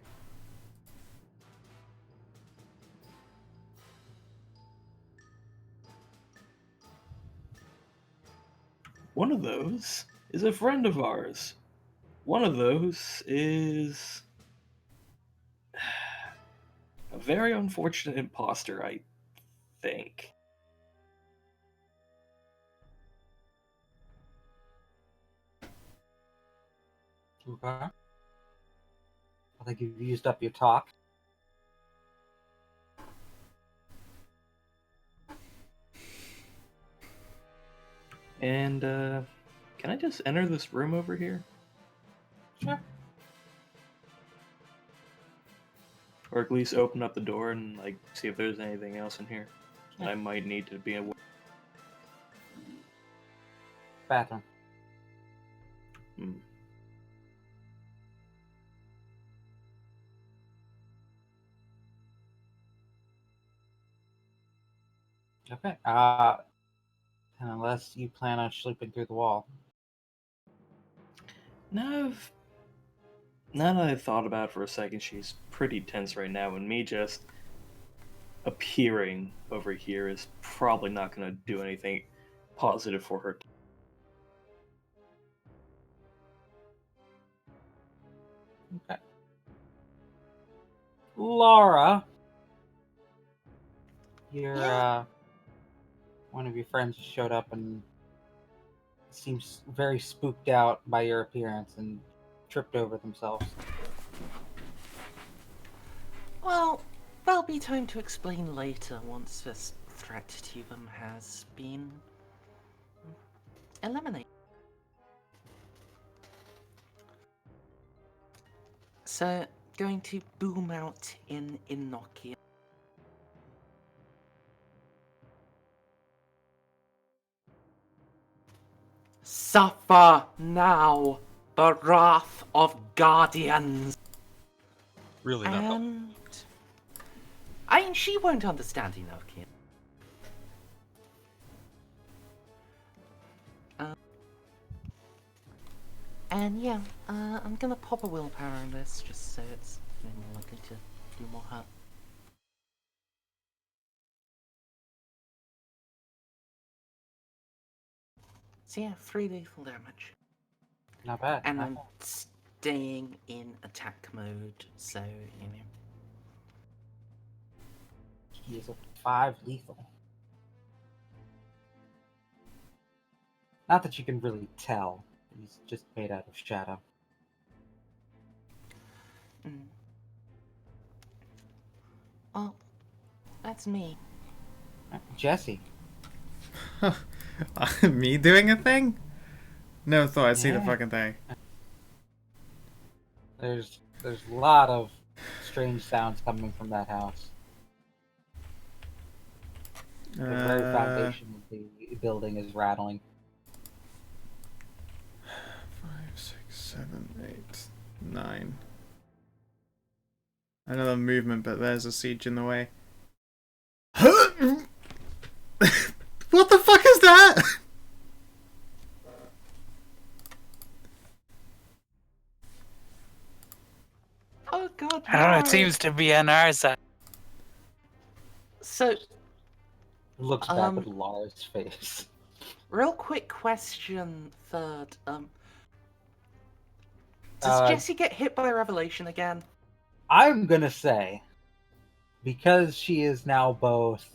One of those is a friend of ours. One of those is a very unfortunate imposter, I think. Okay. I think you've used up your talk. And, can I just enter this room over here? Sure. Or at least open up the door and, like, see if there's anything else in here that I might need to be aware. Bathroom. Hmm. Okay. And unless you plan on sleeping through the wall. Now that I've thought about it for a second, she's pretty tense right now, and me just appearing over here is probably not going to do anything positive for her. Okay. Laura, your Yeah. one of your friends showed up and seems very spooked out by your appearance and tripped over themselves. Well, there'll be time to explain later once this threat to them has been eliminated. So, going to boom out in Nokia. Suffer now the wrath of guardians. Really not helpful. And I mean, she won't understand Enochian. And yeah, I'm gonna pop a willpower on this just so it's more likely to do more hurt. So yeah, 3 lethal damage. Not bad. And not I'm bad. staying in attack mode, so, you know. He is a 5 lethal. Not that you can really tell. He's just made out of shadow. Mm. Oh, that's me. Jesse. Me doing a thing? Never thought I'd see the Yeah. fucking thing. There's a lot of strange sounds coming from that house. The very foundation of the building is rattling. 5, 6, 7, 8, 9. Another movement, but there's a siege in the way. What the fuck is that? Oh god, I don't know. It no. seems to be on our side. So, Looks back at Lara's face. real quick question, Third. Does Uh, Jessie get hit by Revelation again? I'm gonna say, because she is now both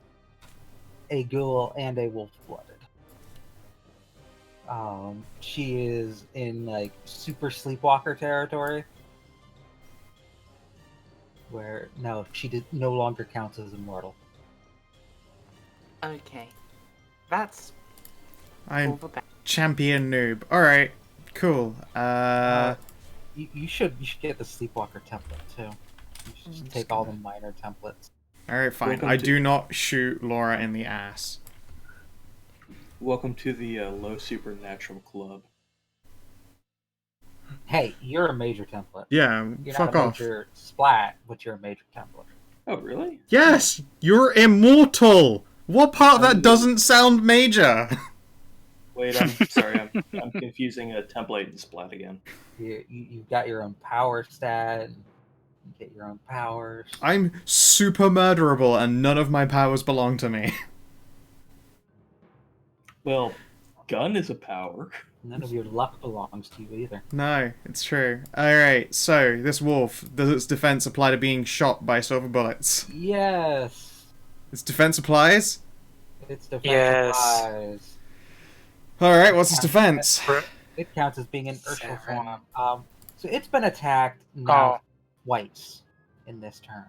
a ghoul and a wolf-blooded. She is in like super sleepwalker territory, where no, no longer counts as immortal. Okay. That's all I'm the better. champion noob. Alright, cool. You should get the sleepwalker template too. You should just take all the minor templates. Alright, fine. Welcome I to- do not shoot Laura in the ass. Welcome to the Low Supernatural Club. Hey, you're a major template. Yeah, You're fuck not a off. major splat, but you're a major template. Oh, really? Yes, you're immortal. What part of that doesn't sound major? Wait, I'm sorry. I'm confusing a template and splat again. You've got your own power stat. You get your own powers. I'm super murderable and none of my powers belong to me. Well, gun is a power. None of your luck belongs to you either. No, it's true. Alright, so this wolf, does its defense apply to being shot by silver bullets? Yes. Its defense applies? It's defense Yes. applies. Alright, what's its defense? It counts as being an Urshel 7. form. So it's been attacked now Oh, twice in this turn.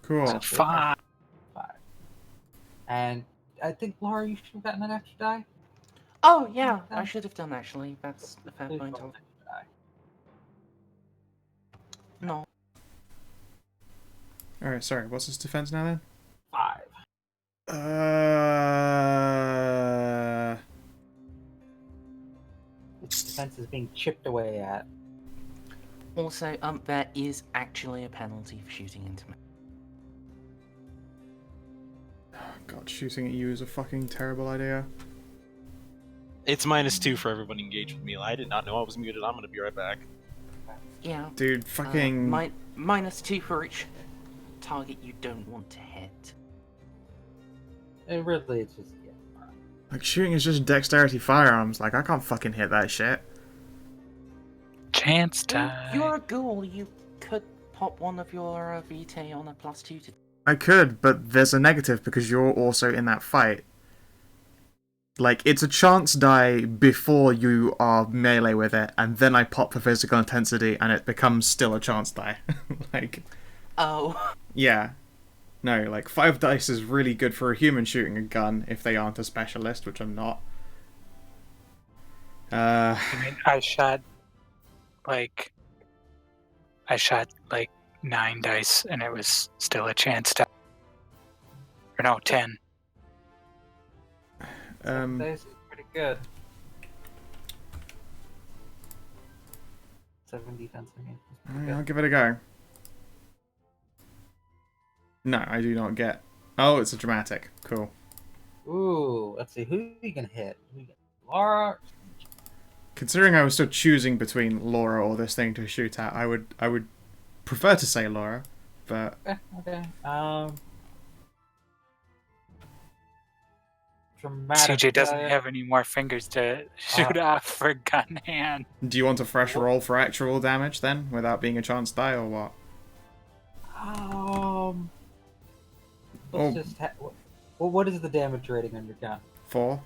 Cool. So 5. 5. And I think, Laura, you should have gotten an extra die. Oh, yeah, I Okay. should have done actually. That's a fair Please point. roll an extra die. No. Alright, sorry, what's its defense now then? 5. Its defense is being chipped away at. Also, there is actually a penalty for shooting into me. God, shooting at you is a fucking terrible idea. It's -2 for everyone engaged with me. I did not know I was muted. I'm gonna be right back. Yeah. Dude, fucking... -2 for each target you don't want to hit. It really is just Like, shooting is just dexterity firearms. Like, I can't fucking hit that shit. Chance Well, die. You're a ghoul. You could pop one of your vitae on a +2 to. I could, but there's a negative because you're also in that fight. Like, it's a chance die before you are melee with it, and then I pop for physical intensity, and it becomes still a chance die. Like, Oh. yeah. No, like, 5 dice is really good for a human shooting a gun if they aren't a specialist, which I'm not. I mean, I shot like 9 dice, and it was still a chance to. Or no, 10. This is pretty good. 7 defense. I mean, that's pretty I'll good. give it a go. No, I do not get... Oh, it's a dramatic. Cool. Ooh, let's see. Who are you gonna hit? Laura. Considering I was still choosing between Laura or this thing to shoot at, I would prefer to say Laura, but Okay. Dramatic CJ doesn't failure. have any more fingers to shoot off for gun hand. do you want a fresh roll for actual damage then, without being a chance die or what? Let's Oh. just what is the damage rating on your gun? 4?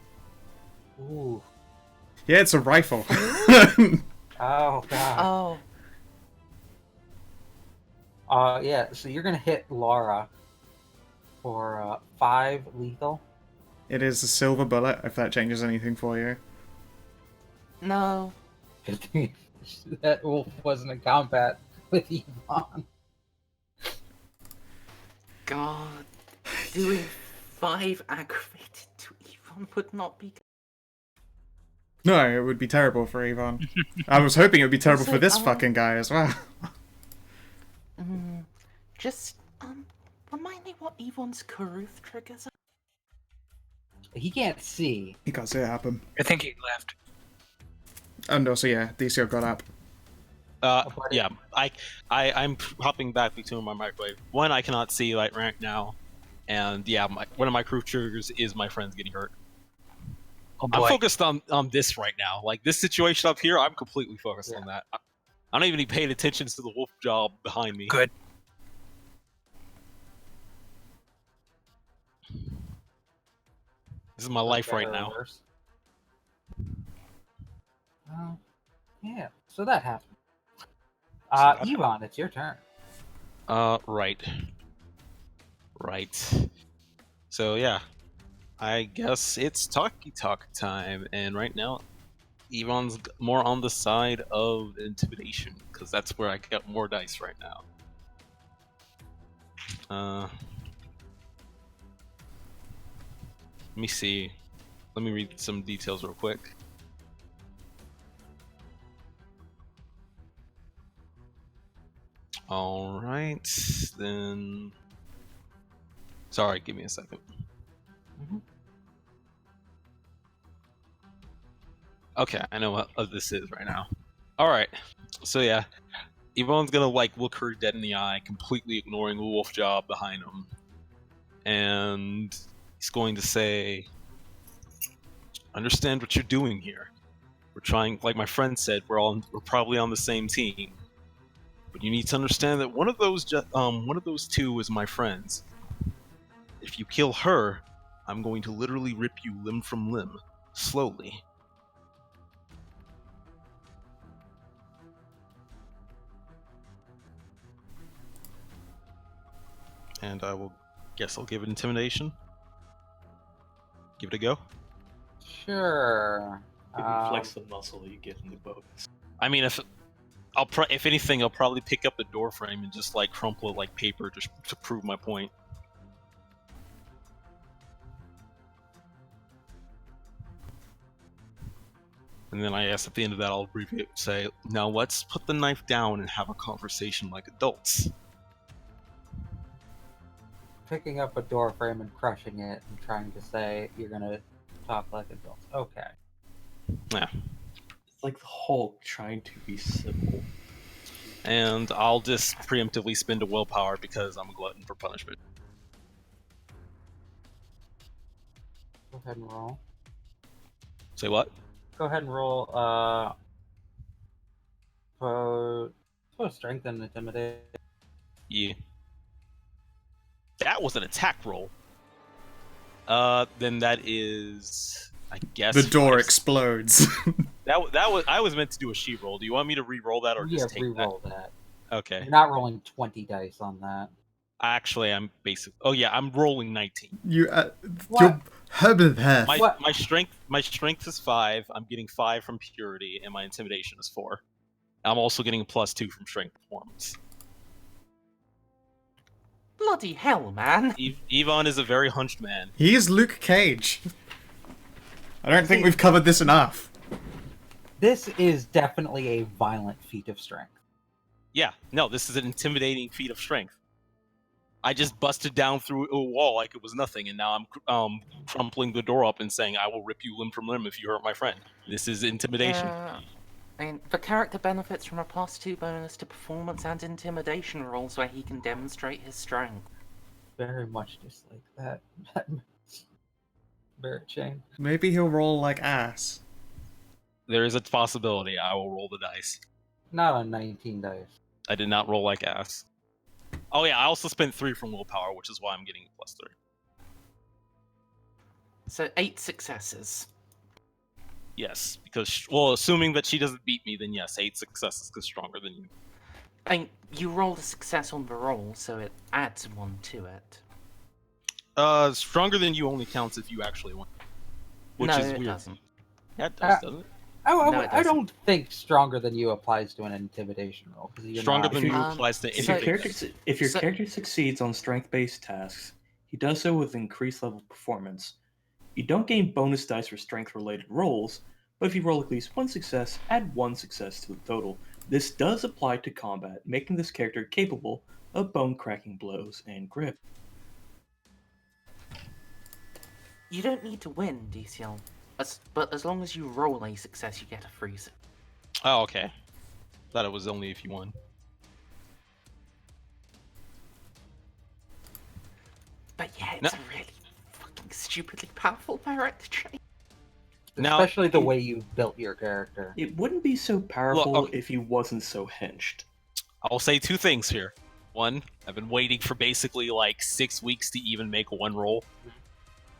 Ooh. Yeah, it's a rifle. Oh god. Oh. Yeah. So you're gonna hit Laura for 5 lethal. It is a silver bullet, if that changes anything for you. No. That wolf wasn't in combat with Yvonne. God, doing 5 aggravated to Yvonne would not be. No, it would be terrible for Yvonne. I was hoping it would be terrible Also, for this fucking guy as well. Just, remind me what Yvonne's Karuth triggers are? He can't see. You can't see it happen. I think he left. And also, yeah, DCO got up. Yeah, I'm hopping back between my microwave. One, I cannot see right now, and yeah, one of my crew triggers is my friends getting hurt. Oh boy. I'm focused on this right now. Like this situation up here, I'm completely focused on that. I don't even pay attention to the wolf job behind me. Good. This is my life right Better or now. worse. Yeah, so that happened. Yvonne, it's your turn. Right. So yeah, I guess it's talkie talk time, and right now, Yvonne's more on the side of intimidation because that's where I got more dice right now. Let me see. Let me read some details real quick. All right, then. Sorry, give me a second. Okay, I know what this is right now. All right, so yeah, Yvonne's gonna like look her dead in the eye, completely ignoring the wolf job behind him, and he's going to say, "Understand what you're doing here. We're trying, like my friend said, we're probably on the same team, but you need to understand that one of those two is my friends. If you kill her, I'm going to literally rip you limb from limb, slowly." And I'll give it intimidation. Give it a go. Sure. If you flex the muscle, you get in the bonus. I mean, if anything, I'll probably pick up the door frame and just like crumple it like paper just to prove my point. And then I guess at the end of that, I'll say, "Now let's put the knife down and have a conversation like adults." Picking up a door frame and crushing it and trying to say you're gonna talk like adults. Okay. Yeah. It's like the Hulk trying to be civil. And I'll just preemptively spend a willpower because I'm a glutton for punishment. Go ahead and roll. Say what? Go ahead and roll. For strength and intimidate. Yeah. That was an attack roll. Then that is, I guess, The door explodes. That was I was meant to do a sheet roll. Do you want me to re-roll that or Yeah, just take re-roll that. that? Okay. You're not rolling 20 dice on that. Actually, I'm basic. Oh yeah, I'm rolling 19. You, What? My What? my strength is 5. I'm getting 5 from purity, and my intimidation is 4. I'm also getting a +2 from strength performance. Bloody hell, man! Yvonne is a very hunched man. He is Luke Cage. I don't think we've covered this enough. This is definitely a violent feat of strength. Yeah, no, this is an intimidating feat of strength. I just busted down through a wall like it was nothing, and now I'm crumpling the door up and saying, "I will rip you limb from limb if you hurt my friend." This is intimidation. I mean, the character benefits from a +2 bonus to performance and intimidation rolls where he can demonstrate his strength. Very much dislike that. Barrett chain. Maybe he'll roll like ass. There is a possibility I will roll the dice. Not on 19 dice. I did not roll like ass. Oh yeah, I also spent 3 from willpower, which is why I'm getting a +3. So 8 successes. Yes, because well, assuming that she doesn't beat me, then yes, 8 successes because stronger than you. I mean, you rolled a success on the roll, so it adds 1 to it. Stronger than you only counts if you actually win, which no, is it weird. doesn't. Yeah, it does, doesn't it? No, it I doesn't. don't think stronger than you applies to an intimidation roll because you're Stronger not. than you Um, applies to If your So- intimidation. character, so- succeeds on strength-based tasks, he does so with increased level of performance. You don't gain bonus dice for strength-related rolls, but if you roll at least one success, add one success to the total. This does apply to combat, making this character capable of bone-cracking blows and grip. You don't need to win, DCL. But as long as you roll a success, you get a freeze. Oh, okay. Thought it was only if you won. But yeah, it's a really fucking stupidly powerful character trait. Now- Especially the way you built your character. It wouldn't be so powerful Look, okay. if he wasn't so hinged. I'll say two things here. One, I've been waiting for basically like 6 weeks to even make one roll.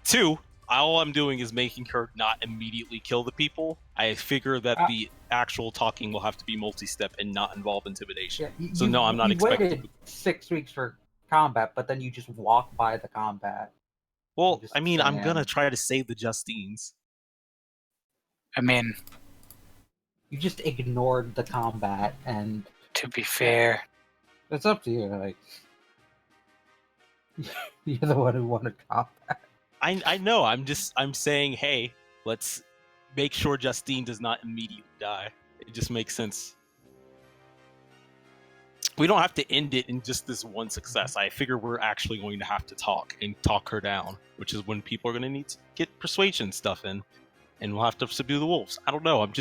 Two, all I'm doing is making her not immediately kill the people. I figure that the actual talking will have to be multi-step and not involve intimidation. So no, I'm not you expecting waited 6 weeks for combat, but then you just walk by the combat. Well, Just I mean, I'm saying. gonna try to save the Justines. I mean, You just ignored the combat, and to be fair, it's up to you. Like, you're the one who wanted combat. I know. I'm saying, hey, let's make sure Justine does not immediately die. It just makes sense. We don't have to end it in just this one success. I figure we're actually going to have to talk and talk her down, which is when people are going to need to get persuasion stuff in, and we'll have to subdue the wolves. I don't know. I'm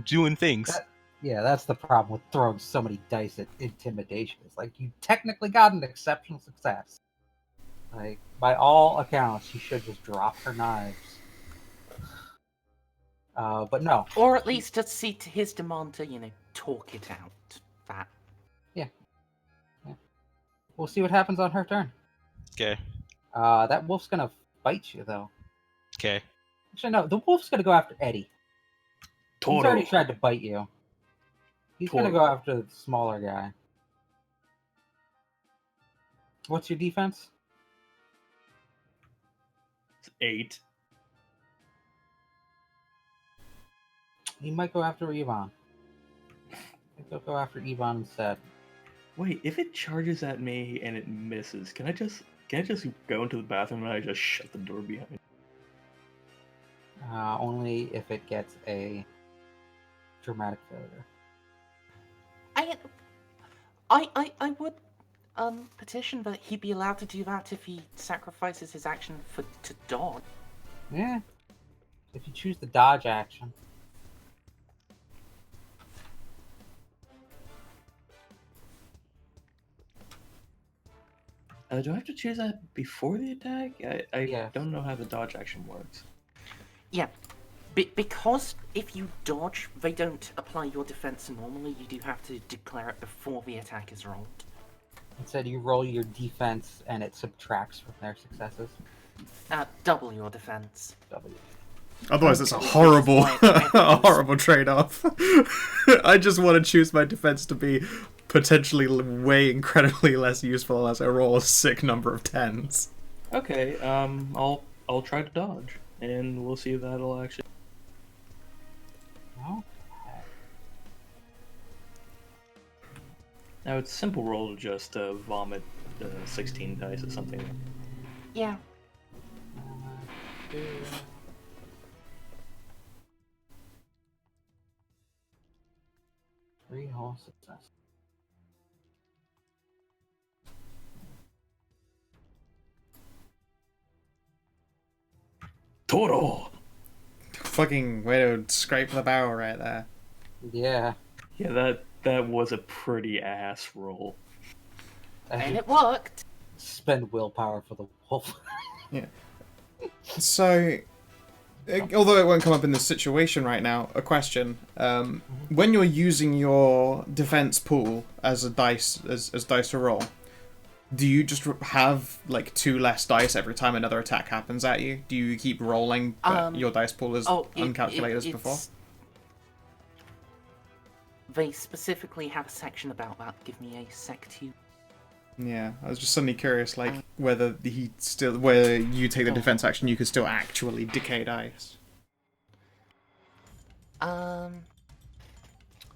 doing things. Yeah, that's the problem with throwing so many dice at intimidation. It's like you technically got an exceptional success. Like, by all accounts, you should just drop her knives. But no. Or at least accede to his demand to, talk it out. That. We'll see what happens on her turn. Okay. That wolf's gonna bite you, though. Okay. Actually, no, the wolf's gonna go after Eddie. He's already Totally. tried to bite you. He's gonna go after the smaller guy. What's your defense? 8. He might go after Yvonne. I think he'll go after Yvonne instead. Wait, if it charges at me and it misses, can I just go into the bathroom and I just shut the door behind me? Only if it gets a dramatic failure. I would petition that he be allowed to do that if he sacrifices his action to dodge. Yeah. If you choose the dodge action. Do I have to choose that before the attack? I Yes. don't know how the dodge action works. Yeah, because if you dodge, they don't apply your defense normally. You do have to declare it before the attack is rolled. Instead, you roll your defense and it subtracts from their successes. Double your defense. W. Otherwise, it's a Okay. horrible, Like, a horrible trade-off. I just want to choose my defense to be potentially way incredibly less useful as I roll a sick number of 10s. Okay, I'll try to dodge, and we'll see if that'll actually. No? Now it's a simple roll to just vomit 16 dice or something. Yeah. Three whole success. Toro. Fucking way to scrape the barrel right there. Yeah. Yeah, that was a pretty ass roll. As And you it worked. spend willpower for the wolf. So, although it won't come up in this situation right now, a question. When you're using your defense pool as a dice, as dice to roll, do you just have like 2 less dice every time another attack happens at you? Do you keep rolling your dice pool as uncalculated as before? They specifically have a section about that. Give me a sec to. Yeah, I was just suddenly curious, like whether whether you take the defense action, you could still actually decay dice.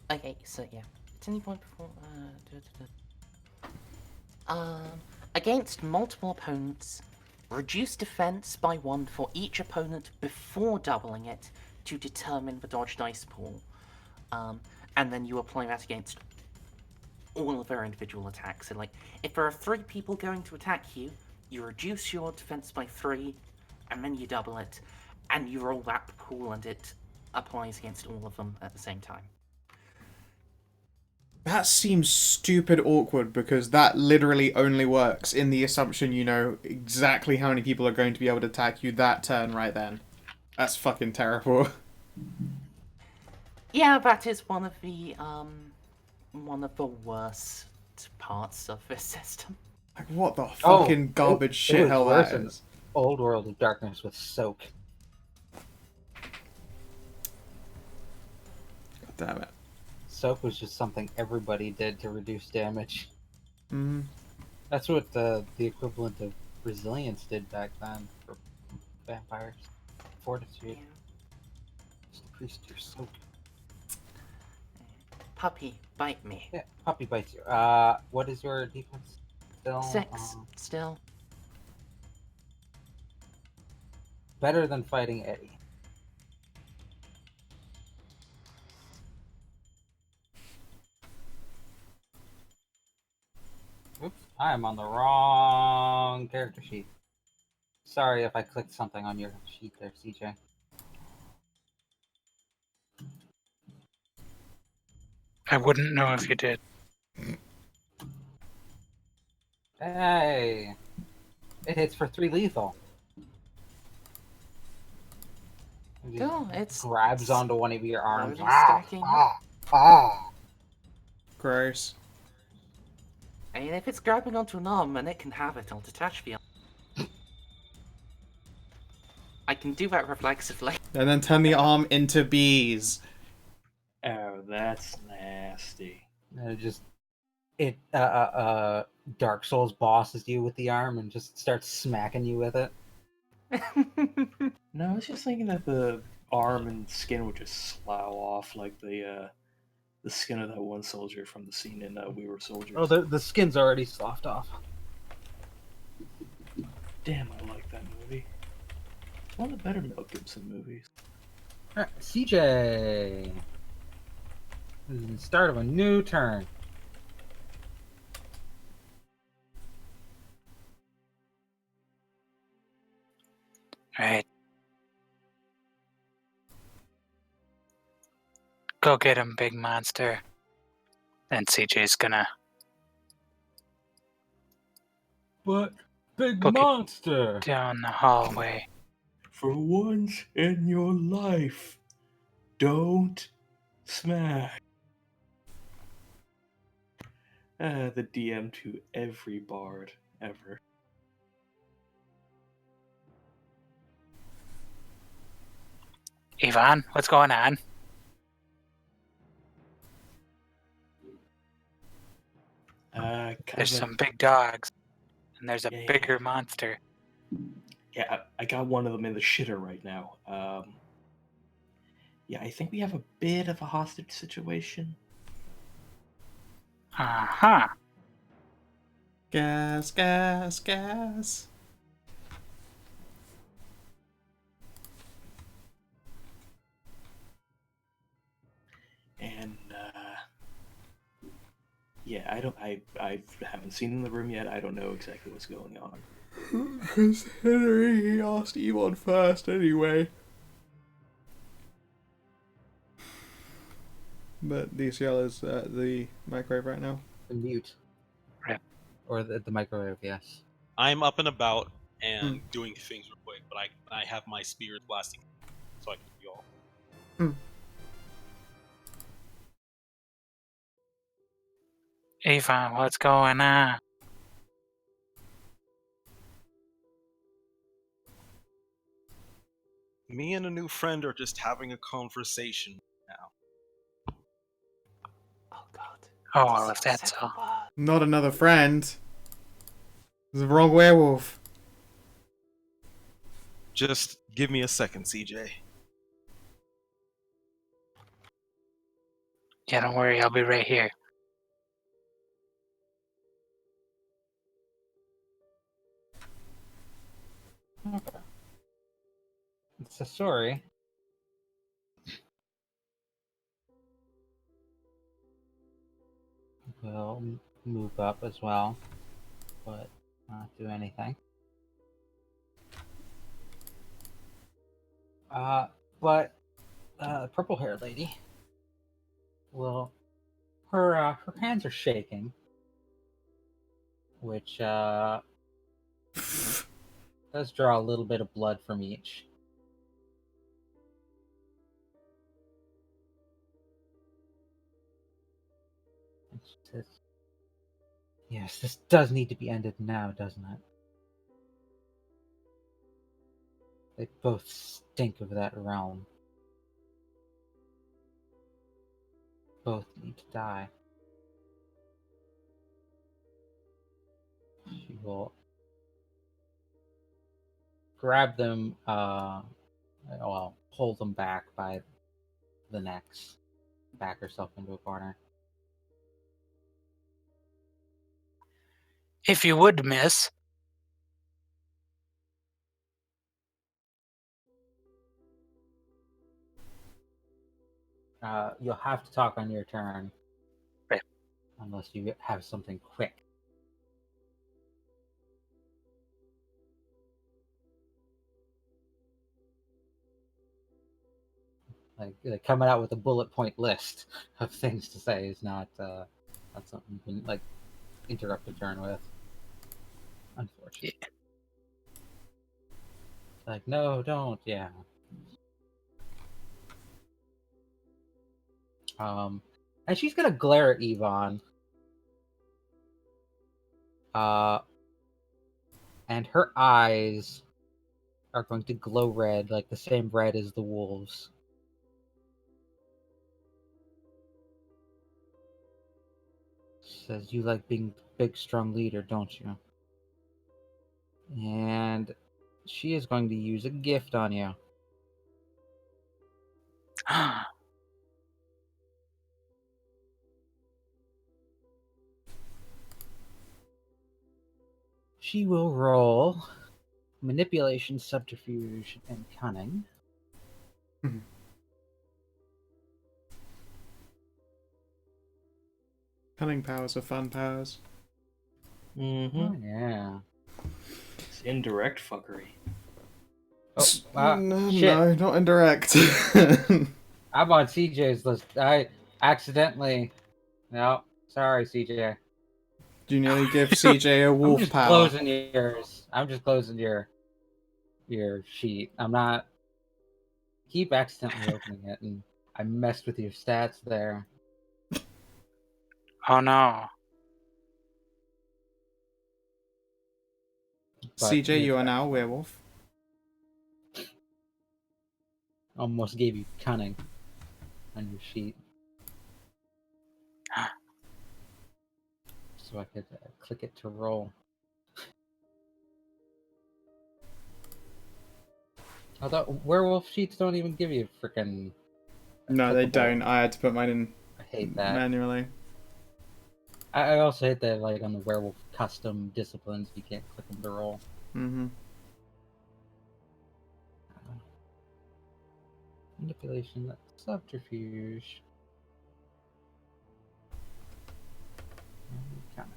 Okay, so yeah. At any point before. Against multiple opponents, reduce defense by 1 for each opponent before doubling it to determine the dodge dice pool. And then you apply that against all of their individual attacks. So, like, if there are 3 people going to attack you, you reduce your defense by 3, and then you double it, and you roll that pool, and it applies against all of them at the same time. That seems stupid awkward because that literally only works in the assumption you know exactly how many people are going to be able to attack you that turn right then. That's fucking terrible. Yeah, that is one of the worst parts of this system. Like, what the fucking garbage it shit was hell worse that in is. Old World of Darkness with Soak. God damn it. Soak was just something everybody did to reduce damage. Mm. That's what the equivalent of resilience did back then for vampires. Fortitude. Just increased your soak. Puppy, bite me. Yeah, puppy bites you. What is your defense? Still 6, still. better than fighting Eddie. Oops, I am on the wrong character sheet. Sorry if I clicked something on your sheet there, CJ. I wouldn't know if you did. Hey! It hits for 3 lethal. It just Go, it's grabs onto one of your arms. slowly stacking up. Gross. I mean, if it's grabbing onto an arm and it can have it, I'll detach the arm. I can do that reflexively. And then turn the arm into bees. Oh, that's nasty. And Dark Souls bosses you with the arm and just starts smacking you with it. No, I was just thinking that the arm and skin would just slough off like the skin of that one soldier from the scene in We Were Soldiers. Oh, the skin's already sloughed off. Damn, I like that movie. It's one of the better Mel Gibson movies. Alright, CJ. This is the start of a new turn. Right. Go get him, big monster. Then CJ's gonna But big Book it. monster. down the hallway. For once in your life, don't smack. The DM to every bard ever. Yvonne, what's going on? There's some big dogs, and there's a Yeah. bigger monster. Yeah, I got one of them in the shitter right now. Yeah, I think we have a bit of a hostage situation. Uh-huh. Gas, gas, gas. And yeah, I haven't seen in the room yet. I don't know exactly what's going on. Considering he asked Yvonne first anyway. But DCL is at the microwave right now. The mute. Right. Or the microwave, yes. I'm up and about and doing things real quick, but I have my spears blasting, so I can do all. Yvonne, what's going on? Me and a new friend are just having a conversation now. Oh god. Oh, well, if that's all. Not another friend. It's the wrong werewolf. Just give me a second, CJ. Yeah, don't worry, I'll be right here. Okay. Sasori. Will move up as well, but not do anything. But purple-haired lady will her hands are shaking, which does draw a little bit of blood from each. And she says, "Yes, this does need to be ended now, doesn't it? They both stink of that realm. Both need to die." She will grab them, hold them back by the necks, back herself into a corner. If you would, miss. You'll have to talk on your turn. Right. Unless you have something quick. Like coming out with a bullet point list of things to say is not something you can interrupt a turn with. Unfortunately. Yeah. Like, no, don't, yeah. And she's gonna glare at Yvonne. And her eyes are going to glow red, like the same red as the wolves. Says, "You like being big, strong leader, don't you?" And she is going to use a gift on you. She will roll manipulation, subterfuge, and cunning. Cunning powers are fun powers. Mm-hmm. Oh, yeah. It's indirect fuckery. Oh, no, shit. no, not indirect. I'm on CJ's list. I accidentally. No, sorry, CJ. Do you nearly give CJ a I'm wolf just power? closing yours. I'm just closing your sheet. I'm not. Keep accidentally opening it, and I messed with your stats there. Oh no. But CJ, you are now a werewolf. almost gave you cunning on your sheet. So I could click it to roll. Although werewolf sheets don't even give you freaking. No, they clickable. don't. I had to put mine in I hate that. manually. I also hate that, like, on the werewolf custom disciplines, you can't click them to roll. Mm-hmm. Manipulation, subterfuge. Cunning.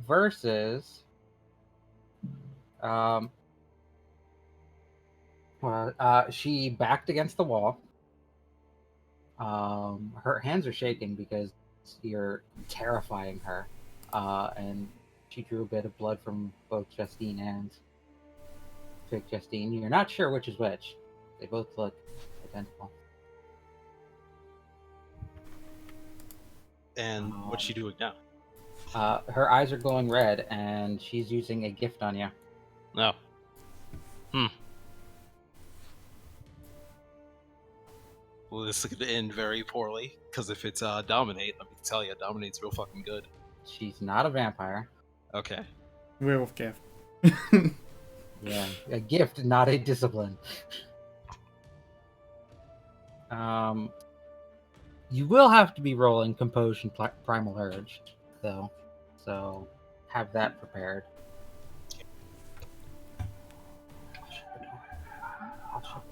Versus, she backed against the wall. Her hands are shaking because you're terrifying her, and she drew a bit of blood from both Justine and Fake Justine. You're not sure which is which. They both look identical. And what's she doing now? Her eyes are glowing red, and she's using a gift on you. No. Well, this is going to end very poorly, because if it's Dominate, let me tell you, Dominate's real fucking good. She's not a vampire. Okay. Werewolf gift. Yeah, a gift, not a discipline. You will have to be rolling Compose and Primal Urge, though. So have that prepared. I'll shut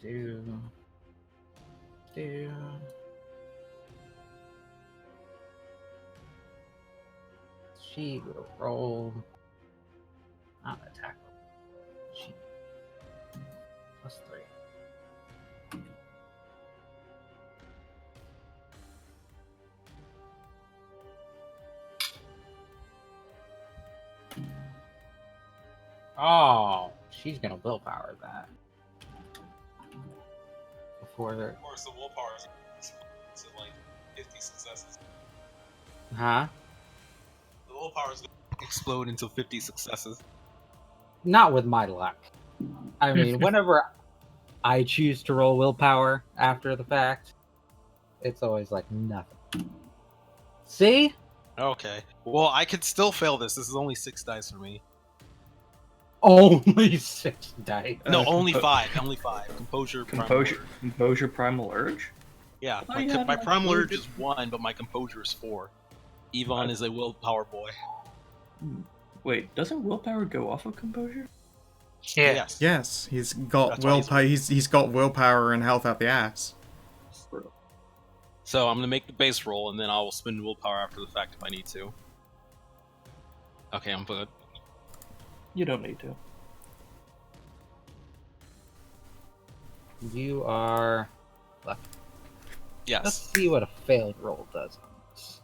the door. Do. She will roll. Not attack. She +3. Oh, she's gonna willpower that. Before the. Of course, the willpower is like 50 successes. Huh? The willpower is going to explode until 50 successes. Not with my luck. I mean, whenever I choose to roll willpower after the fact, it's always like nothing. See? Okay. Well, I could still fail this. This is only 6 dice for me. Only 6 dice. No, only 5. Only 5. Composure. Composure, Primal Urge. Yeah, Oh, my, yeah, my no, primal urge good. is 1, but my composure is 4. Yvonne is a willpower boy. Wait, doesn't willpower go off of composure? Yeah. Yes. Yes, he's got That's why willpower. He's got willpower and health out the ass. So I'm gonna make the base roll, and then I will spend willpower after the fact if I need to. Okay, I'm good. You don't need to. You are. Yes. Let's see what a failed roll does on this.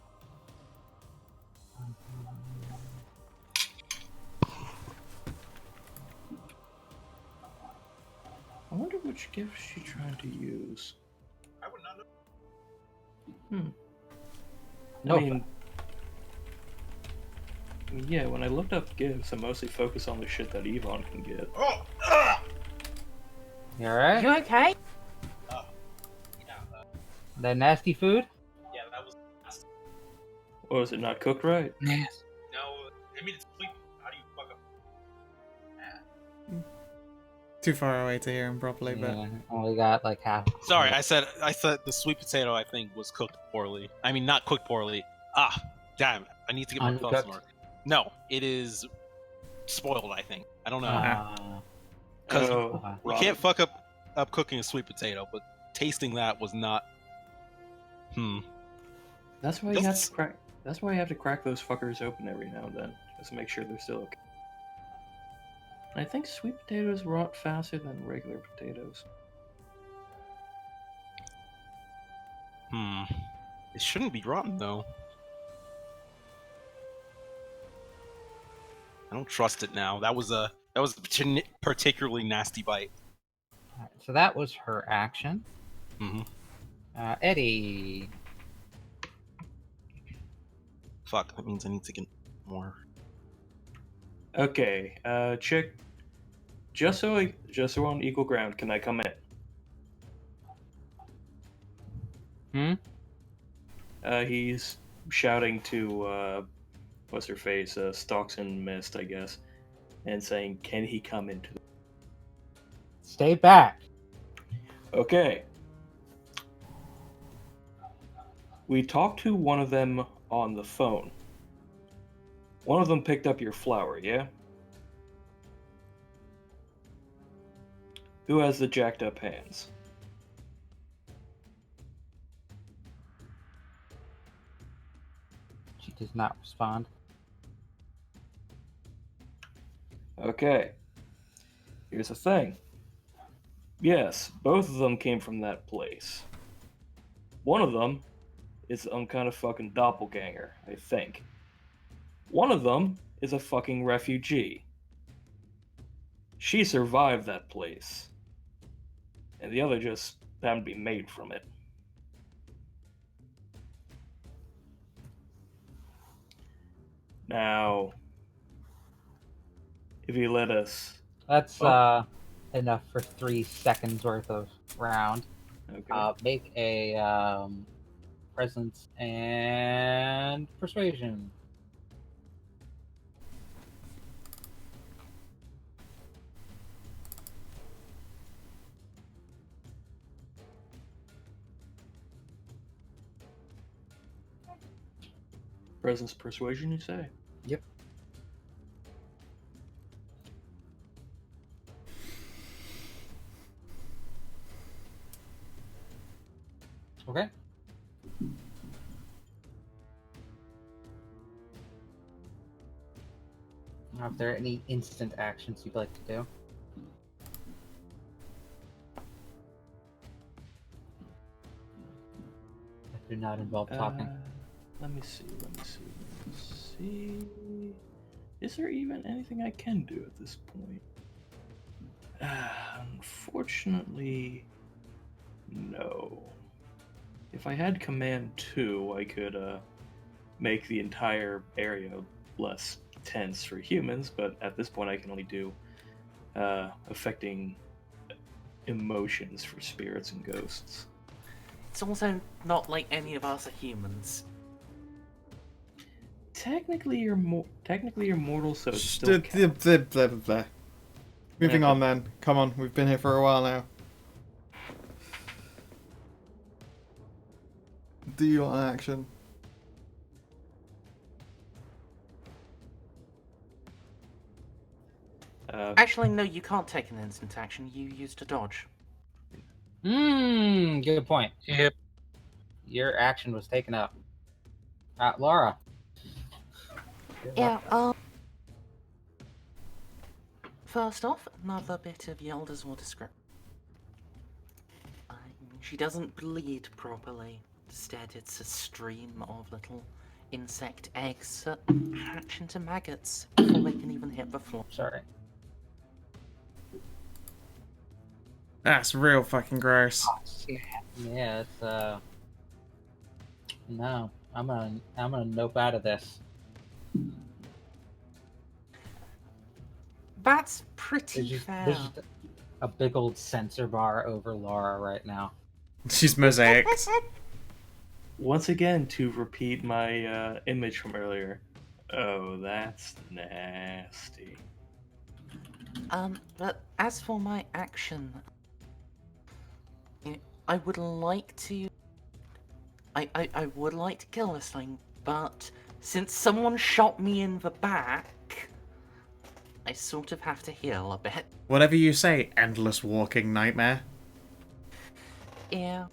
I wonder which gift she's trying to use. I would not know. No. I mean, yeah, when I looked up gifts, I mostly focus on the shit that Yvonne can get. Oh! You alright? You okay? The nasty food? Yeah, that was. Or is it not cooked right? Yeah. No, I mean, it's sleep. How do you fuck up? Too far away to hear him properly, but Yeah, only got like half. Sorry, I said the sweet potato, I think, was cooked poorly. I mean, not cooked poorly. Ah, damn. I need to get my thoughts in Uncooked? order. No, it is spoiled, I think. I don't know. Uh, Because Oh, you Robin. can't fuck up cooking a sweet potato, but tasting that was not. That's why you have This- to crack. That's why you have to crack those fuckers open every now and then, just to make sure they're still okay. I think sweet potatoes rot faster than regular potatoes. It shouldn't be rotten, though. I don't trust it now. That was a particularly nasty bite. alright, so that was her action. Mm-hmm. Eddie. Fuck, that means I need to get more. Okay, chick. Just so we're on equal ground, can I come in? He's shouting to what's her face, Stalks and Mist, I guess, and saying, "Can he come into?" Stay back. Okay. We talked to one of them on the phone. One of them picked up your flower, yeah? Who has the jacked up hands? She does not respond. Okay. Here's the thing. Yes, both of them came from that place. One of them is some kind of fucking doppelganger, I think. One of them is a fucking refugee. She survived that place. And the other just happened to be made from it. Now, if you let us... That's Oh. enough for 3 seconds worth of round. Okay. Make a presence and persuasion. Presence persuasion, you say? Yep. Okay. Are there any instant actions you'd like to do? That do not involve talking. Let me see. Is there even anything I can do at this point? Unfortunately, no. If I had Command 2, I could make the entire area less tense for humans, but at this point I can only do affecting emotions for spirits and ghosts. It's also not like any of us are humans. Technically, you're mortal, so it's Shh, still counts. Moving Okay. on then. Come on, we've been here for a while now. Do you want an action? Actually, no, you can't take an instant action. You used a dodge. Good point. Yep. Your action was taken up. Laura. Yeah, first off, another bit of Yelda's or description. She doesn't bleed properly. Instead, it's a stream of little insect eggs that hatch into maggots before they can even hit the floor. Sorry. That's real fucking gross. Yeah, it's no. I'm gonna nope out of this. That's pretty There's fair. just a big old sensor bar over Laura right now. She's mosaic. Once again, to repeat my image from earlier. Oh, that's nasty. But as for my action, I would like to. I would like to kill this thing, but since someone shot me in the back, I sort of have to heal a bit. Whatever you say, endless walking nightmare. Yeah.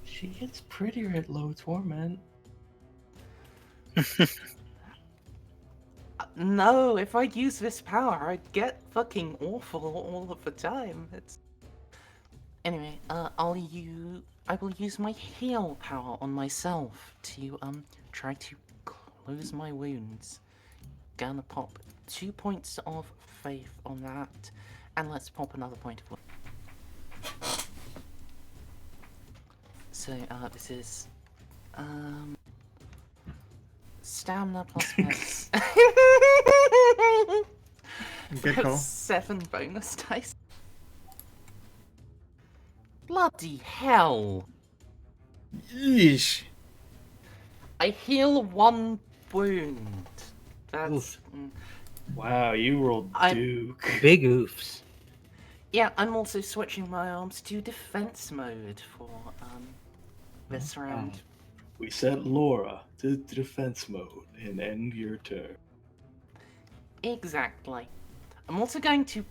She gets prettier at low torment. No, if I use this power, I'd get fucking awful all of the time. It's. Anyway, I will use my heal power on myself to try to close my wounds. Gonna pop 2 points of faith on that, and let's pop another point of. So this is stamina plus dex. Good call. 7 bonus dice. Bloody hell! Yeesh. I heal 1 wound. That's Wow, you rolled I- Duke. Big oofs. yeah. I'm also switching my arms to defense mode for this round. We set Laura to defense mode and end your turn. Exactly. I'm also going to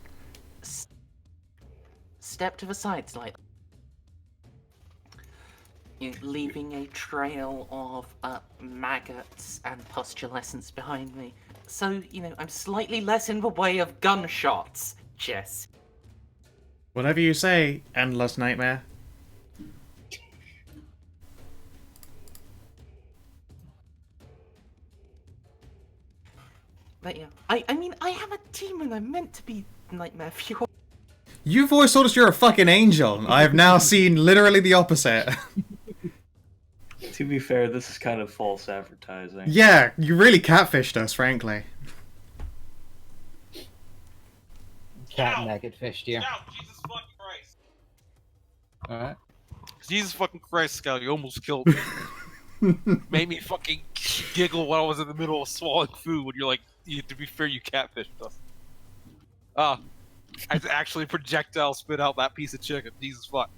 step to the side slightly, leaving a trail of maggots and pustulescence behind me. So, I'm slightly less in the way of gunshots, Jess. Whatever you say, endless nightmare. But yeah, I mean, I am a demon. I'm meant to be nightmare fuel. You've always told us you're a fucking angel. I have now seen literally the opposite. To be fair, this is kind of false advertising. Yeah, you really catfished us, frankly. Cat maggot fished you. Scout, Jesus fucking Christ. Alright. Jesus fucking Christ, Scout, you almost killed me. Made me fucking giggle while I was in the middle of swallowing food when you're like, to be fair, you catfished us. I actually projectile spit out that piece of chicken. Jesus fuck.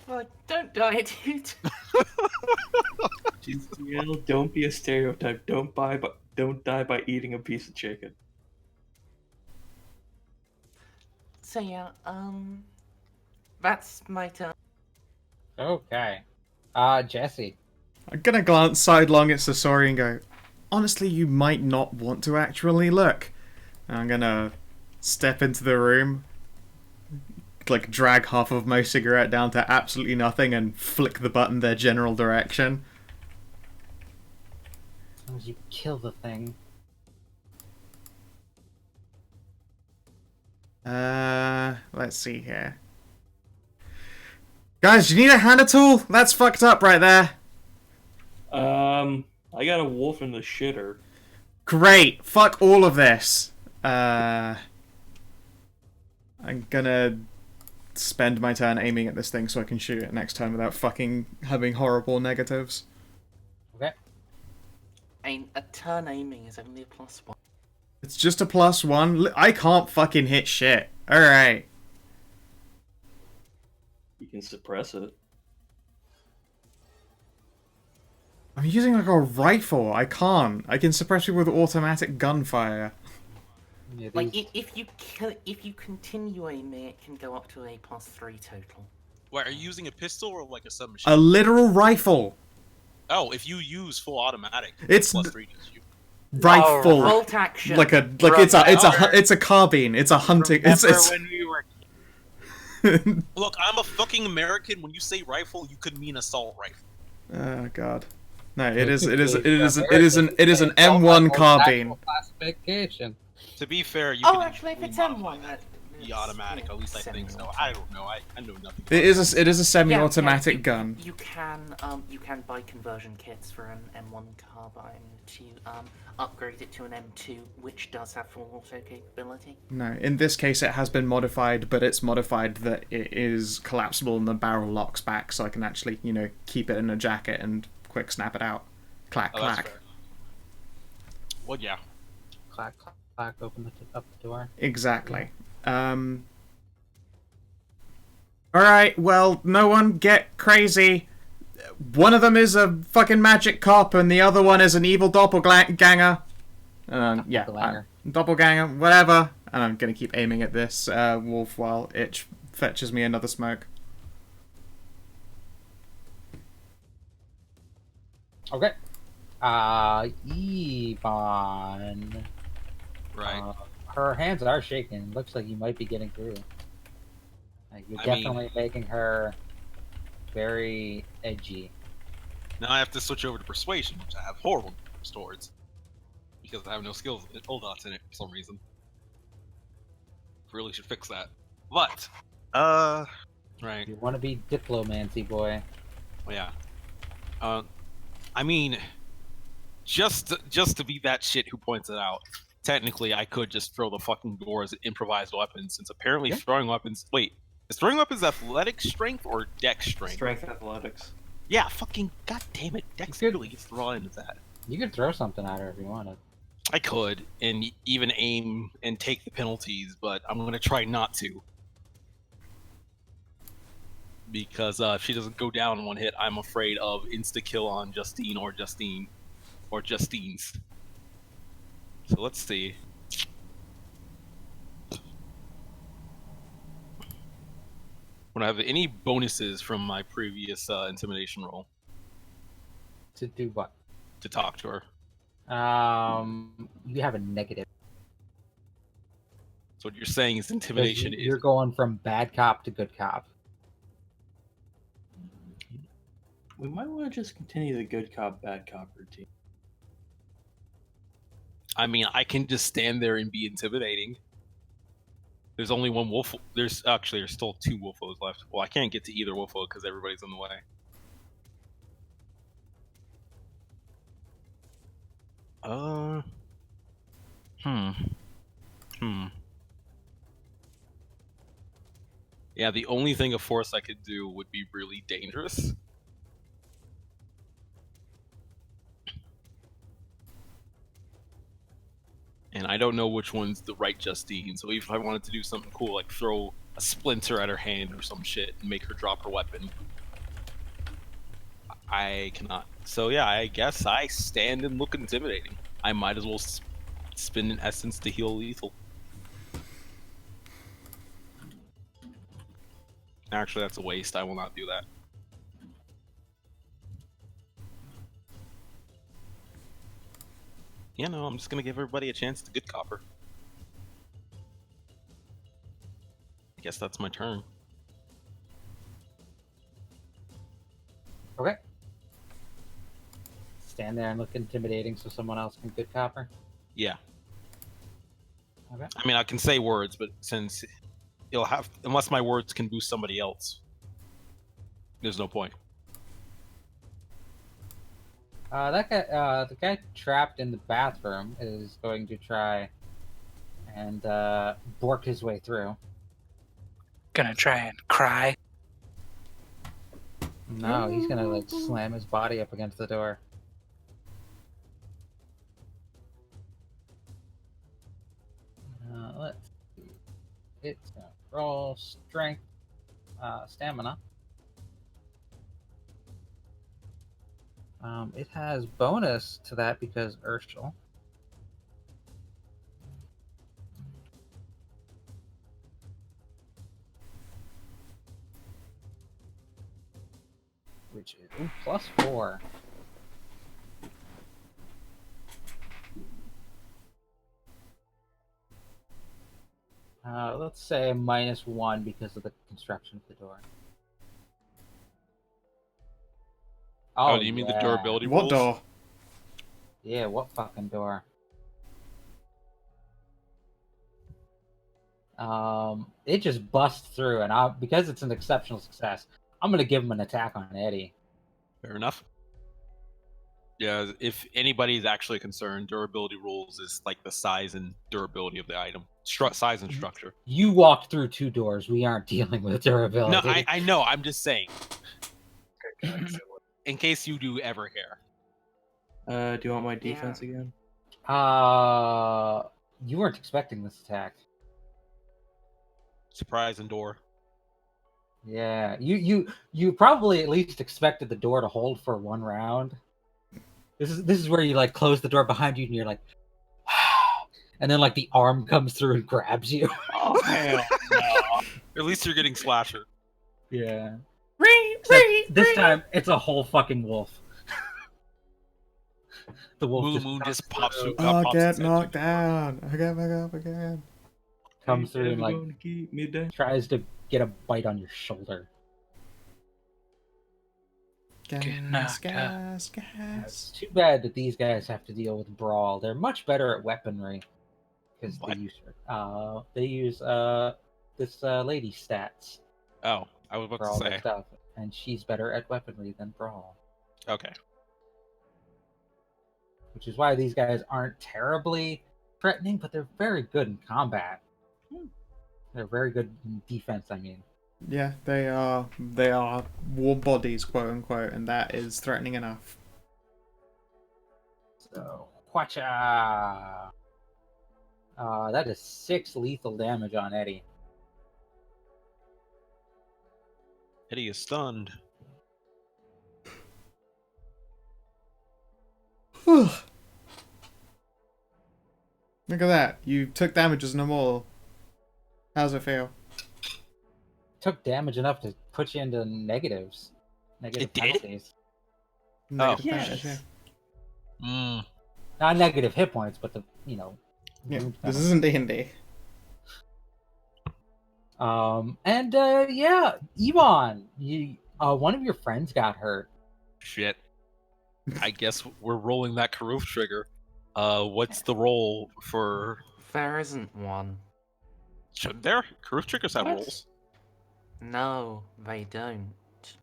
Fuck, don't die, dude. GCL, don't be a stereotype. Don't die by eating a piece of chicken. So yeah, that's my turn. Okay. Jesse. I'm gonna glance sidelong at Sasori and go, honestly, you might not want to actually look. And I'm gonna step into the room, like drag half of my cigarette down to absolutely nothing and flick the button their general direction. As long as you kill the thing. Let's see here. Guys, do you need a hand tool? That's fucked up right there. I got a wolf in the shitter. Great. Fuck all of this. I'm gonna spend my turn aiming at this thing so I can shoot it next time without fucking having horrible negatives. Okay. A turn aiming is only a +1. It's just a +1. I can't fucking hit shit. Alright. You can suppress it. I'm using like a rifle. I can't. I can suppress people with automatic gunfire. Yeah, Like these- if you continue aiming, it can go up to a +3 total. Wait, are you using a pistol or like a submachine? A literal rifle. Oh, if you use full automatic, It's +3 gives you. Rifle. Bolt action. Like it's a carbine. It's a hunting. Remember It's when we were Look, I'm a fucking American. When you say rifle, you could mean assault rifle. Oh god. No, it is an M1 carbine. Classification. To be fair, you Oh, can actually, if it's modify M1, the automatic. At least I think so. I don't know. I know nothing. It is a semi-automatic you, gun. You can buy conversion kits for an M1 carbine to upgrade it to an M2, which does have full auto capability. No, in this case it has been modified, but it's modified that it is collapsible and the barrel locks back, so I can actually, keep it in a jacket and quick snap it out. Clack, Oh, that's clack. fair. Well, yeah. Clack, clack, clack. Open up the door. Exactly. Alright, well, no one get crazy. One of them is a fucking magic cop, and the other one is an evil doppelganger. Doppelganger. Doppelganger, whatever. And I'm gonna keep aiming at this wolf while Itch fetches me another smoke. Okay. Yvonne. Right. Her hands are shaking. Looks like you might be getting through. Like, you're I mean- definitely making her very edgy. Now I have to switch over to persuasion, which I have horrible towards because I have no skills old dots in it for some reason. Really should fix that. But right. You want to be diplomancy, boy. Well, yeah. I mean, just to be that shit who points it out. Technically, I could just throw the fucking door as improvised weapons, since apparently throwing weapons. Wait, is throwing weapons athletic strength or dex strength? Strength athletics. Yeah, fucking god damn it, dex really gets thrown into that. You could throw something at her if you wanted. I could, and even aim and take the penalties, but I'm gonna try not to. Because if she doesn't go down in one hit, I'm afraid of insta-kill on Justine or Justine's. So let's see. Would I have any bonuses from my previous intimidation roll To do what? to talk to her? You have a negative. So what you're saying is 'Cause intimidation You're is... going from bad cop to good cop. We might want to just continue the good cop, bad cop routine. I mean, I can just stand there and be intimidating. There's only one wolf. There's still two wolfos left. Well, I can't get to either wolfo because everybody's in the way. Yeah, the only thing of force I could do would be really dangerous. And I don't know which one's the right Justine, so even if I wanted to do something cool, like throw a splinter at her hand or some shit and make her drop her weapon, I cannot. So yeah, I guess I stand and look intimidating. I might as well spin an essence to heal lethal. Actually, that's a waste. I will not do that. Yeah, no, I'm just gonna give everybody a chance to good copper. I guess that's my turn. Okay. Stand there and look intimidating so someone else can good copper. Yeah. Okay. I mean, I can say words, but since you'll have, unless my words can boost somebody else, there's no point. That guy, the guy trapped in the bathroom is going to try and bork his way through. Gonna try and cry. No, he's gonna like slam his body up against the door. Let's see. It's gonna roll strength, stamina. It has bonus to that because Urshel. Which is +4. Let's say -1 because of the construction of the door. Oh, do you mean the yeah. durability What rules? door? Yeah, what fucking door? It just busts through, and because it's an exceptional success, I'm gonna give him an attack on Eddie. Fair enough. Yeah, if anybody's actually concerned, durability rules is like the size and durability of the item. Size and structure. You walked through 2 doors. We aren't dealing with durability. No, I know. I'm just saying. In case you do ever care. Do you want my defense again? You weren't expecting this attack. Surprise and door. Yeah, you probably at least expected the door to hold for 1 round. This is where you like close the door behind you and you're like, and then like the arm comes through and grabs you. Oh hell no! At least you're getting slasher. Yeah. Except this time it's a whole fucking wolf. The wolf Moo just Moon comes just pops through, through. I'll pops get its head knocked through. down. I get back up again. comes through and Ain't like never gonna keep me down. tries to get a bite on your shoulder. knocked Gas. It's too bad that these guys have to deal with brawl. They're much better at weaponry because What? they use this lady stats Oh, I was for about all to their say. stuff, and she's better at weaponry than brawl, Okay. which is why these guys aren't terribly threatening, but they're very good in combat. They're very good in defense. I mean, Yeah, they are war bodies, quote unquote, and that is threatening enough. so Quacha. That is 6 lethal damage on Eddie. Eddie is stunned. Look at that. You took damage as normal. How's it feel? Took damage enough to put you into negatives. Negative It did? penalties. Negative yes. damage, yeah. Mm. Not negative hit points, but the Yeah, wound this penalty. isn't D&D. Yeah, Yvonne, one of your friends got hurt. Shit. I guess we're rolling that Karoof trigger. What's the roll for? There isn't one. Shouldn't there? Karoof triggers have What? rolls. No, they don't.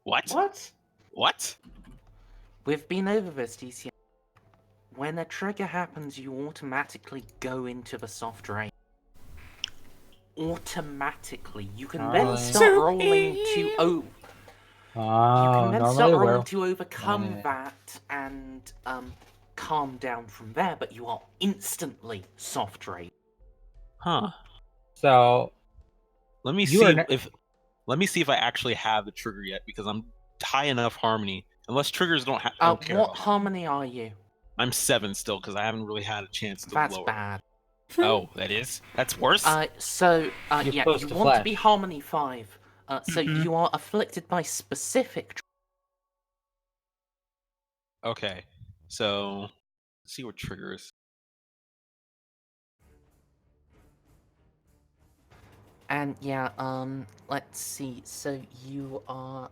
What? What? What? We've been over this, DCM. When a trigger happens, you automatically go into the soft rain. Automatically. You can then Oh. start rolling to you can then start rolling to overcome Yeah. that and calm down from there, but you are instantly soft rain. Huh. So Let me You see are ne- if I actually have the trigger yet, because I'm high enough harmony Unless triggers don't care. What about harmony are you? I'm 7 still because I haven't really had a chance to That's lower. bad. Oh, that is? That's worse? So You're yeah, close you to want to flesh. be harmony 5. So Mhm. you are afflicted by specific. Okay. So, let's see what triggers. And yeah, let's see. So you are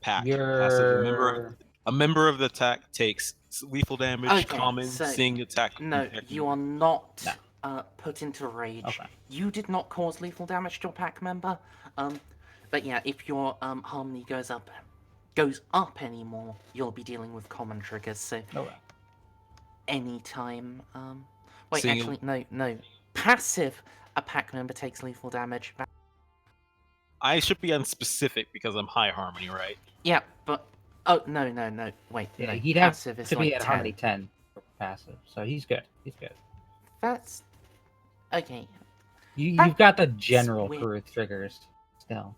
Pack. You're Passive. A member of the attack takes lethal damage, Okay, common, so- sing attack. no, impact. you are not No. put into rage. Okay. You did not cause lethal damage to a pack member. But yeah, if your harmony goes up anymore, you'll be dealing with common triggers. So Okay. anytime wait, Single- actually no. Passive, a pack member takes lethal damage. I should be unspecific because I'm high harmony, right? Yeah, but oh no. Wait, Yeah, no. he'd have Passive is to like be at 10. harmony 10 for passive, so he's good. He's good. That's okay. You've got the general weird. crew triggers still,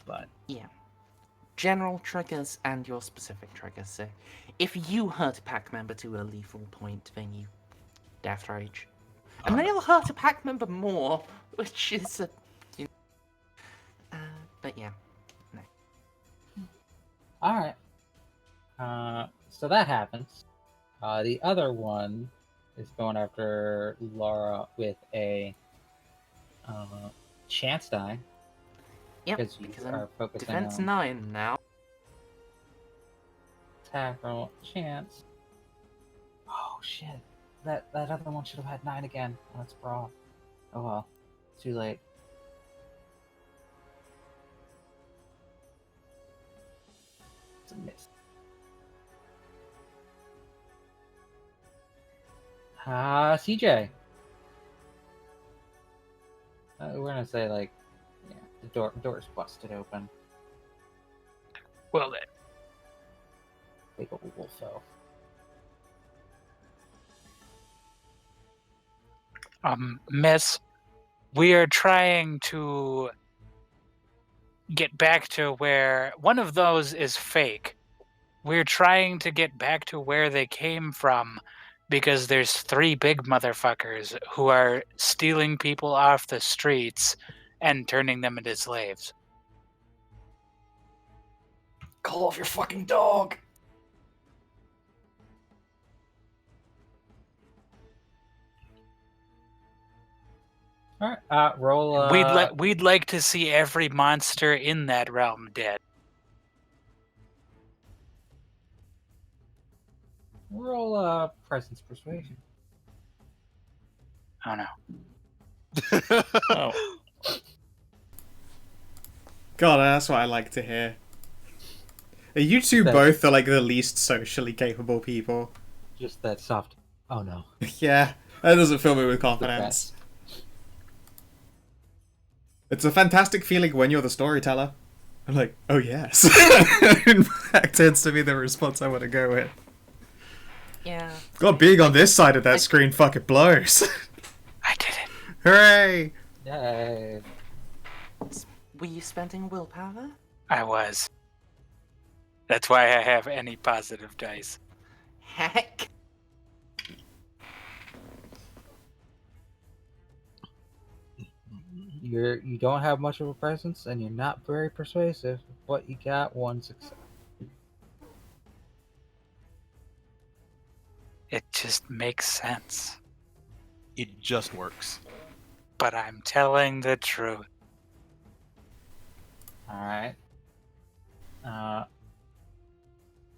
but Yeah. General triggers and your specific triggers. So, if you hurt a pack member to a lethal point, then you death rage, and they'll hurt a pack member more, which is a, you know, but yeah. all right. So that happens. The other one is going after Laura with a chance die. Yep. Because you Because are I'm focusing defense on 9 now. attack roll chance. Oh shit! That other one should have had 9 again. That's raw. Oh well, too late. It's a miss. CJ. We're gonna say like, yeah, the door's busted open. Well, then. Big old wolfo. Miss, we are trying to get back to where one of those is fake. We're trying to get back to where they came from because there's 3 big motherfuckers who are stealing people off the streets and turning them into slaves. Call off your fucking dog. All right, roll. We'd like to see every monster in that realm dead. Roll presence persuasion. Oh no. Oh. God, that's what I like to hear. You two That- both are like the least socially capable people. Just that soft. Oh no. Yeah, that doesn't fill me with confidence. It's a fantastic feeling when you're the storyteller. I'm like, oh yes. In fact, tends to be the response I want to go with. Yeah. God, being on this side of that screen fucking blows. I did it. Hooray! Yay. Were you spending willpower? I was. That's why I have any positive dice. Heck. You don't have much of a presence, and you're not very persuasive, but you got 1 success. It just makes sense. It just works. But I'm telling the truth. All right.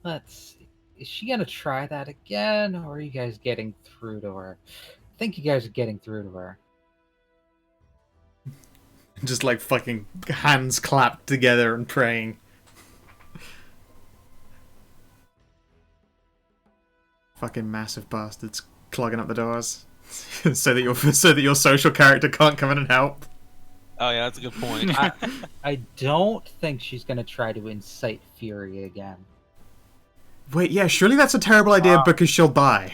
Let's see. Is she gonna try that again, or are you guys getting through to her? I think you guys are getting through to her. Just like fucking hands clapped together and praying. Fucking massive bastards clogging up the doors, so that your social character can't come in and help. Oh yeah, that's a good point. I don't think she's gonna try to incite fury again. Wait, yeah, surely that's a terrible idea because she'll die.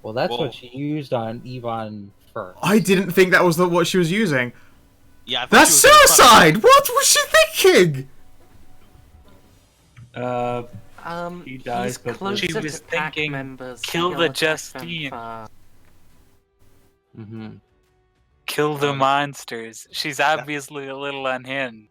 Well, that's Well- what she used on Yvonne first. I didn't think that was what she was using. Yeah, I thought That's she was gonna fuck suicide! What was she thinking? He dies, He's but closer She was to pack thinking, members. kill He'll the attack them Justine. first. Mm-hmm. Kill the Oh, monsters. She's obviously a little unhinged.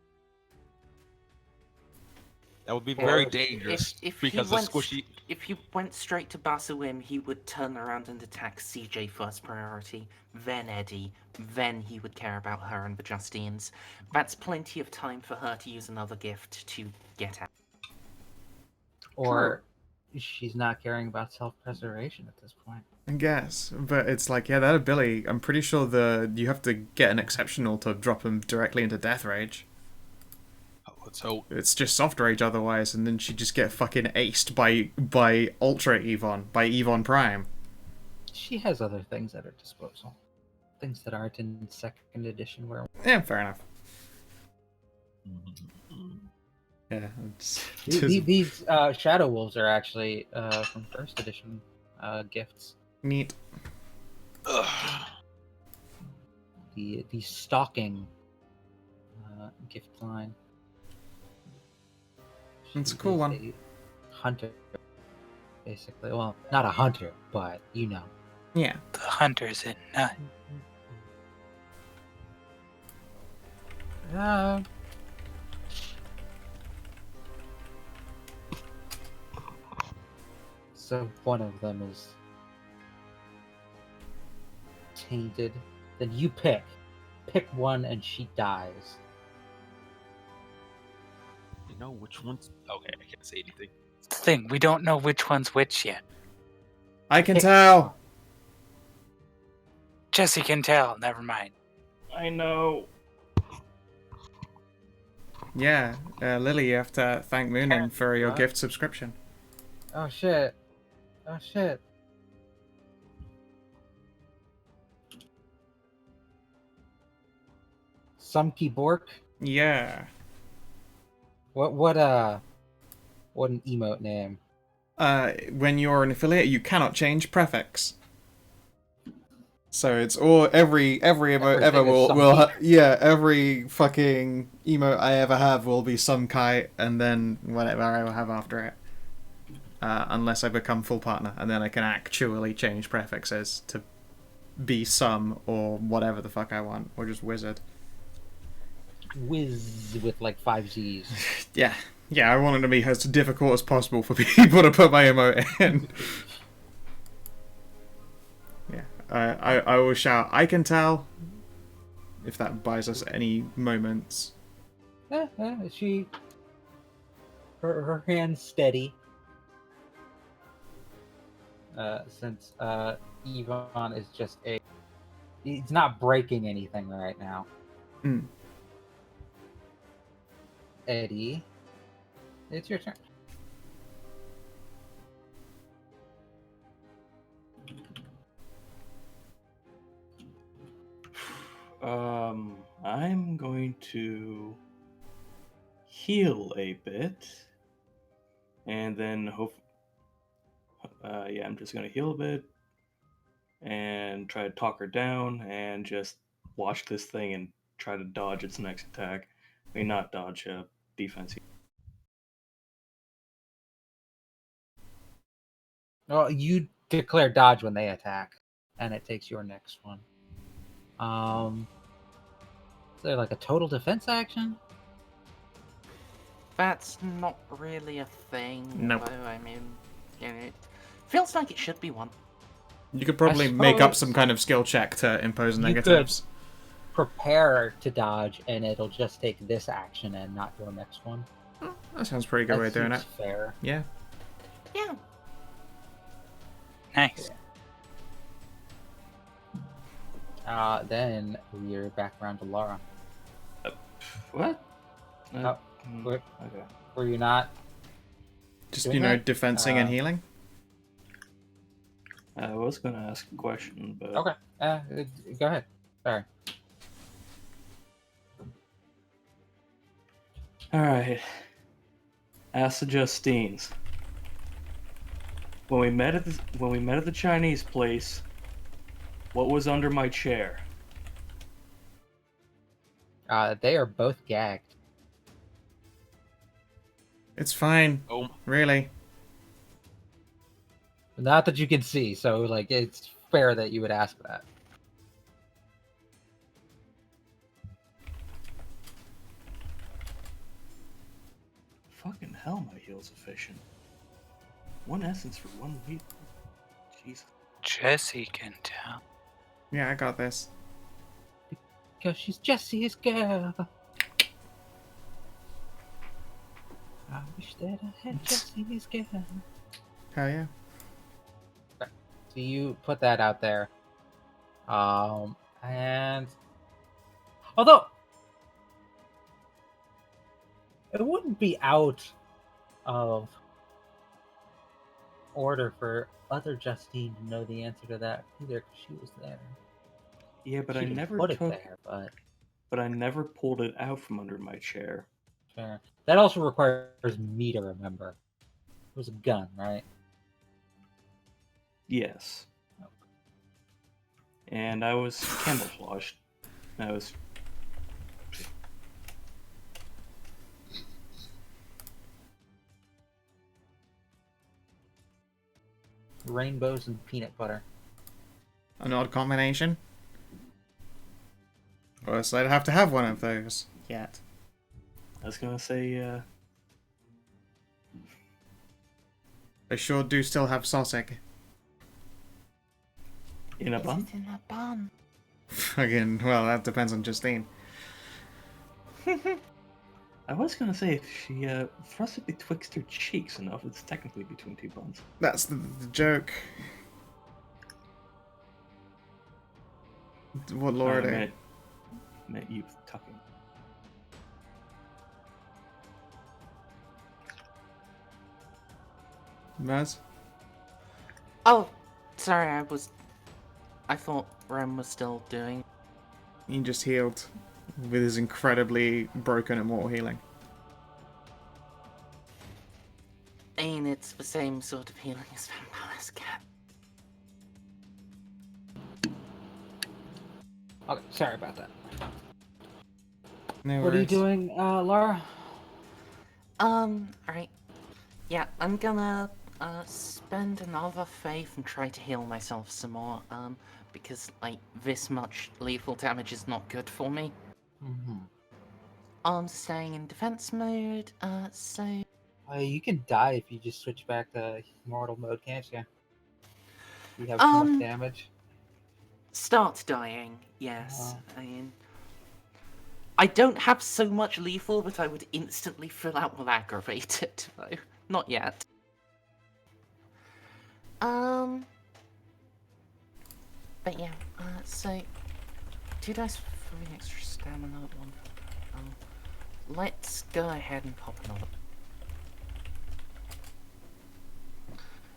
That would be Or very if- dangerous if because he the went, squishy. If he went straight to Basuim, he would turn around and attack CJ first priority, then Eddie, then he would care about her and the Justines. That's plenty of time for her to use another gift to get out. Or she's not caring about self-preservation at this point. I guess, but it's like, yeah, that ability, I'm pretty sure you have to get an exceptional to drop him directly into Death Rage. Let's hope. It's just Soft Rage otherwise, and then she'd just get fucking aced by Ultra Evon, by Evon Prime. She has other things at her disposal. Things that aren't in second edition where Yeah, fair enough. Yeah, these Shadow Wolves are actually from first edition gifts. neat. Ugh. The stalking gift line. It's a She cool is one. a hunter, basically. Well, not a hunter, but you know. Yeah. The hunters at night. So one of them is tainted. Then you pick one, and she dies. You know which one's okay? I can't say anything. It's the thing, we don't know which one's which yet. I can tell! Jesse can tell, never mind. I know. Yeah, Lily, you have to thank Moonin for your What? gift subscription. Oh shit! Oh shit! Sumky Bork. Yeah. What an emote name. When you're an affiliate, you cannot change prefix. So it's all every emote ever Everything is will Sumky. yeah, every fucking emote I ever have will be some kite, and then whatever I will have after it. Unless I become full partner, and then I can actually change prefixes to be some or whatever the fuck I want, or just wizard. Whiz with like 5 Z's. Yeah, I want it to be as difficult as possible for people to put my emote in. Yeah, I will shout, I can tell, if that buys us any moments. She her hand's steady. Since Yvonne is just he's not breaking anything right now. Hmm. Eddie, it's your turn. I'm going to heal a bit, and then I'm just gonna heal a bit and try to talk her down, and just watch this thing and try to dodge its next attack. I mean, not dodge, defense. Well, you declare dodge when they attack, and it takes your next one. Is there like a total defense action? That's not really a thing. Nope. Though. I mean, it feels like it should be one. You could probably make up suppose some kind of skill check to impose you negatives. Prepare to dodge, and it'll just take this action and not your next one. That sounds a pretty good way of doing it. seems fair. Yeah. Yeah. Nice. Then we're back around to Laura. What? Oh, wait. Okay. Were you not? Just, Doing that? defensing and healing. I was gonna ask a question, but Okay. Go ahead. Sorry. all right. Ask the Justines. When we met at the Chinese place, what was under my chair? They are both gagged. It's fine. Oh, Really. Not that you can see, so like it's fair that you would ask that. Fucking hell, my heal's efficient. 1 essence for 1 week. Jesus. Jesse can tell. Yeah, I got this. Because she's Jesse's girl. I wish that I had Jesse's girl. Hell yeah. So you put that out there. And although it wouldn't be out of order for other Justine to know the answer to that either, because she was there. Yeah, but She I didn't never put it took. there, but I never pulled it out from under my chair. fair. That also requires me to remember. It was a gun, right? Yes. And I was camouflaged. I was. Rainbows and peanut butter. An odd combination. Or so I'd have to have one of those yet. I was gonna say. I sure do still have Sosek. In a Is bun? it in a bun? Fucking, well, that depends on Justine. I was gonna say if she thrusts it betwixt her cheeks enough, it's technically between 2 buns. That's the joke. What Laura do? Meant you tucking. Maz? Oh, sorry, I thought Rem was still doing. He just healed with his incredibly broken immortal healing. I mean, it's the same sort of healing as vampires get. Okay, sorry about that. No What are you worries. doing, Laura? Right. Yeah, I'm gonna, spend another faith and try to heal myself some more, because, like, this much lethal damage is not good for me. Mm-hmm. I'm staying in defense mode, so... You can die if you just switch back to mortal mode, can't you? You have too much damage. Start dying, yes. Oh. I mean... I don't have so much lethal that I would instantly fill out with aggravated, though. Not yet. But yeah, so 2 dice for 3 extra stamina, 1. Let's go ahead and pop another.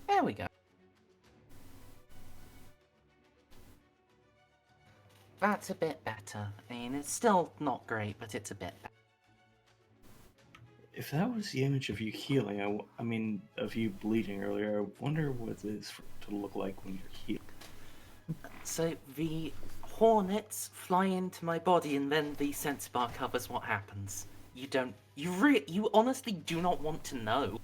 There we go. That's a bit better. I mean, it's still not great, but it's a bit better. If that was the image of you healing, I mean, of you bleeding earlier, I wonder what it is to look like when you're healed. So the hornets fly into my body, and then the sense bar covers what happens. You don't. You honestly do not want to know.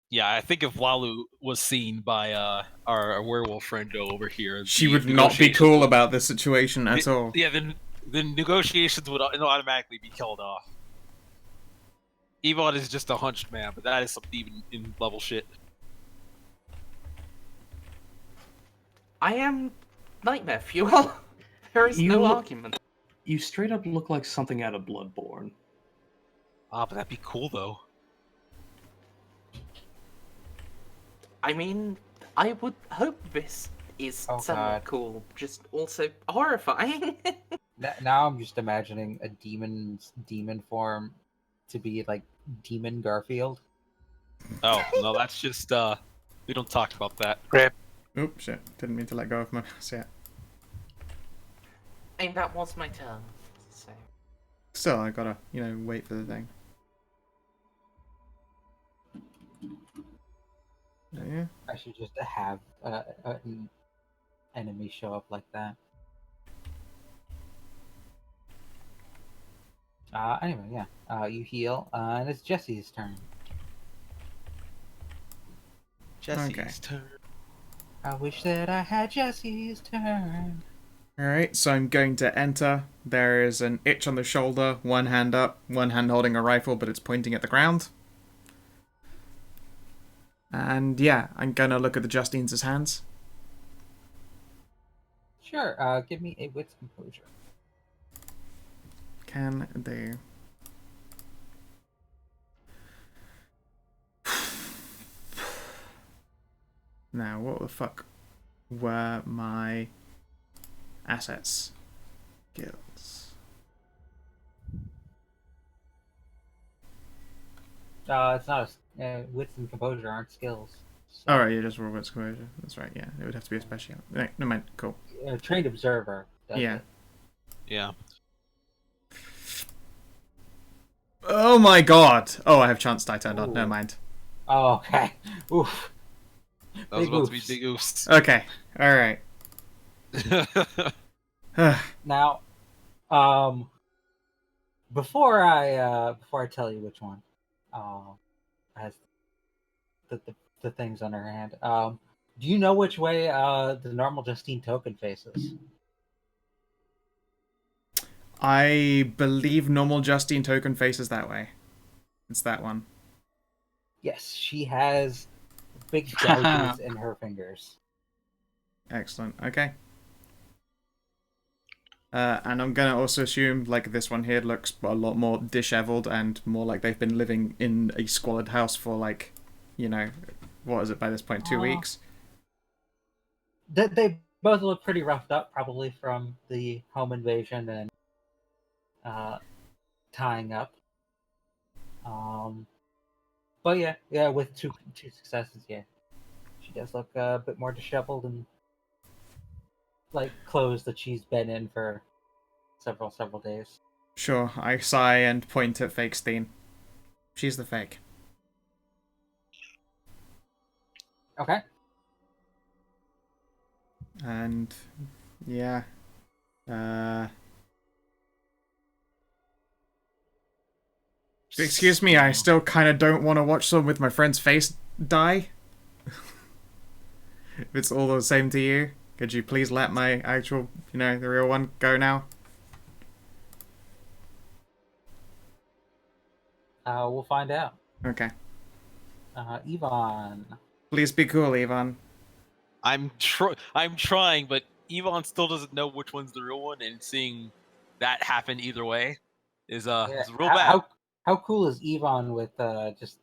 yeah. I think if Lalu was seen by our werewolf friend over here, She the would not be negotiations cool would- about this situation at all. Yeah, then the negotiations would automatically be killed off. Evon is just a hunched man, but that is some demon in level shit. I am nightmare fuel. There is no You- argument. You straight up look like something out of Bloodborne. Ah, but that'd be cool though. I mean, I would hope this is Oh, somewhat God. cool, just also horrifying. Now I'm just imagining a demon form to be like Demon Garfield. Oh no, that's just we don't talk about that. Rip. Oops, shit. Didn't mean to let go of my mouse yet. I mean, that was my turn, so... Still, I gotta, wait for the thing. Yeah. I should just have an enemies show up like that. Anyway, yeah. You heal, and it's Jesse's turn. Jesse's Okay. turn. I wish that I had Jesse's turn. Alright, so I'm going to enter. There is an itch on the shoulder, one hand up, one hand holding a rifle, but it's pointing at the ground. And yeah, I'm gonna look at the Justines' hands. Sure, give me a wits composure. Can do. Now, what the fuck were my assets? Skills. It's not wits and composure aren't skills. So, Oh, right, yeah, just raw wits composure. That's right, yeah. It would have to be a special. No, never mind. Cool. a trained observer does Yeah. it. Yeah. Oh my god! Oh, I have chance die turned on. Ooh. Never mind. Oh, okay. Oof. That was Big about to be oops. big oops. Okay. Alright. Now, before I tell you which one, has the things on her hand, do you know which way the normal Justine token faces? I believe normal Justine token faces that way. It's that one. Yes, she has big gouges in her fingers. Excellent. Okay. And I'm gonna also assume, like, this one here looks a lot more disheveled and more like they've been living in a squalid house for, like, you know, what is it by this point, 2 weeks? They both look pretty roughed up, probably from the home invasion and tying up. But yeah, with two successes, yeah, she does look a bit more disheveled and like clothes that she's been in for several days. Sure, I sigh and point at Fake Steen. She's the fake. Okay. And, yeah. Excuse me, I still kind of don't want to watch someone with my friend's face die. If it's all the same to you, could you please let my actual, you know, the real one go now? We'll find out. Okay. Yvonne. Please be cool, Ivan. I'm trying, but Yvonne still doesn't know which one's the real one, and seeing that happen either way is real bad. How cool is Yvonne with just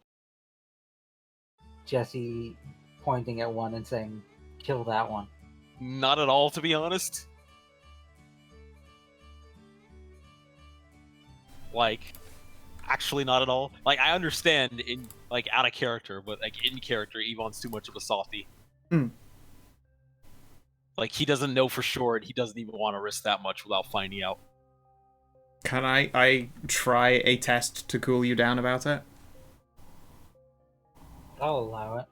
Jesse pointing at one and saying, "Kill that one"? Not at all, to be honest. Like, actually not at all. Like, I understand in, like, out of character, but, like, in character, Yvonne's too much of a softie. Like, he doesn't know for sure, and he doesn't even want to risk that much without finding out. Can I try a test to cool you down about it? I'll allow it.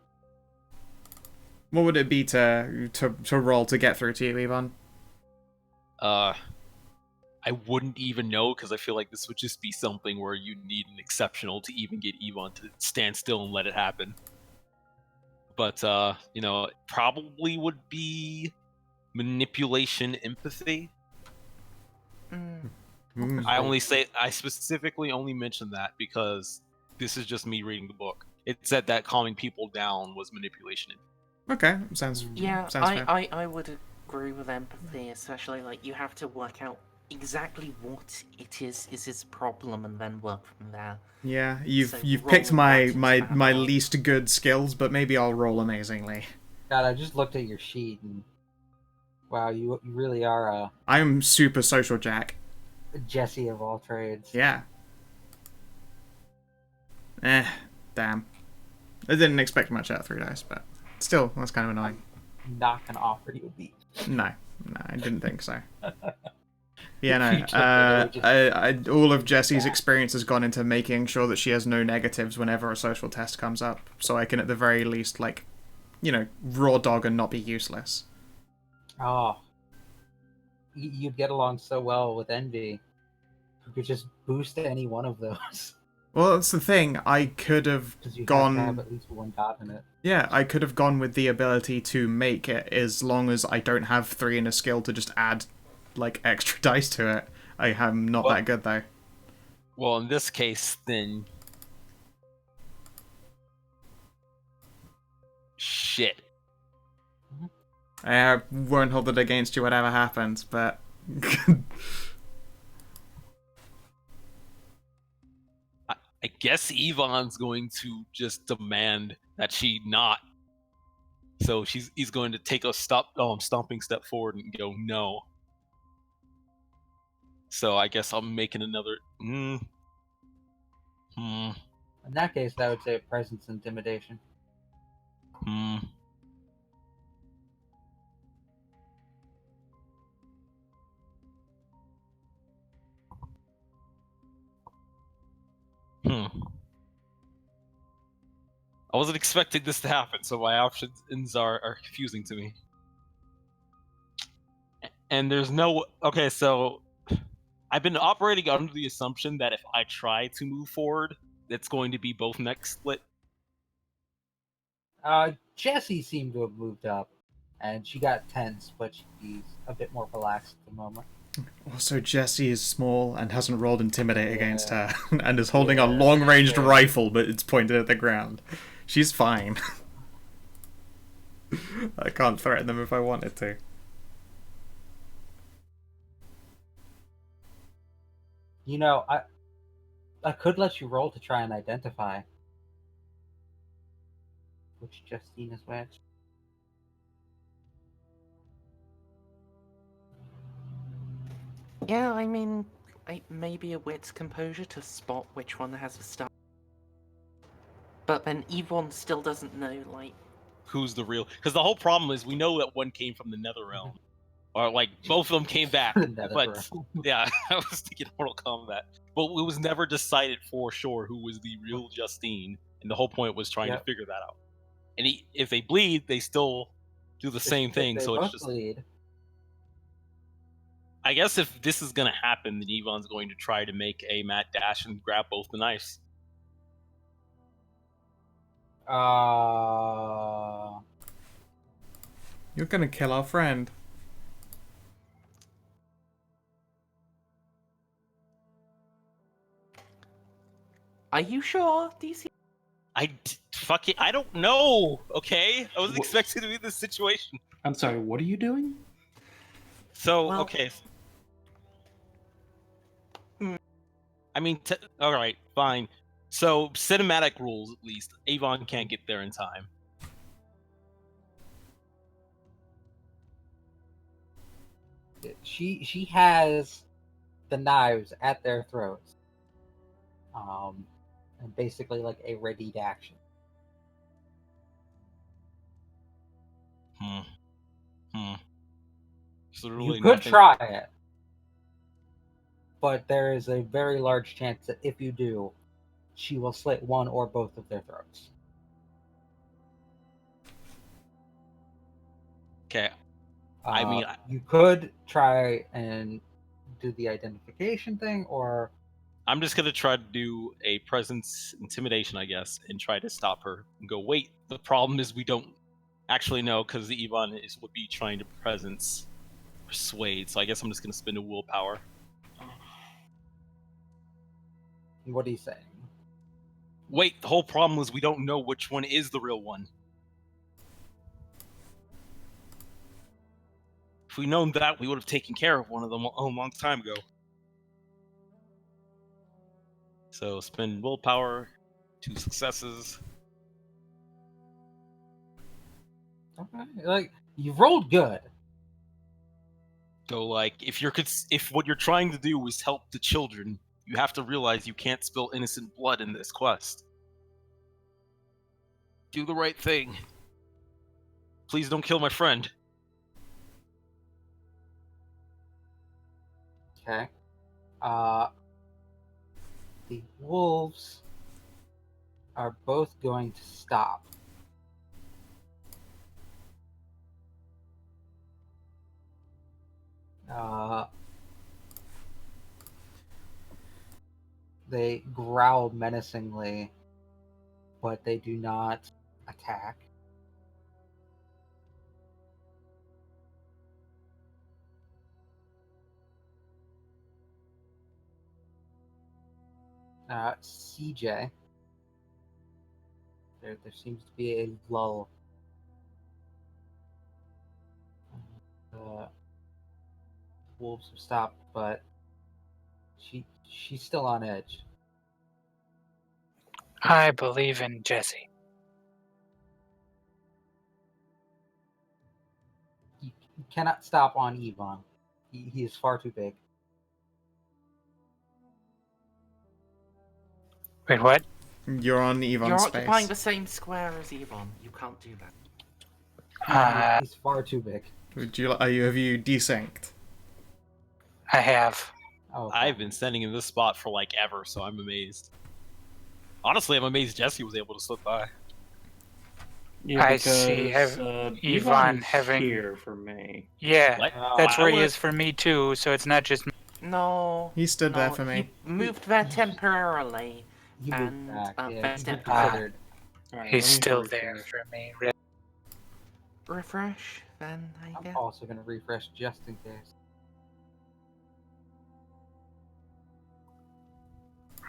What would it be to roll to get through to you, Ivan? I wouldn't even know, because I feel like this would just be something where you need an exceptional to even get Yvonne to stand still and let it happen. But, you know, it probably would be manipulation empathy. I specifically only mentioned that because this is just me reading the book. It said that calming people down was manipulation. Okay, sounds Yeah, sounds fair. I would agree with empathy, especially like you have to work out exactly what it is his problem and then work from there. Yeah, So you've roll picked my with my that my roll. least good skills, but maybe I'll roll amazingly. God, I just looked at your sheet and wow, you really are a I'm super social, Jack. Jesse of all trades. Yeah. Damn. I didn't expect much out of 3 dice, but still, that's kind of annoying. Not gonna offer you a beat. No, I didn't think so. Yeah, no. Future just- All of Jessie's experience has gone into making sure that she has no negatives whenever a social test comes up, so I can at the very least, like, you know, raw dog and not be useless. Oh, you'd get along so well with Envy. You could just boost any one of those. Well, that's the thing. I could have Because you have gone. to have at least one dot in it. Yeah, I could have gone with the ability to make it as long as I don't have 3 in a skill to just add, like, extra dice to it. I am not Well- that good, though. Well, in this case, then. Shit. I won't hold it against you, whatever happens, but. I guess Yvonne's going to just demand that she not. So he's going to take a stomping step forward and go no. So I guess I'm making another. In that case, I would say presence intimidation. I wasn't expecting this to happen, so my options are confusing to me. And there's no. Okay, so I've been operating under the assumption that if I try to move forward, it's going to be both neck split. Jessie seemed to have moved up, and she got tense, but she's a bit more relaxed at the moment. Also, Jessie is small and hasn't rolled Intimidate against Yeah. her, and is holding a Yeah, long-ranged yeah. rifle, but it's pointed at the ground. She's fine. I can't threaten them if I wanted to. You know, I could let you roll to try and identify which Justine is which. Yeah, I mean, maybe a wit's composure to spot which one has a star. But then Yvonne still doesn't know, like... Who's the real? Because the whole problem is we know that one came from the Netherrealm, or like both of them came back. But Netherrealm. yeah, I was thinking Mortal Kombat, but it was never decided for sure who was the real Justine, and the whole point was trying to figure that out. And if they bleed, they still do the same thing. They So both it's just. bleed. I guess if this is gonna happen, then Yvonne's going to try to make a mad dash and grab both the knives. You're gonna kill our friend. Are you sure, DC? I don't know. Okay, I wasn't expecting to be in this situation. I'm sorry, what are you doing? So Well- okay. I mean, all right, fine. So cinematic rules, at least. Avon can't get there in time. She has the knives at their throats, and basically like a readied action. So really You could nothing- try it, but there is a very large chance that if you do, she will slit one or both of their throats. Okay, I mean, you could try and do the identification thing, or I'm just gonna try to do a presence intimidation, I guess, and try to stop her and go. Wait, the problem is we don't actually know because the Yvonne would be trying to presence persuade. So I guess I'm just gonna spend a willpower. what are you saying? Wait, the whole problem is we don't know which one is the real one. If we'd known that, we would have taken care of one of them a long time ago. So spend willpower, 2 successes. Okay, like you rolled good. So like, if what you're trying to do is help the children, you have to realize you can't spill innocent blood in this quest. Do the right thing. Please don't kill my friend. Okay. The wolves are both going to stop. They growl menacingly, but they do not attack. CJ. There seems to be a lull. Wolves have stopped, but she's still on edge. I believe in Jesse. You cannot stop on Yvonne. He is far too big. Wait, what? You're on You're Yvonne's occupying space. the same square as Yvonne. You can't do that. He's far too big. Have you desynced? I have. Oh, I've been standing in this spot for like ever, so I'm amazed. Honestly, I'm amazed Jesse was able to slip by. Yeah, I see. Yvonne Yvonne having- here for me. Yeah, What? that's I where he would- is for me too. So it's not just. No. He stood there no, for me. He moved there temporarily. he moved and, back. yeah, He's best been at- considered. All right, He's let me still refresh. there for me. Refresh, then, I I'm guess. also going to refresh just in case.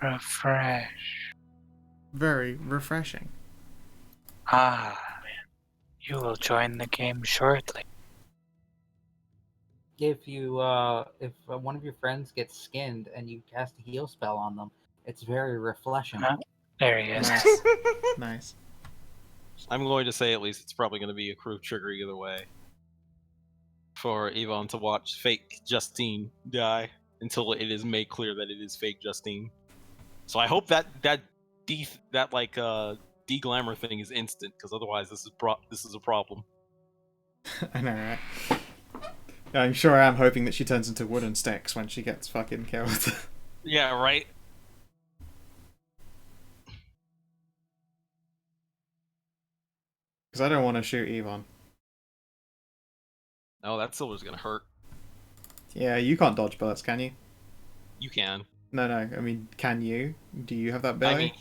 Refresh. Very refreshing. Ah, you will join the game shortly. If one of your friends gets skinned and you cast a heal spell on them, it's very refreshing. Huh? There he is. Nice. Nice. I'm going to say at least it's probably going to be a crew trigger either way. For Yvonne to watch fake Justine die until it is made clear that it is fake Justine. So I hope that de-glamour thing is instant, because otherwise this is a problem. I know, right? I'm sure I'm hoping that she turns into wooden sticks when she gets fucking killed. Yeah, right. Because I don't want to shoot Yvonne. No, that silver's gonna hurt. Yeah, you can't dodge bullets, can you? You can. No, I mean, can you? Do you have that I ability? mean,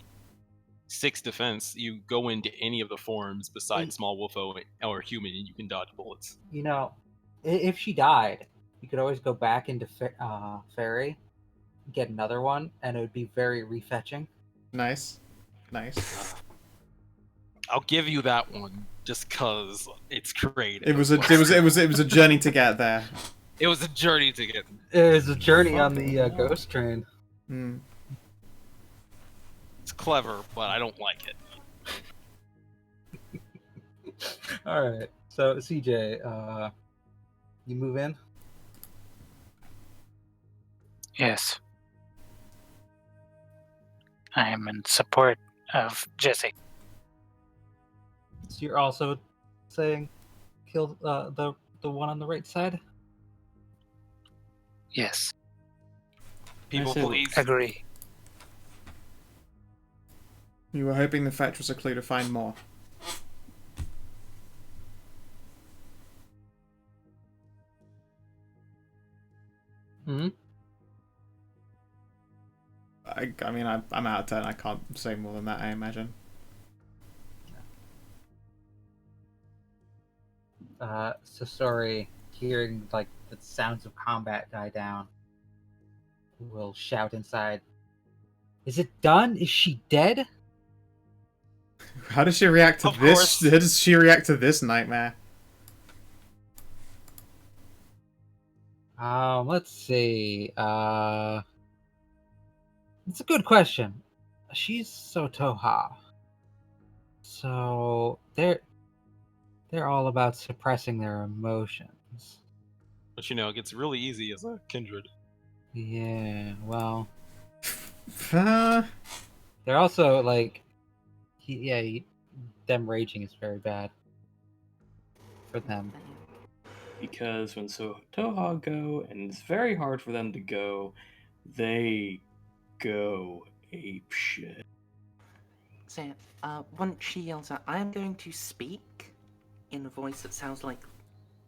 6 defense. You go into any of the forms besides small wolfo or human, and you can dodge bullets. You know, if she died, you could always go back into Fairy, get another one, and it would be very refetching. Nice. Nice. I'll give you that one just cause it's creative. It was a journey to get there. It was a journey to get. It was a journey on the ghost train. Hmm. It's clever, but I don't like it. All right, so CJ, you move in. Yes. I am in support of Jesse. So you're also saying kill the one on the right side. Yes. People, say- please. Agree. You were hoping the fetch was a clue to find more. Hmm. I mean, I'm out of turn. I can't say more than that, I imagine. Sasori, hearing like the sounds of combat die down, will shout inside. Is it done? Is she dead? How does she react to Of this? course. How does she react to this nightmare? Let's see. It's a good question. She's Sotoha. So they're all about suppressing their emotions. But it gets really easy as a kindred. Yeah, well, Uh, they're also like, them raging is very bad for them. Because when Toha go, and it's very hard for them to go, they go ape shit. So, once she yells out, I am going to speak in a voice that sounds like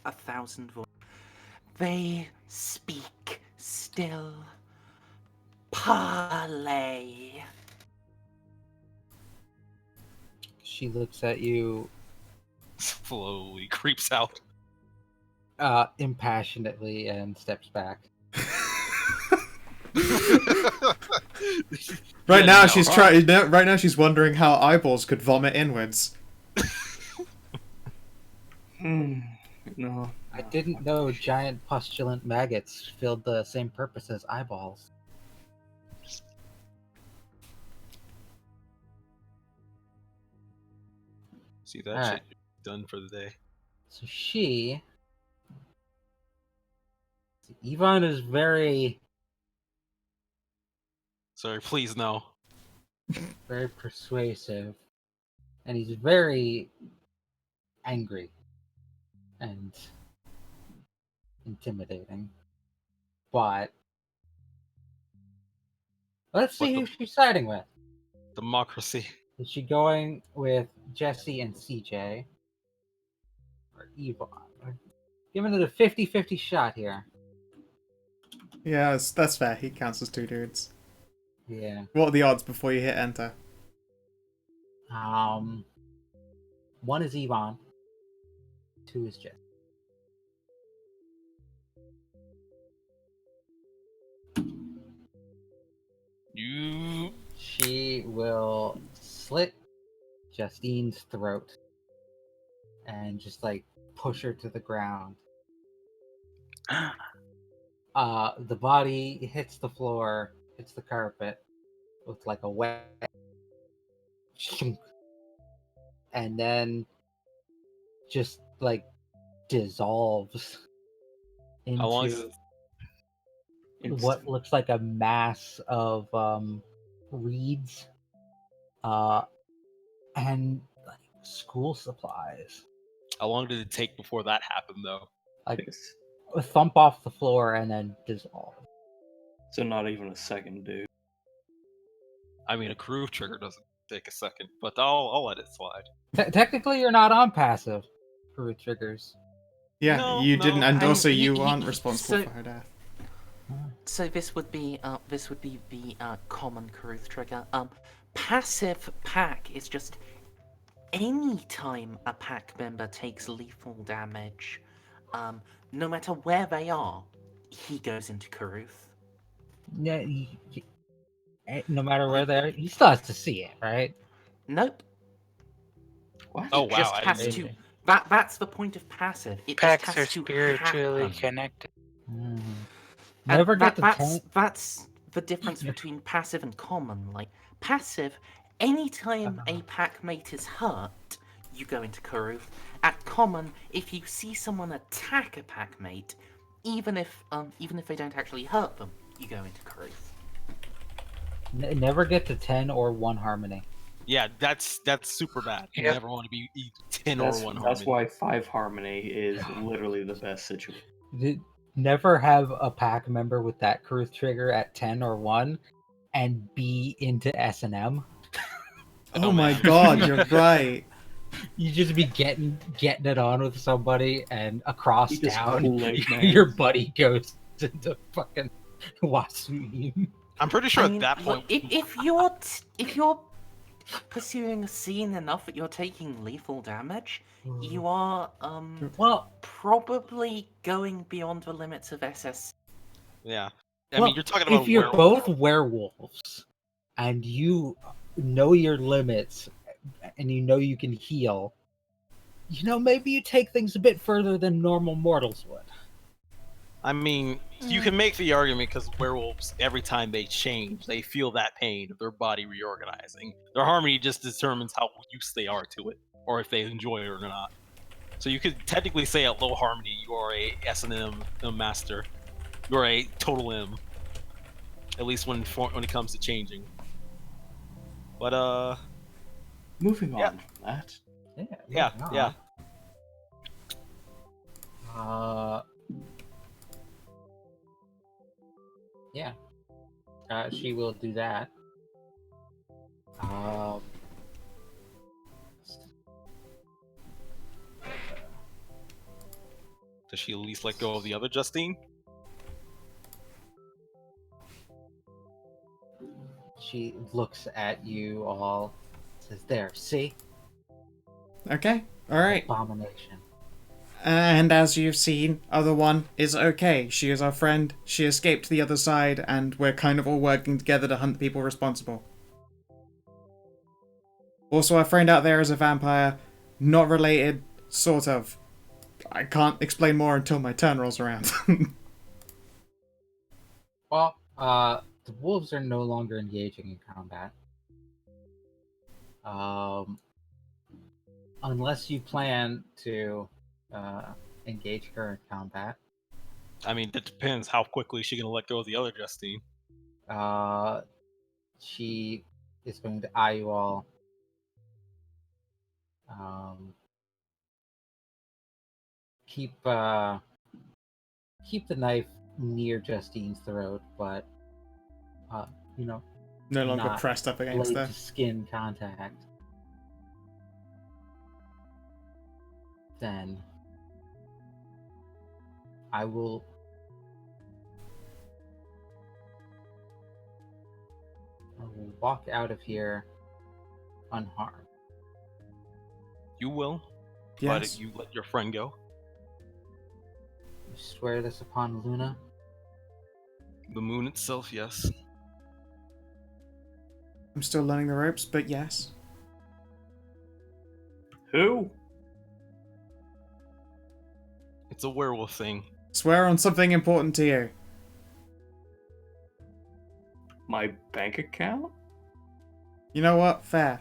1,000 voices. They Speak still. Parley. She looks at you Slowly creeps out. impassionately and steps back. Right Yeah, now no. she's trying. Right now she's wondering how eyeballs could vomit inwards. No. I didn't know giant pustulent maggots filled the same purpose as eyeballs. See that Alright. shit done for the day. So Yvonne is very, Sorry, please no. very persuasive, and he's very angry and intimidating. But let's see who she's siding with. Democracy. Is she going with Jesse and CJ? Or Yvonne? Giving it a 50-50 shot here. Yeah, that's fair. He counts as two dudes. Yeah. What are the odds before you hit enter? One is Yvonne. Two is Jesse. You. She will slit Justine's throat and just like push her to the ground. The body hits the floor, hits the carpet with like a wet shunk, and then just like dissolves How long is into it? what looks like a mass of reeds and like school supplies. How long did it take before that happened, though? Like a thump off the floor and then dissolve. So not even a second, dude. I mean, a groove trigger doesn't take a second, but I'll let it slide. Technically, you're not on passive for triggers. Yeah, No, you no. didn't, and And also y- you y- aren't responsible so- for her death. So this would be the common Karuth trigger. Passive pack is just any time a pack member takes lethal damage, no matter where they are, he goes into Karuth. Yeah, no matter where they are, he still has to see it, right? Nope. What? Oh, It wow, just I has didn't- to. That's the point of passive. It Packs just are has to spiritually happen. connected. Mm. And Never get the that's the difference between passive and common. Like passive, anytime a pack mate is hurt, you go into Karuth. At common, if you see someone attack a pack mate, even if they don't actually hurt them, you go into Karuth. Never get to 10 or 1 harmony. Yeah, that's super bad. You Yep. never want to be 10 That's, or 1 that's harmony. why 5 harmony is literally the best situation. Never have a pack member with that Karuth trigger at 10 or 1 and be into S&M. Oh my man. god, you're right. You just be getting it on with somebody, and across You just town, Kool-Aid man. your buddy goes into fucking Wasuim. I'm pretty sure I at mean, that look, point. if you're pursuing a scene enough that you're taking lethal damage, you are Well, probably going beyond the limits of SS. Yeah. I well, mean, you're talking about if you're werewolf. both werewolves and you know your limits and you know you can heal, maybe you take things a bit further than normal mortals would. I mean, you can make the argument because werewolves, every time they change, they feel that pain of their body reorganizing. Their harmony just determines how used they are to it, or if they enjoy it or not. So you could technically say at low harmony, you are a S&M master. You're a total M. At least when it comes to changing. But Moving Yeah. on from that. yeah. Yeah. She will do that. Does she at least let go of the other Justine? She looks at you all, says, "There, see? Okay, alright. Abomination." And as you've seen, other one is okay. She is our friend. She escaped to the other side, and we're kind of all working together to hunt the people responsible. Also, our friend out there is a vampire. Not related, sort of. I can't explain more until my turn rolls around. Well, the wolves are no longer engaging in combat. Unless you plan to engage her in combat. I mean, it depends how quickly she's gonna let go of the other Justine. She is going to eye you all. Keep the knife near Justine's throat, but no longer not pressed up against blade her. to skin contact. Then I will walk out of here unharmed. You will, Yes. but you let your friend go. You swear this upon Luna? The moon itself, yes. I'm still learning the ropes, but yes. Who? It's a werewolf thing. Swear on something important to you. My bank account? You know what? Fair.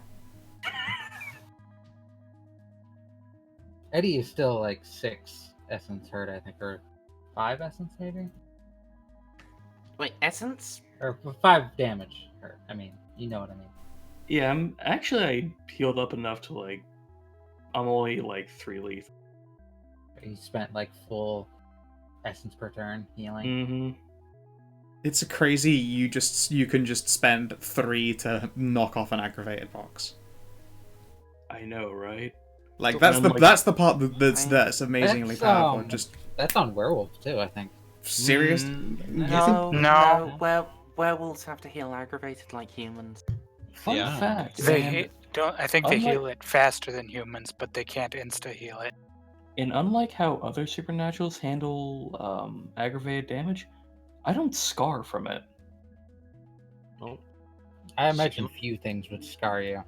Eddie is still like 6 essence hurt, I think, or 5 essence maybe? Wait, essence? Or 5 damage hurt. I mean, you know what I mean. Yeah, I healed up enough to I'm only 3 lethal. He spent like full essence per turn healing. Mm-hmm. It's crazy you can just spend 3 to knock off an aggravated box. I know, right? Like So that's I'm the like- that's the part that's amazingly That's, powerful. Just That's on werewolf too, I think. serious. Mm, You think- No, No. werewolves have to heal aggravated like humans. Fun Yeah. fact. They man, don't. I think they unlike- heal it faster than humans, but they can't insta heal it. And unlike how other supernaturals handle aggravated damage, I don't scar from it. Oh, I imagine few things would scar you.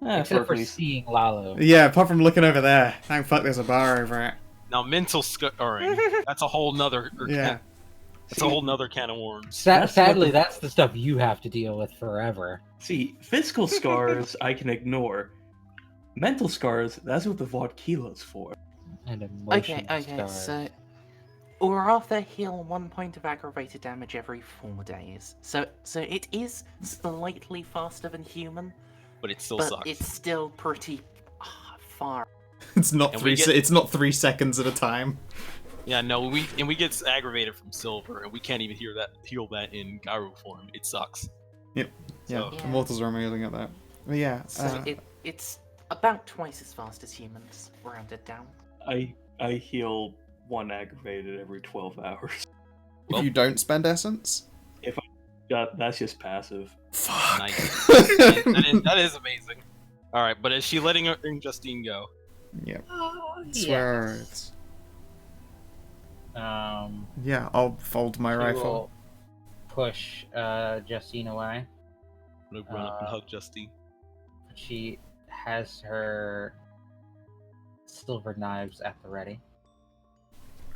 Except for Perfectly. seeing Lalo. Yeah, apart from looking over there. Thank fuck there's a bar over it. now mental scarring. That's a whole nother. Yeah. That's a whole nother can of worms. That's Sadly, what the- that's the stuff you have to deal with forever. See, physical scars I can ignore. Mental scars, that's what the vodkila's for. And emotional Okay, scars. so Uratha heal 1 point of aggravated damage every 4 days. So it is slightly faster than human, But it still but sucks. it's still pretty far. It's not And 3 we get- it's not 3 seconds at a time. Yeah, no, we get aggravated from silver, and we can't even heal that in Garu form. It sucks. Yeah, So- Yeah. Immortals are amazing at that. But yeah, So it's about twice as fast as humans, rounded down. I heal 1 aggravated every 12 hours. if you don't spend essence, That's just passive. fuck. Nice. that is amazing. All right, but is she letting Justine go? Yep. Yes. Swear it's... Um, Yeah, I'll fold my she rifle. will push Justine away. I'm gonna run up and hug Justine. She has her silver knives at the ready.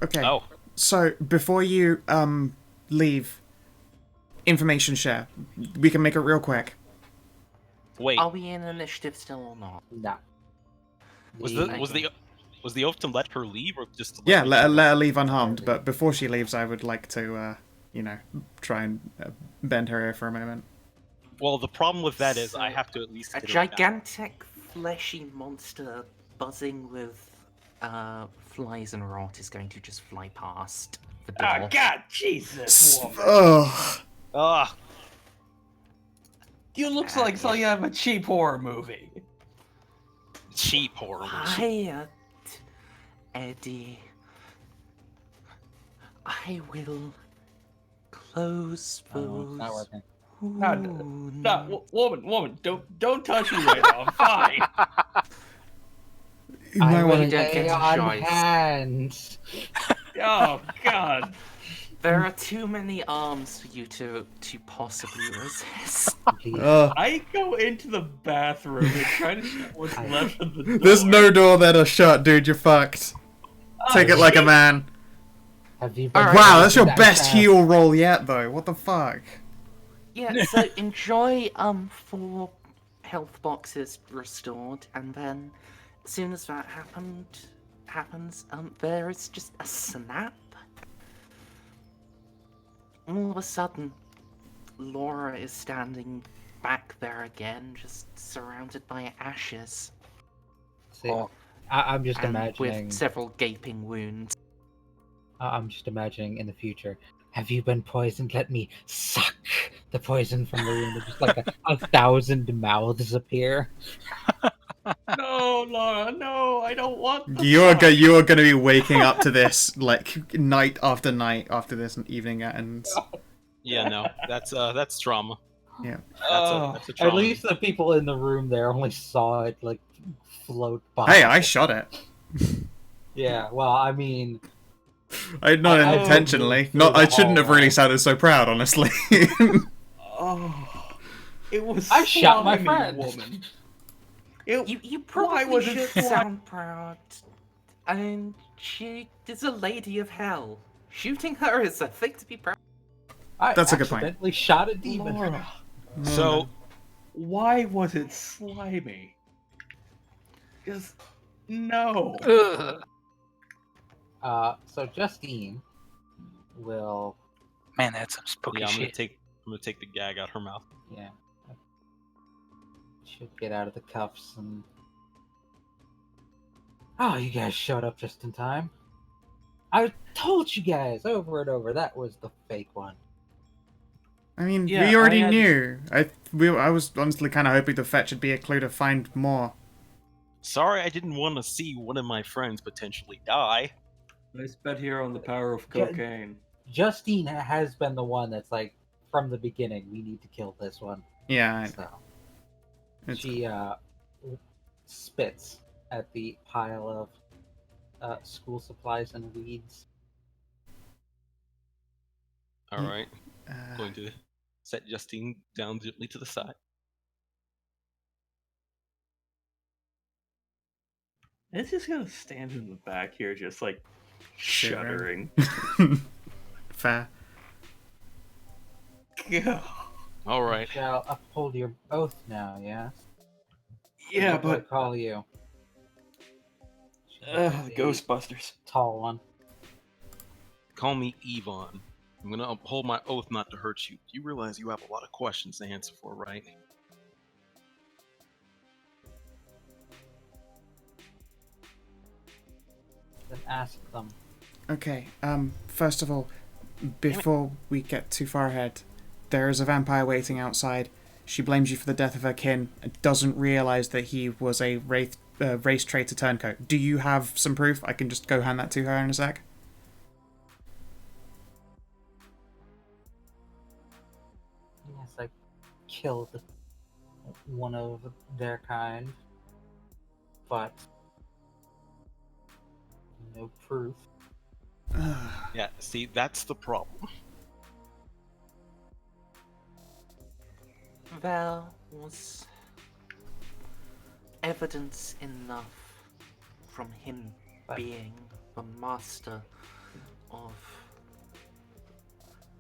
Okay. Oh, So before you leave, information share. We can make it real quick. wait. Are we in initiative still or not? No. Was the oath to let her leave or just to Yeah, me let go? her leave unharmed. But before she leaves, I would like to, try and bend her ear for a moment. Well, the problem with that is I So, have to at least A hit her back. gigantic fleshy monster buzzing with flies and rot is going to just fly past the door. Ah, God, Jesus, woman. Ugh. Ah, You looks like something out of a cheap horror movie. cheap horror. Quiet, Eddie. I will close Oh, it's not those working. Ooh, Woman, don't touch me right now. I'm fine. You might I want really to. don't Lay get a on choice. hands. Oh God. There are too many arms for you to possibly resist. Please. I go into the bathroom and try to see what's left of the door. There's no door there to shut, dude. You're fucked. Take it like a man. Have you been Alright. Wow, that's your that best fast? heal roll yet, though. What the fuck? Yeah, so enjoy 4 health boxes restored, and then as soon as that happens, there is just a snap. All of a sudden, Laura is standing back there again, just surrounded by ashes, See, I'm just and imagining. with several gaping wounds. I'm just imagining in the future. Have you been poisoned? Let me suck the poison from the wound. And just like 1,000 mouths appear. No, Laura, no, I don't want the You are fuck. gonna be waking up to this like night after this evening ends. Yeah, no, that's trauma. Yeah. That's a trauma. At least the people in the room there only saw it like float by. Hey, I shot it. Yeah, well, I mean, Not I intentionally. moved Not. through I the shouldn't have really hallway. sounded so proud, honestly. Oh, it was. I shot my slimy, friend. Woman. You probably was it should slimy? sound proud. I mean, she is a lady of hell. Shooting her is a thing to be proud. I That's a good point. accidentally shot a demon. Laura, So why was it slimy? Just no. Ugh. So Justine will, Man, that's some spooky yeah, I'm shit. gonna take the gag out her mouth. yeah, should get out of the cuffs and. Oh, you guys showed up just in time. I told you guys over and over that was the fake one. I mean, Yeah, we already I had- knew. I was honestly kind of hoping the fetch would be a clue to find more. Sorry, I didn't want to see one of my friends potentially die. Nice bet here on the power of cocaine. Justine has been the one that's like from the beginning. We need to kill this one. Yeah. So It's, she spits at the pile of school supplies and weeds. All right, uh, going to set Justine down gently to the side. It's just gonna stand in the back here, just like Shivering. shuddering. fair. God. All right. Shall uphold your oath now, yes? Yeah, What do I but call you? the Ghostbusters. Tall one. Call me Yvonne. I'm gonna uphold my oath not to hurt you. You realize you have a lot of questions to answer for, right? Then ask them. Okay. First of all, before we get too far ahead, there is a vampire waiting outside. She blames you for the death of her kin and doesn't realize that he was a race traitor turncoat. Do you have some proof? I can just go hand that to her in a sec. Yes, I killed one of their kind, but no proof. Yeah, see, that's the problem. There was evidence enough from him being the master of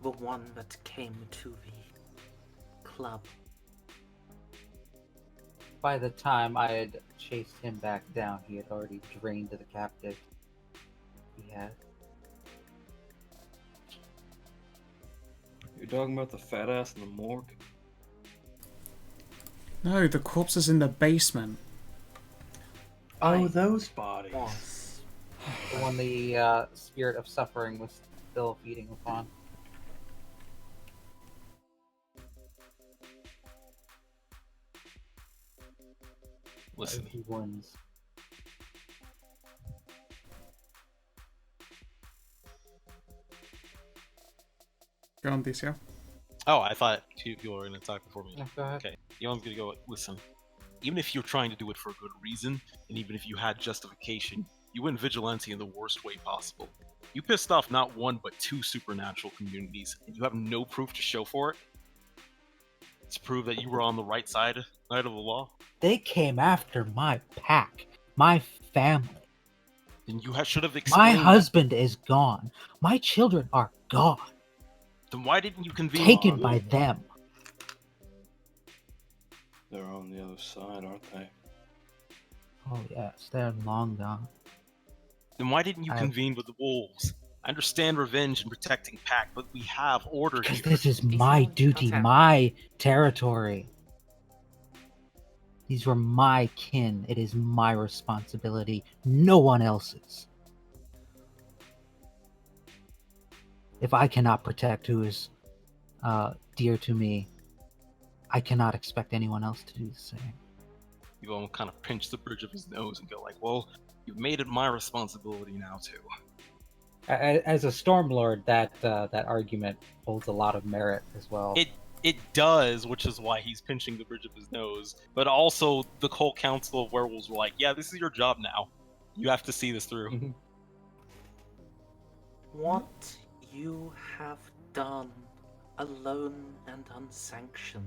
the one that came to the club. By the time I had chased him back down, he had already drained the captive he had. You're talking about the fat ass in the morgue? No, the corpse is in the basement. Oh, I those bodies. was. The one the spirit of suffering was still feeding upon. Listen, He wins. Go on, DCO. Oh, I thought two people were going to talk before me. Yeah, go ahead. Okay, Young's going to go, listen, even if you're trying to do it for a good reason, and even if you had justification, you went vigilante in the worst way possible. You pissed off not one, but two supernatural communities, and you have no proof to show for it? To prove that you were on the right side of the law? They came after my pack, my family. Then you should have My explained husband is gone. My children are gone, Then why didn't you convene? taken by them. They're on the other side, aren't they? Oh yes, they're long gone. Then why didn't you I- convene with the wolves? I understand revenge and protecting pack, but we have order Because here. this is These my ones- duty, okay. my territory. These were my kin. It is my responsibility, no one else's. If I cannot protect who is dear to me, I cannot expect anyone else to do the same. You all kind of pinch the bridge of his nose and go like, well, you've made it my responsibility now too. As a Stormlord, that argument holds a lot of merit as well. It does, which is why he's pinching the bridge of his nose. But also, the whole council of werewolves were like, yeah, this is your job now. You have to see this through. What you have done, alone and unsanctioned,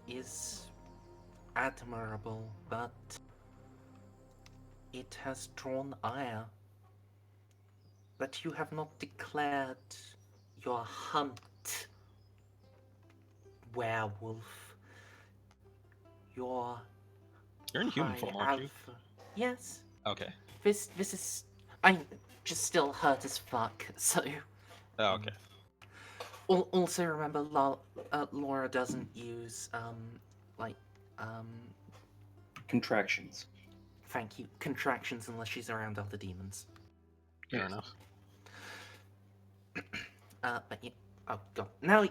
is admirable, but it has drawn ire that you have not declared your hunt, werewolf. Your You're in human high form, aren't you? alpha. Yes. Okay. This is. I'm just still hurt as fuck. So. Oh, okay. Also remember, Laura doesn't use Contractions. thank you, contractions unless she's around other demons. Fair Yes. enough. But yeah. Oh god. No.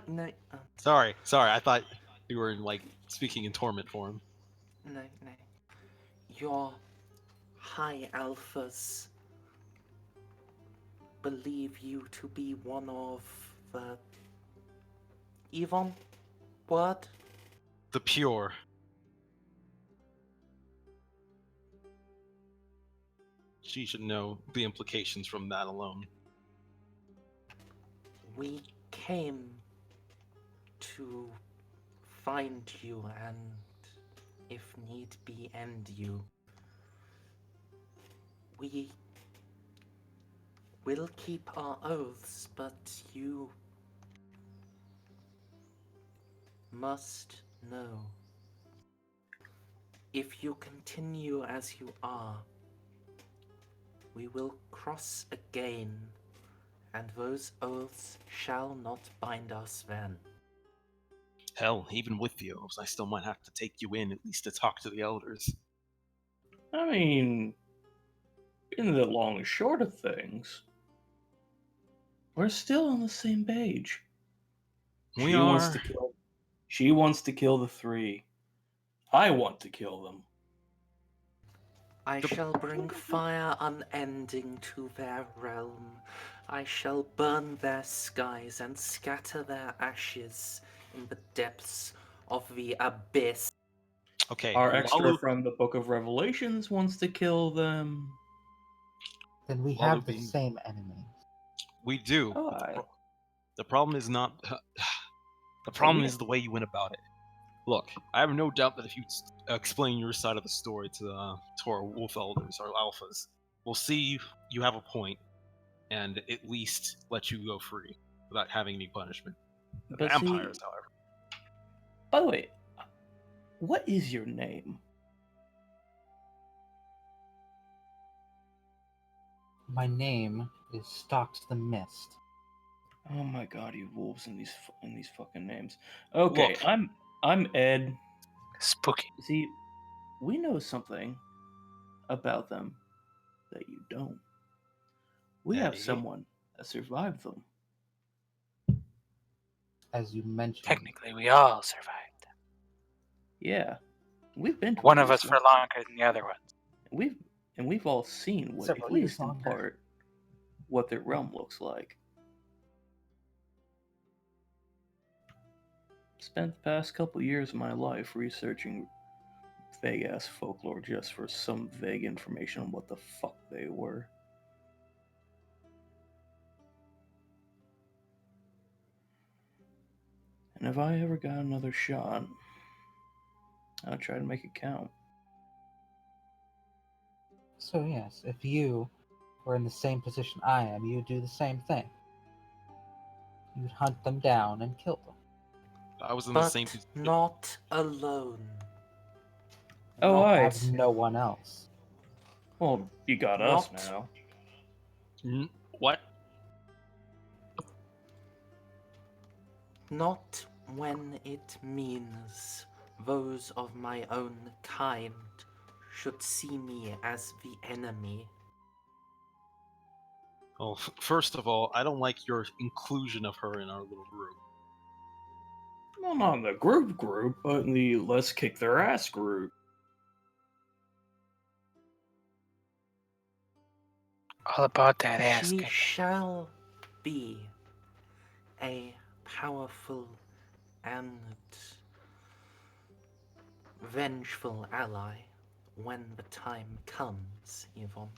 Sorry. I thought you were like speaking in torment form. No. Your high alphas believe you to be one of the Yvonne word? The pure. She should know the implications from that alone. We came to find you and, if need be, end you. We will keep our oaths, but you must know. If you continue as you are, we will cross again, and those oaths shall not bind us then. Hell, even with the oaths, I still might have to take you in at least to talk to the elders. I mean, in the long and short of things, we're still on the same page. We She wants are. to kill. She wants to kill the three. I want to kill them. I shall bring fire unending to their realm. I shall burn their skies and scatter their ashes in the depths of the abyss. Okay. Our extra Lalu- from the Book of Revelations wants to kill them. Then we While have they're the being- same enemy. We do. Oh, I- The problem is not. The problem yeah. is the way you went about it. Look, I have no doubt that if you explain your side of the story to our wolf elders, our alphas, we'll see you have a point, and at least let you go free without having any punishment. The But see- vampires, however. By the way, what is your name? My name is Stalks the Mist. Oh my god, you wolves in these fucking names. Okay, Look. I'm Ed. Spooky. See, we know something about them that you don't. We have Eddie? someone that survived them. As you mentioned, Technically, we all survived. Yeah, we've been to One at of us least for longer than the other one. We've all seen what, at Several years least in longer. part, what their realm looks like. Spent the past couple years of my life researching vague ass folklore just for some vague information on what the fuck they were. And if I ever got another shot, I'll try to make it count. So yes, if you were in the same position I am, you'd do the same thing. You'd hunt them down and kill them. I was in the But same position. not alone. Oh, I I have see. no one else. Well, you got us Not- now. What? Not when it means those of my own kind should see me as the enemy. Well, first of all, I don't like your inclusion of her in our little group. Well, not in the group, but in the let's kick their ass group. All about that ass She kick. shall be a powerful and vengeful ally when the time comes, Yvonne.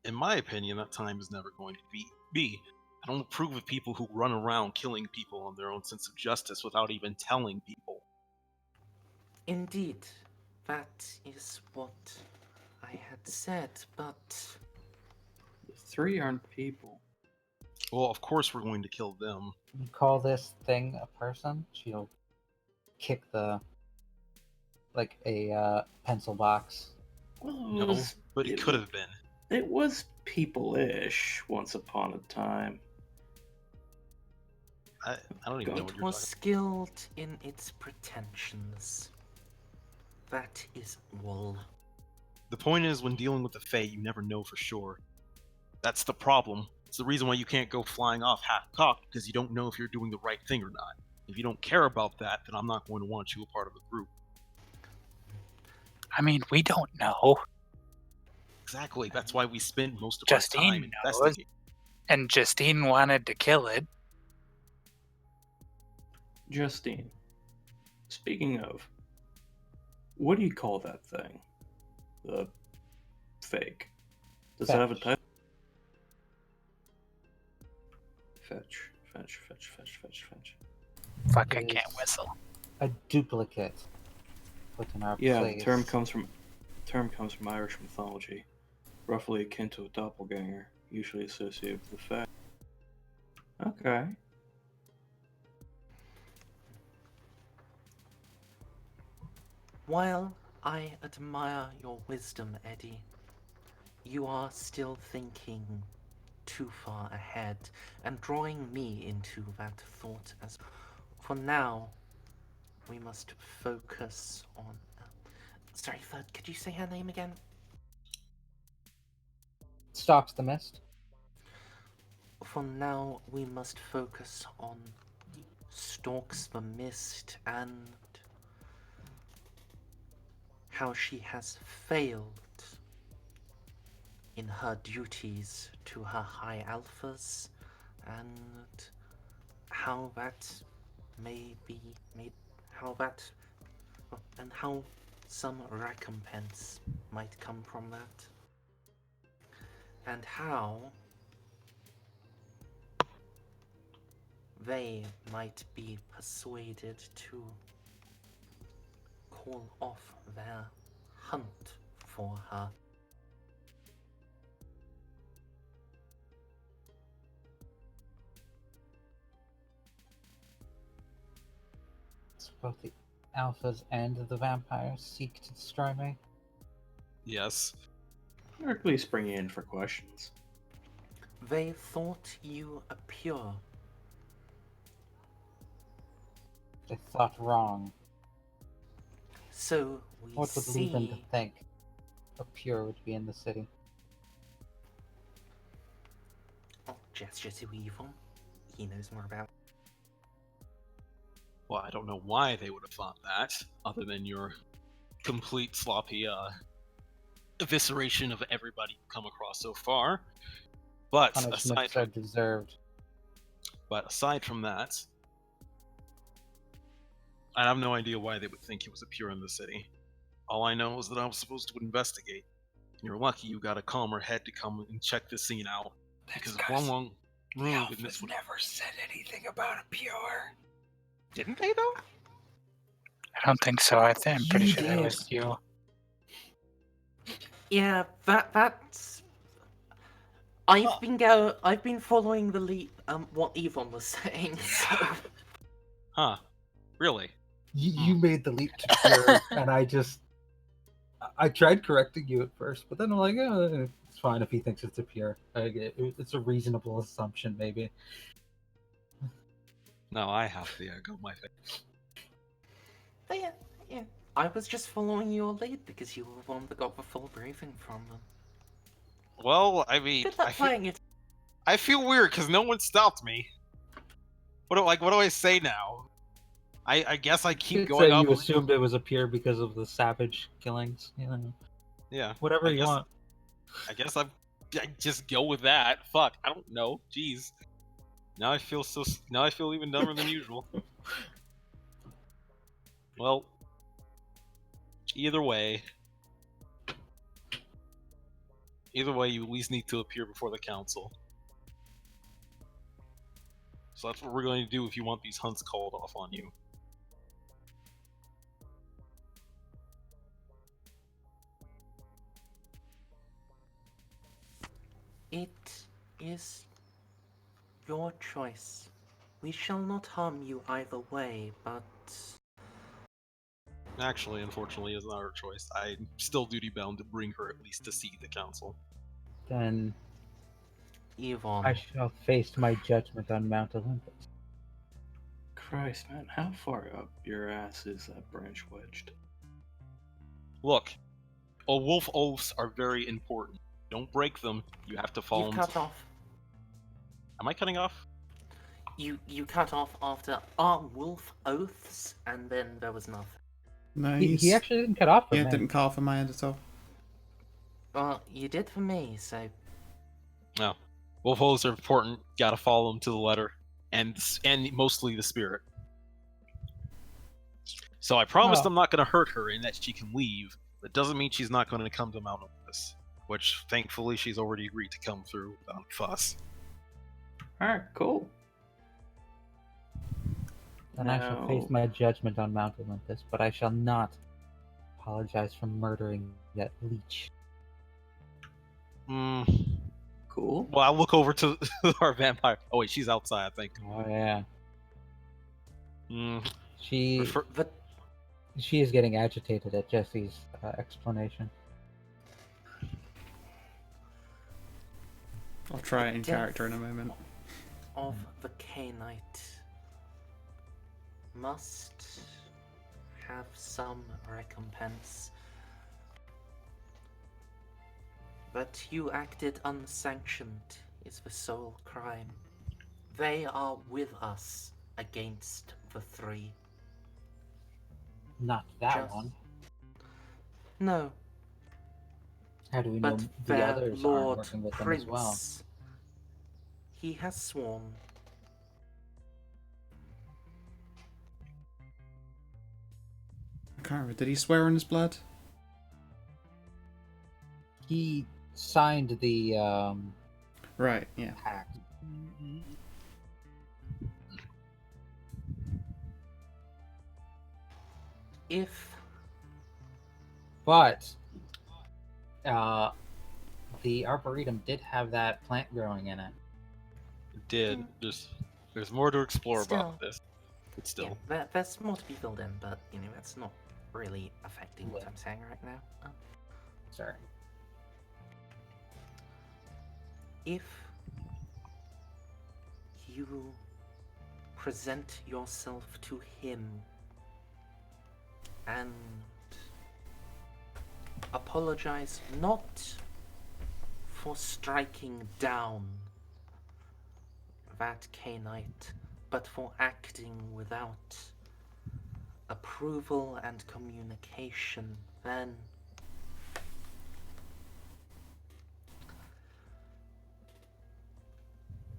In my opinion, that time is never going to be. I don't approve of people who run around killing people on their own sense of justice without even telling people. Indeed, that is what I had said, but The three aren't people. Well, of course we're going to kill them. You call this thing a person? She'll kick a pencil box. Well, No, but it could have been. It was people-ish once upon a time. I don't even know it what you're was talking skilled in its pretensions. That is all. The point is, when dealing with the Fae, you never know for sure. That's the problem. It's the reason why you can't go flying off half-cocked, because you don't know if you're doing the right thing or not. If you don't care about that, then I'm not going to want you a part of the group. I mean, we don't know. Exactly. That's why we spend most of Justine our time knows. investigating. And Justine wanted to kill it. Justine, speaking of, what do you call that thing? The fake. Does it have a Fetch. type? Fetch. Fuck, I It can't is whistle. a duplicate put in our Yeah, place. the term comes from Irish mythology, roughly akin to a doppelganger, usually associated with the fact. Okay. While I admire your wisdom, Eddie, you are still thinking too far ahead and drawing me into that thought as. For now, we must focus on. Sorry, Third, could you say her name again? Stalks the mist. For now, we must focus on Stalks the Mist and how she has failed in her duties to her high alphas, and how that may be made, how that, and how some recompense might come from that, and how they might be persuaded to call off their hunt for her. So both the alphas and the vampires seek to destroy me. Yes. Or at least bring you in for questions. They thought you a pure. They thought wrong. So we What would lead them to see. think a pure would be in the city? Oh, gesture to evil. He knows more about. Well, I don't know why they would have thought that, other than your complete sloppy evisceration of everybody you've come across so far. But aside Punishments are from, deserved. but aside from that, I have no idea why they would think he was a pure in the city. All I know is that I was supposed to investigate. You're lucky you got a calmer head to come and check the scene out. Because if one wrong move, and this would... never said anything about a pure. Didn't they though? I don't think so. I'm pretty You sure that did. was you. Yeah, that's. I've been following the lead. What Yvonne was saying. So. Huh? Really? You made the leap to pure, and I tried correcting you at first, but then I'm like, it's fine if he thinks it's a pure. It's a reasonable assumption, maybe. No, I have to go my face. But yeah. I was just following your lead because you were the one that got the full briefing from them. Well, I mean, Good luck playing it. I feel weird because no one stopped me. What do I say now? I guess I keep You could going say up. you assumed it was a pure because of the savage killings. You know, Yeah. whatever I you guess- want. I guess I just go with that. Fuck, I don't know. Jeez. Now I feel even dumber than usual. Well, either way, you at least need to appear before the council. So that's what we're going to do if you want these hunts called off on you. It is your choice. We shall not harm you either way, but Actually, unfortunately, it's not her choice. I'm still duty bound to bring her at least to see the council. Then Yvonne. I shall face my judgment on Mount Olympus. Christ, man, how far up your ass is that branch wedged? Look, wolf oaths are very important. Don't break them. You have to follow You've them. cut off. Am I cutting off? You cut off after our wolf oaths, and then there was nothing. Nice. He actually didn't cut off for Yeah, me. didn't call for my end at all. Well, you did for me, so No. Wolf oaths are important. Gotta follow them to the letter, and mostly the spirit. So I promised Well- I'm not gonna hurt her and that she can leave. That doesn't mean she's not gonna come to Mount Olympus, which thankfully she's already agreed to come through without fuss. Alright, cool. Then I shall face No. my judgment on Mount Olympus, but I shall not apologize for murdering that leech. Cool. Well, I'll look over to our vampire. Oh wait, she's outside, I think. Oh yeah, Mm, she but she is getting agitated at Jesse's explanation. I'll try it in Death. character in a moment. of the Cainite must have some recompense. But you acted unsanctioned is the sole crime. They are with us against the three. Not that Just- one. No, How do we know but the their others aren't Lord working with them Prince. as well? He has sworn. I can't remember. Did he swear on his blood? He signed the Right, yeah. pact. If But the arboretum did have that plant growing in it. it did. There's more to explore Still. about this. But still. yeah, there's more to be filled in, but you know that's not really affecting what Yeah. I'm saying right now. Sorry. If you present yourself to him and apologize not for striking down that Cainite, but for acting without approval and communication, then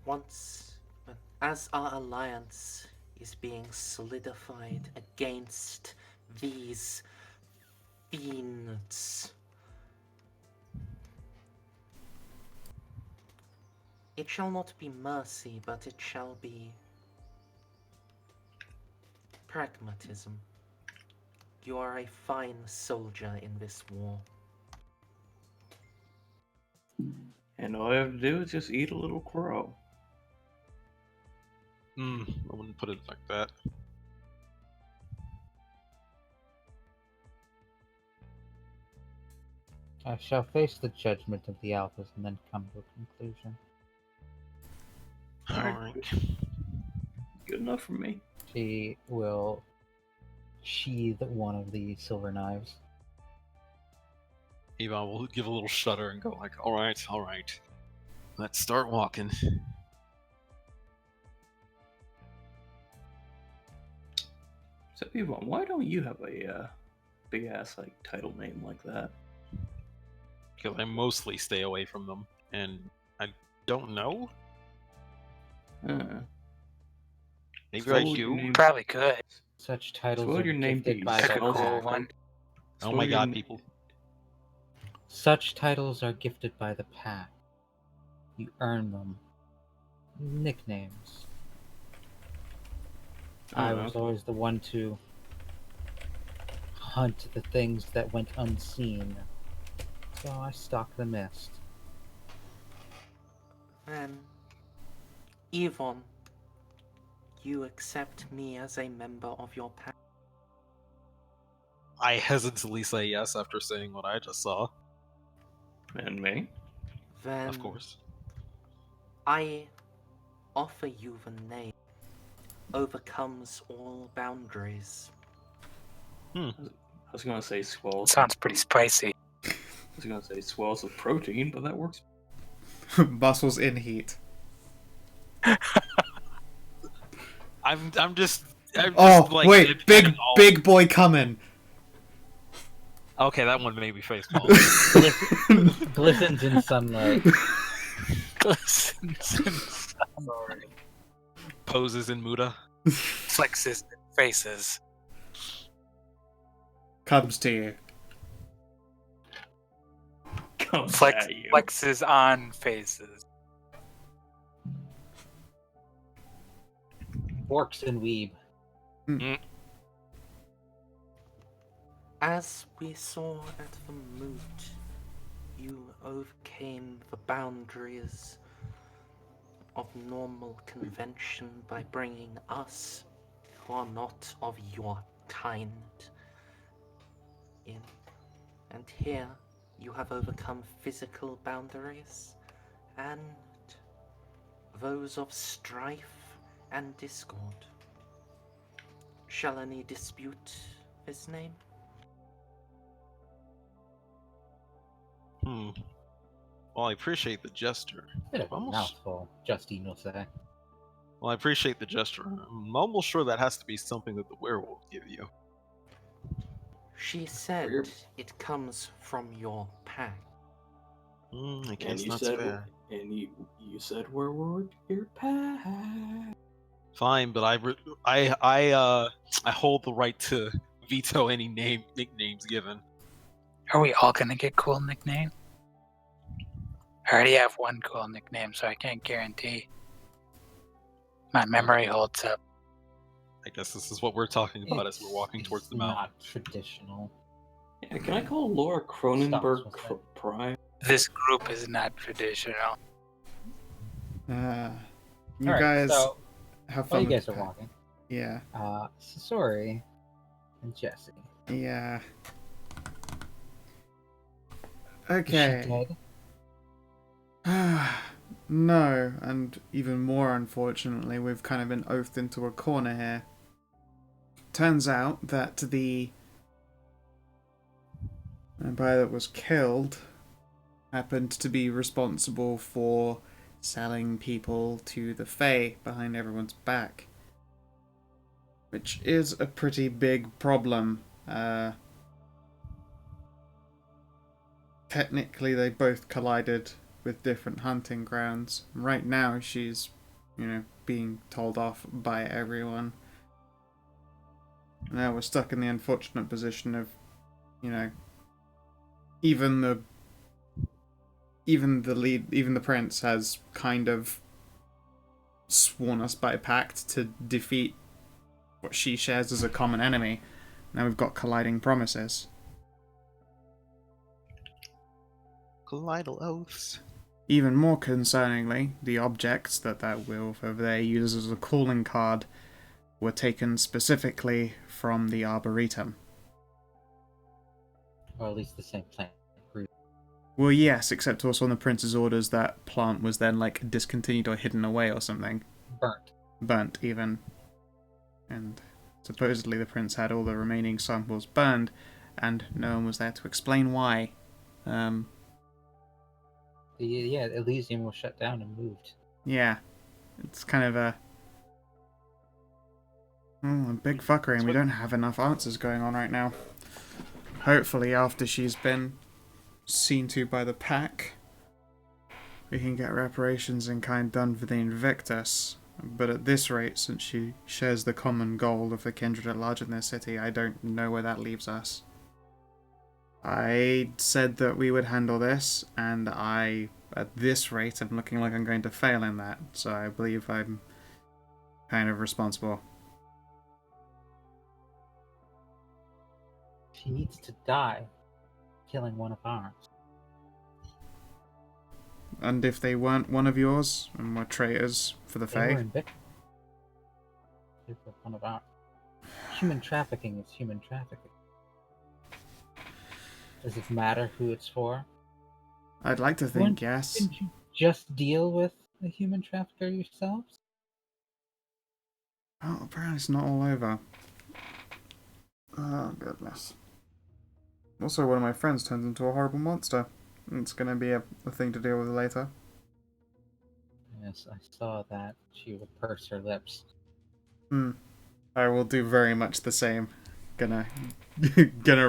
once, as our alliance is being solidified against these fiends. It shall not be mercy, but it shall be pragmatism. You are a fine soldier in this war. And all I have to do is just eat a little crow. I wouldn't put it like that. I shall face the judgment of the Alphas and then come to a conclusion. Alright. Good enough for me. She will sheathe one of the silver knives. Yvonne will give a little shudder and go like, alright. Let's start walking. So Yvonne, why don't you have a big ass like title name like that? Because I mostly stay away from them, and I don't know. Maybe So I what would your do. name- Probably could. Such So titles what are would your name gifted be? by That's the a cool pack. one. So Oh what my would your god, n- people. Such titles are gifted by the pack. You earn them. Nicknames. I was always the one to hunt the things that went unseen. So I stalk the mist. Then, Yvonne, you accept me as a member of your pack. I hesitantly say yes after saying what I just saw. And me? Then Of course. I offer you the name overcomes all boundaries. I was gonna say swells. Sounds pretty spicy. I was gonna say swells with protein, but that works. Muscles in heat. I'm just Oh, like, wait, big boy coming. Okay, that one made me face palm. Glistens in sunlight. Glistens in sunlight. Poses in Muda. Flexes faces. Comes to you. Comes Flex, at you. flexes on faces. Orcs and weeb. As we saw at the moot, you overcame the boundaries of normal convention by bringing us, who are not of your kind, in. And here you have overcome physical boundaries and those of strife and discord. Shall any dispute this name? Well, I appreciate the gesture. Bit of a Almost- mouthful, Justine will say. Well, I appreciate the gesture. I'm almost sure that has to be something that the werewolf give you. She said Weird. it comes from your pack. I And guess you that's said, fair. and you said we're your pack. Fine, but I hold the right to veto any nicknames given. Are we all gonna get cool nickname? I already have one cool nickname, so I can't guarantee. My memory holds up. I guess this is what we're talking about as we're walking It's towards the mountain. not traditional. Yeah, can I call Laura Cronenberg Stops, was Prime? This group is not traditional. You Alright, guys so have while fun. you guys with are the pack. walking, Yeah. Sasori and Jesse. Yeah. Is she Okay. dead? No, and even more unfortunately, we've kind of been oathed into a corner here. Turns out that the vampire that was killed happened to be responsible for selling people to the Fae behind everyone's back. Which is a pretty big problem. Technically, they both collided with different hunting grounds. Right now, she's, being told off by everyone. Now we're stuck in the unfortunate position of, even the prince has kind of sworn us by pact to defeat what she shares as a common enemy. Now we've got colliding promises. Collidal oaths. Even more concerningly, the objects that Wilf over there uses as a calling card were taken specifically from the Arboretum. Or at least the same plant group. Well, yes, except also on the prince's orders that plant was then, discontinued or hidden away or something. Burnt, even. And supposedly the prince had all the remaining samples burned, and no one was there to explain why. Yeah, Elysium was shut down and moved. Yeah. It's kind of a big fuckery, and we don't have enough answers going on right now. Hopefully, after she's been seen to by the pack, we can get reparations in kind done for the Invictus. But at this rate, since she shares the common goal of the kindred at large in this city, I don't know where that leaves us. I said that we would handle this, and at this rate, I'm looking like I'm going to fail in that, so I believe I'm kind of responsible. She needs to die, killing one of ours. And if they weren't one of yours, and were traitors for the They were Fae? invictus. They were one of ours. Human trafficking is human trafficking. Does it matter who it's for? I'd like to think yes. Didn't you just deal with a human trafficker yourselves? Oh, apparently it's not all over. Oh, goodness. Also, one of my friends turns into a horrible monster. It's going to be a thing to deal with later. Yes, I saw that. She would purse her lips. I will do very much the same. Gonna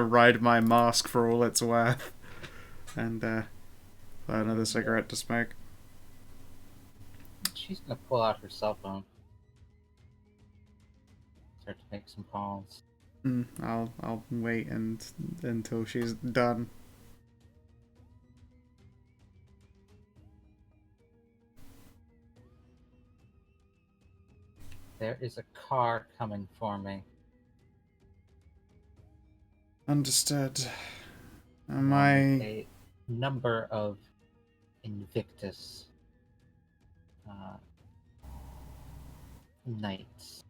ride my mask for all it's worth. And, find another cigarette to smoke. She's gonna pull out her cell phone. Start to make some calls. I'll wait until she's done. There is a car coming for me. Understood. Am with I... a number of Invictus knights.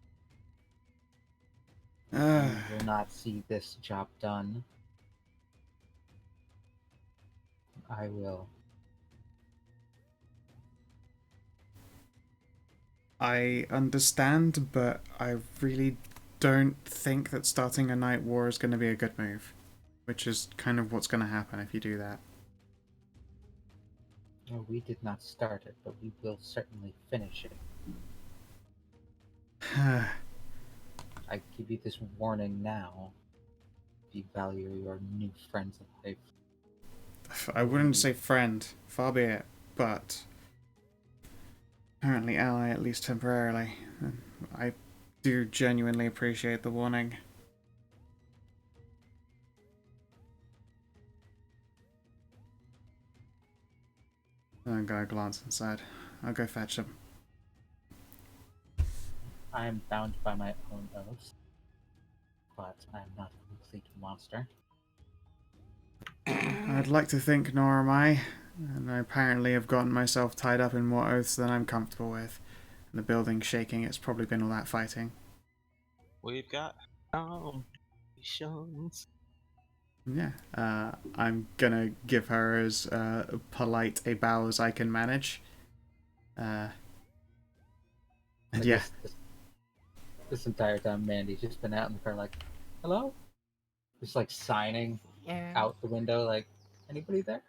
You will not see this job done. I will. I understand, but I really don't think that starting a night war is going to be a good move. Which is kind of what's going to happen if you do that. No, we did not start it, but we will certainly finish it. I give you this warning now. If you value your new friends of life. I wouldn't say friend, far be it, but apparently ally, at least temporarily. I do genuinely appreciate the warning. I'm gonna glance inside. I'll go fetch him. I am bound by my own oaths, but I am not a complete monster. I'd like to think nor am I, and I apparently have gotten myself tied up in more oaths than I'm comfortable with. And the building's shaking, it's probably been all that fighting. We've got missions. Yeah, I'm gonna give her as polite a bow as I can manage. And yeah. This entire time, Mandy's just been out in the car like, hello? Just like signing out the window like, anybody there?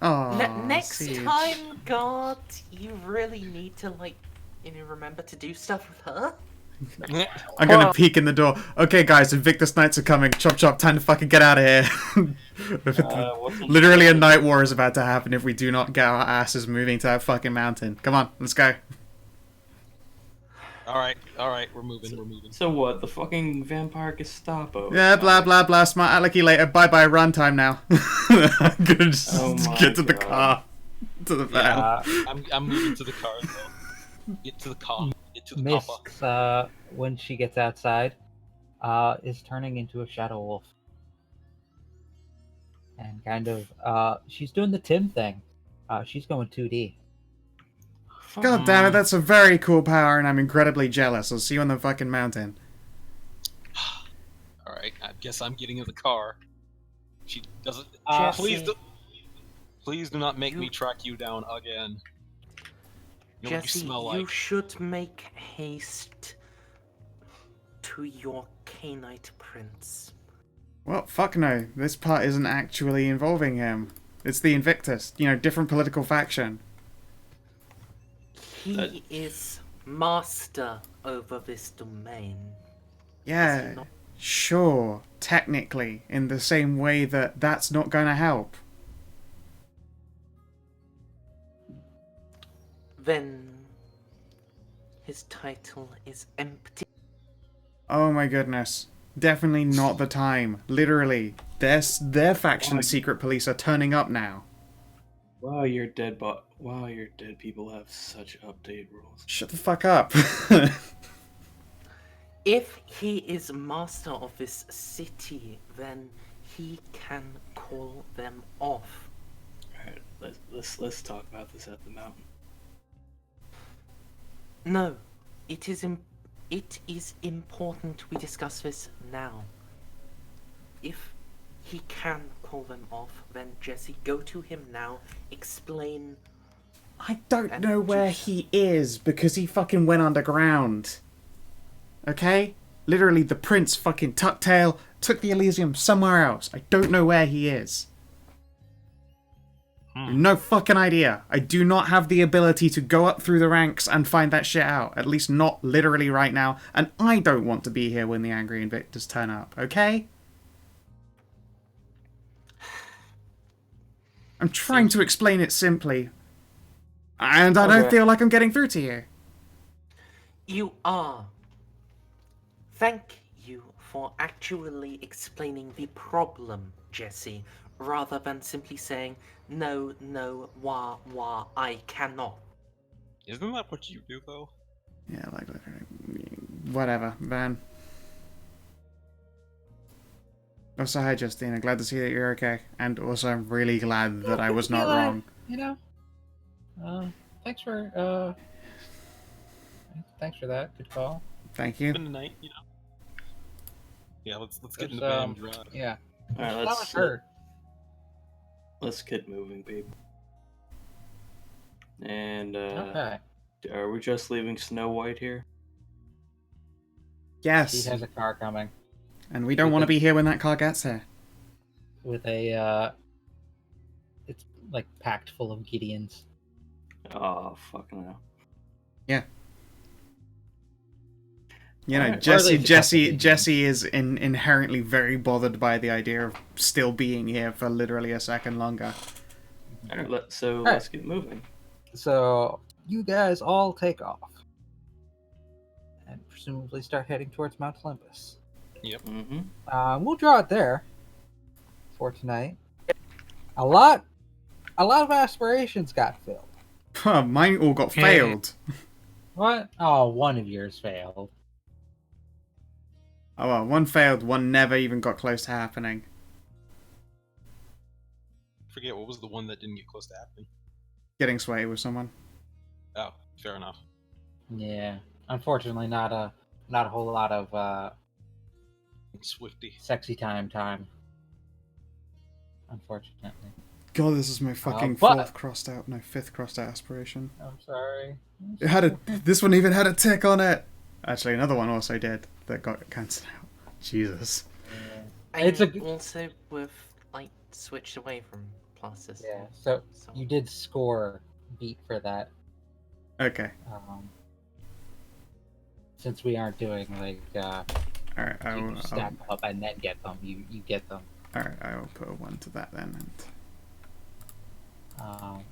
Oh, Next time, God, you really need to, remember to do stuff with her. I'm gonna peek in the door. Okay, guys, Invictus Knights are coming. Chop chop, time to fucking get out of here. Literally a night war is about to happen if we do not get our asses moving to that fucking mountain. Come on, let's go. All right, we're moving. We're moving. So what? The fucking vampire Gestapo. Yeah, blah blah blah. Smart alecky later. Bye bye. Run time now. I'm gonna just Oh my get to the God. car, to the van. Uh, I'm moving to the car. Though. Get to the car. Get to the copper. Mist, when she gets outside, is turning into a shadow wolf. And kind of, she's doing the Tim thing. She's going 2D. God damn it, that's a very cool power, and I'm incredibly jealous. I'll see you on the fucking mountain. All right, I guess I'm getting in the car. She doesn't. Jesse, Please do not make me you- track you down again. You know what you Jesse, smell you like. should make haste to your Canite Prince. Well, fuck no. This part isn't actually involving him. It's the Invictus, different political faction. He is master over this domain. Yeah, not? sure, technically, in the same way that's not gonna help. Then his title is empty. Oh my goodness. Definitely not the time. Literally. Their faction secret police are turning up now. Wow, your dead people have such updated rules. Shut the fuck up. If he is master of this city, then he can call them off. Alright, let's talk about this at the mountain. No, it is important we discuss this now. If he can call them off, then Jesse, go to him now, explain. I don't know where he is because he fucking went underground. Okay? Literally, the prince fucking tucked tail, took the Elysium somewhere else. I don't know where he is. No fucking idea. I do not have the ability to go up through the ranks and find that shit out. At least not literally right now. And I don't want to be here when the Angry Invictus turn up, okay? I'm trying to explain it simply. And I don't Okay. feel like I'm getting through to you. You are. Thank you for actually explaining the problem, Jesse, rather than simply saying, no, wah, I cannot. Isn't that what you do, though? Yeah, like, whatever, man. Also, hi, Justina. Glad to see that you're okay. And also, I'm really glad that I was not wrong. Thanks for that. Good call. Thank you. Spend the night, Yeah, let's get in the There's, van and drive. Yeah. Alright, That was her. let's get moving, babe. And Okay. are we just leaving Snow White here? Yes. She has a car coming And we don't want to be here when that car gets here. with a it's like packed full of Gideons. Oh fucking hell. Jesse Alright. Or at least a couple Jesse of Jesse is inherently very bothered by the idea of still being here for literally a second longer. Alright, let's get moving. So you guys all take off and presumably start heading towards Mount Olympus. Mm-hmm. We'll draw it there for tonight. A lot of aspirations got filled. Huh, mine all got Okay. failed. What? Oh, one of yours failed. Oh well, one failed, one never even got close to happening. Forget what was the one that didn't get close to happening. Getting sweaty with someone. Oh, fair enough. Yeah. Unfortunately, not a whole lot of Swifty. sexy time. Unfortunately. God, this is my fucking but- fifth crossed out aspiration. I'm sorry. This one even had a tick on it. Actually, another one also did that got cancelled out. Jesus. And It's a- also we've switched away from plasters. Yeah. So you did score beat for that. Okay. Since we aren't doing Alright, you stack them up and then get them, you get them. Alright, I will put a 1 to that then. And...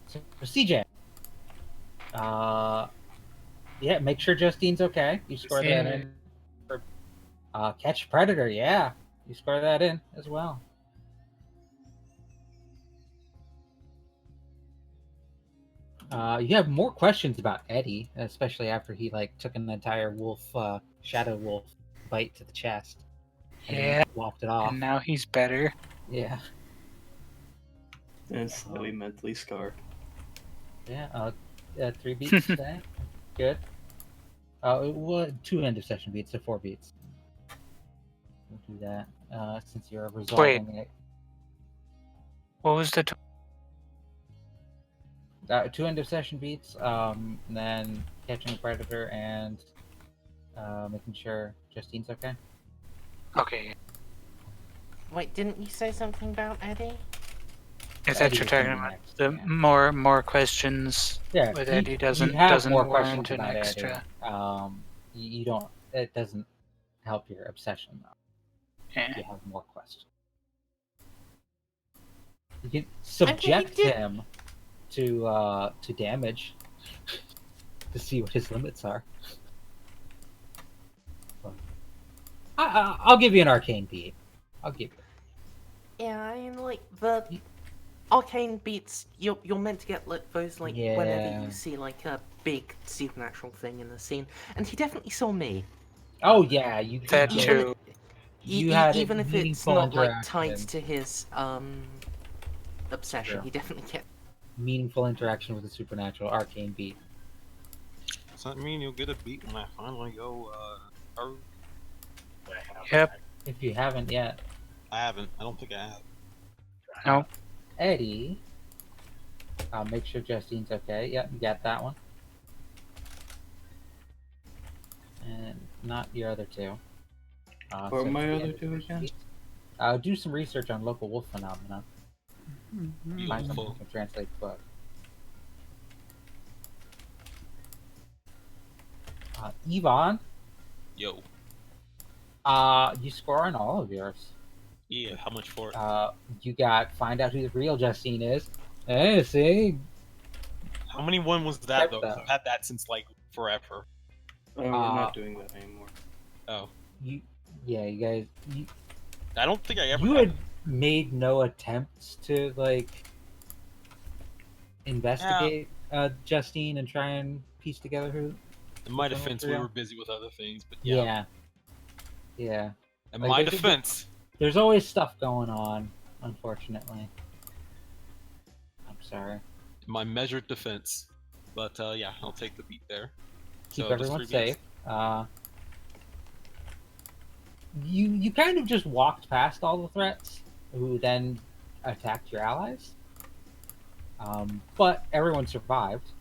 So CJ, Yeah, make sure Justine's okay. You score that in. For, catch predator, yeah. You score that in as well. You have more questions about Eddie, especially after he like took an entire wolf, shadow wolf bite to the chest. And Yeah. walked it off. And now he's better. Yeah. And slightly mentally scarred. Yeah. 3 beats today. Good. Well, 2 end of session beats, so 4 beats. We'll do that. Since you're resolving it. What was the 2 end of session beats, and then catching a predator and making sure Justine's okay. Okay. Wait, didn't you say something about Eddie? I thought Eddie you're was talking gonna be about next, the yeah. more questions Yeah, with you- Eddie you doesn't have more questions warrant an about extra. Eddie. You don't. It doesn't help your obsession though. Yeah. You have more questions. You can subject did- him to damage to see what his limits are. I'll give you an arcane beat. I'll give you. Yeah, I mean, like, the arcane beats, you're meant to get like, those, like, whenever Yeah. you see, like, a big supernatural thing in the scene. And he definitely saw me. Oh yeah, you That did. too. You had even if it's meaningful not, like, tied interaction. to his, obsession, Sure. he definitely kept... Meaningful interaction with the supernatural arcane beat. Does that mean you'll get a beat when I finally go, Haru? Yep. If you haven't yet, I haven't. I don't think I have. No. Eddie. I'll make sure Justine's okay. Yep, you got that one. And not your other 2. What so are my the other end 2 of again? beat. Do some research on local wolf phenomena. Find something Beautiful. you can translate the book. Yvonne, Yo. you score on all of yours. Yeah, how much for it? You got find out who the real Justine is. Hey, see, How many one was that, though? 'Cause that. I've had that since, like, forever. Oh, we're not doing that anymore. Oh. you guys, I don't think I ever you had had made no attempts to like investigate Justine and try and piece together who. In my Someone defense, for we real? were busy with other things, but yeah. Yeah. In Like, my they could defense, There's always stuff going on, unfortunately. I'm sorry. in my measured defense. But yeah, I'll take the beat there. Keep So, just everyone 3 safe. beats. You kind of just walked past all the threats, who then attacked your allies. But everyone survived.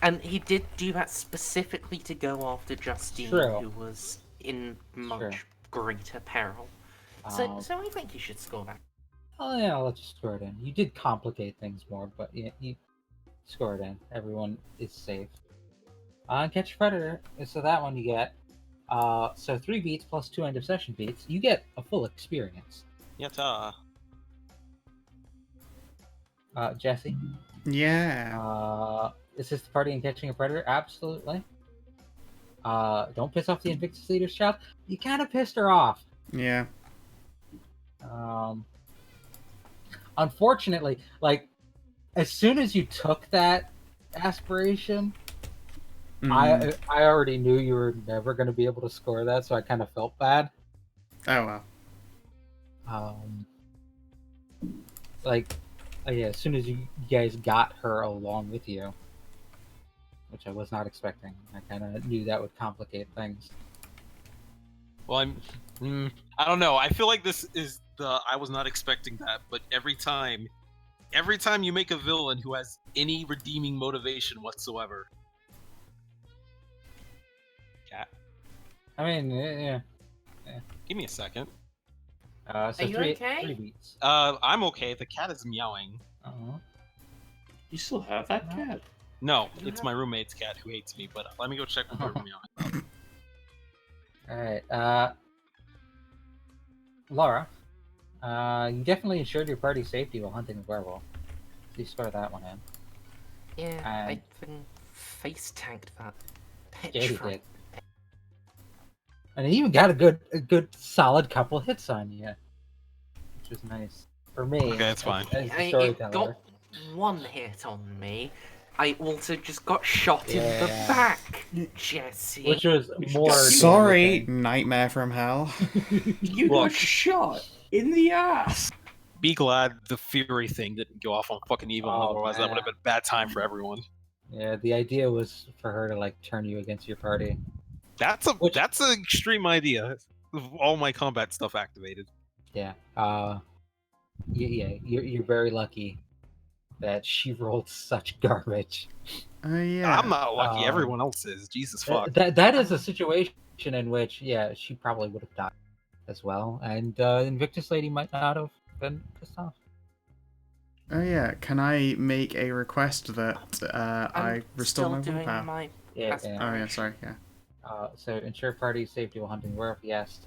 And he did do that specifically to go after Justine, True. who was in much True. greater peril. So I think you should score that. Oh yeah, I'll let you score it in. You did complicate things more, but you score it in. Everyone is safe. Catch a predator. So that one you get. So 3 beats plus 2 end of session beats. You get a full experience. Yatta. Jesse. Yeah. Assist the party in catching a predator? Absolutely. Don't piss off the Invictus leader's child. You kind of pissed her off. Yeah. Unfortunately, like, as soon as you took that aspiration, Mm. I already knew you were never going to be able to score that, so I kind of felt bad. Oh well. Yeah, as soon as you guys got her along with you, which I was not expecting, I kind of knew that would complicate things. Well, I don't know. I feel like this is I was not expecting that, but every time you make a villain who has any redeeming motivation whatsoever. Cat, I mean, yeah. give me a second. So Are you 3 okay? beats. I'm okay. The cat is meowing. You still have that cat? No, it's my roommate's cat who hates me, but let me go check with her meowing. Alright, Laura, you definitely ensured your party's safety while hunting the werewolf. So you score that one in. Yeah, I And- think face tanked that pitch Yeah, he from did. And he even got a good solid couple hits on you, which was nice for me. Okay, it's fine. As the It storyteller. got one hit on me. I also just got shot in the Yeah. back, Jesse. Which was more. Sorry, damaging. Nightmare from Hell. You Look. got shot in the ass. Be glad the Fury thing didn't go off on fucking Yvonne, Oh, otherwise that would have man. been a bad time for everyone. Yeah, the idea was for her to like turn you against your party. That's an extreme idea. All my combat stuff activated. Yeah. You're very lucky that she rolled such garbage. Oh yeah. I'm not lucky. Um, Everyone else is. Jesus fuck. That is a situation in which she probably would have died as well, and Invictus Lady might not have been pissed off. Oh yeah. Can I make a request that I I'm restore still my doing willpower? my Yeah. best. Oh yeah. Sorry. Yeah. So ensure party safety while hunting werewolf. Yes.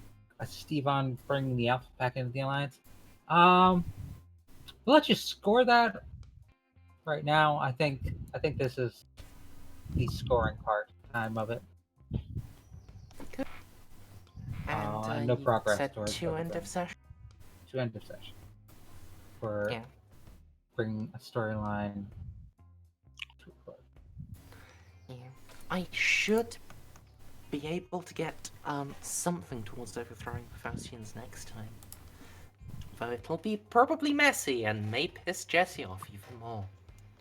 Steve on bringing the Alpha back into the alliance. We'll let you score that right now. I think this is the scoring time of it. And no you progress said towards 2 end everything. of session. To end of session for Yeah. bringing a storyline to a close. Yeah. I should be able to get something towards overthrowing the Faustians next time. Though it'll be probably messy and may piss Jesse off even more.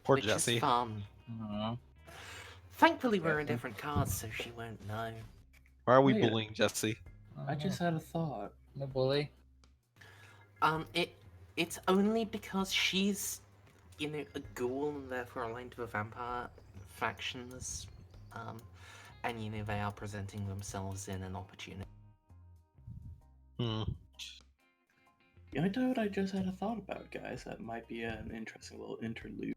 Poor which Jesse. is fun. Aw. Thankfully we're in Jesse. different cards, so she won't know. Why are we Wait. bullying Jesse? I just had a thought. no bully. It's only because she's, a ghoul and therefore aligned to the vampire factions. And they are presenting themselves in an opportunity. Hmm. You know what I just had a thought about, guys? That might be an interesting little interlude.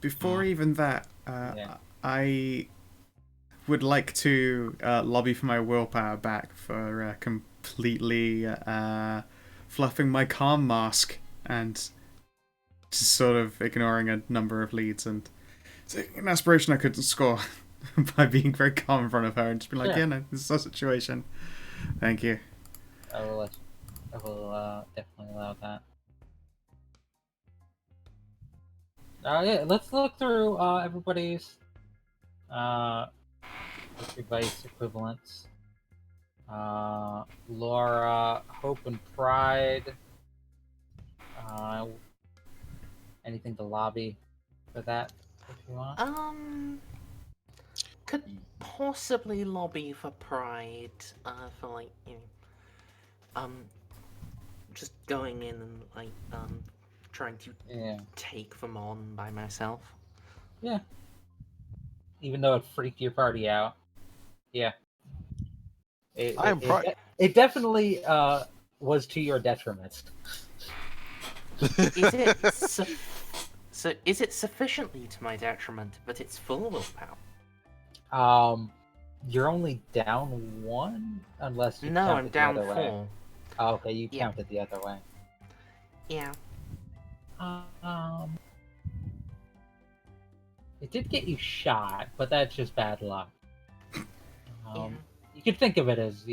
Before even that, Yeah. I would like to lobby for my willpower back for completely fluffing my calm mask and just sort of ignoring a number of leads and taking an aspiration I couldn't score by being very calm in front of her and just be like, Sure. yeah, no, this is our situation. Thank you. I will definitely allow that. Yeah, let's look through everybody's device equivalents. Laura, Hope and Pride. Anything to lobby for that if you want? Could possibly lobby for Pride, for just going in and trying to Yeah. take them on by myself. Yeah. Even though it freaked your party out. Yeah. It definitely was to your detriment. Is it so? Is it sufficiently to my detriment that it's full willpower? You're only down one, unless you No, count I'm it down the other 4. way. Oh, okay, you Yeah. counted the other way. Yeah. It did get you shot, but that's just bad luck. Yeah. You could think of it as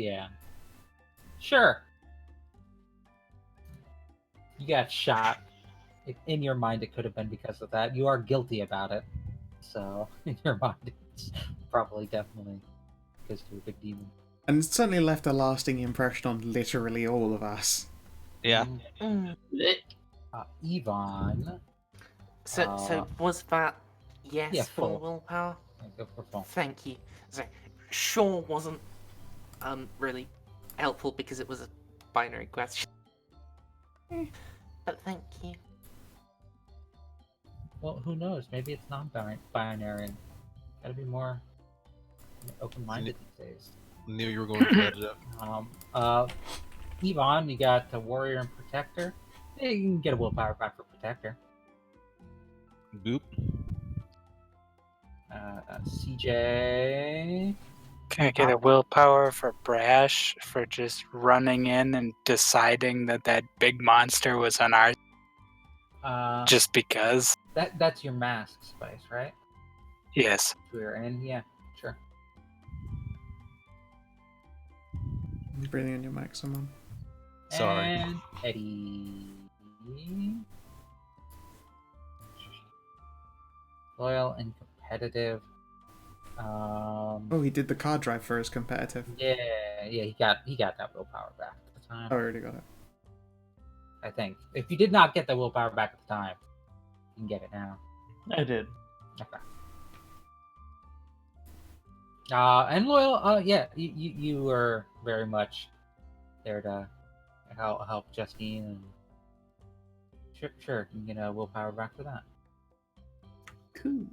sure. You got shot. In your mind, it could have been because of that. You are guilty about it, so in your mind, it's probably definitely because you're a big demon. And it certainly left a lasting impression on literally all of us. Yeah. Mm. Yvonne. So was that yes yeah, full full. willpower? Go for full. Thank you. So sure wasn't really helpful because it was a binary question. But thank you. Well, who knows? Maybe it's non-binary. Gotta be more open-minded these days. Knew you were going to judge it. Yvonne, you got the warrior and protector. Yeah, you can get a willpower back for protector. Boop. CJ. Can I get a willpower for Brash for just running in and deciding that big monster was on our Uh, just because? that's your mask spice, right? Yes. We're in, yeah, sure. Breathing on your mic, someone. Sorry. And Eddie. Loyal and competitive. Oh, he did the card drive for his competitive. Yeah, he got that willpower back at the time. Oh, I already got it. I think. If you did not get the willpower back at the time, you can get it now. I did. Okay. And Loyal, yeah, you were very much there to help Justine, and sure, you can get willpower back for that. Cool.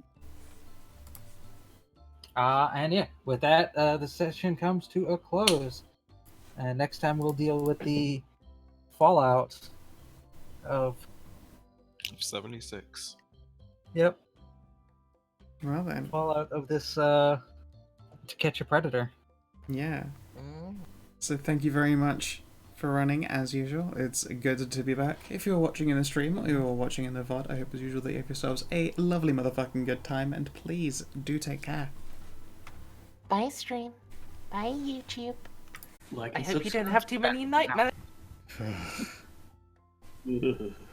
And yeah, with that, the session comes to a close. And next time we'll deal with the fallout of 76. Yep. Well then, Fallout of this To Catch a Predator. yeah. Mm. So thank you very much for running as usual. It's good to be back. If you're watching in the stream or you're watching in the VOD, I hope as usual that you have yourselves a lovely motherfucking good time, and please do take care. Bye, stream. Bye, YouTube. Like I and hope you don't have too many nightmares. subscribe.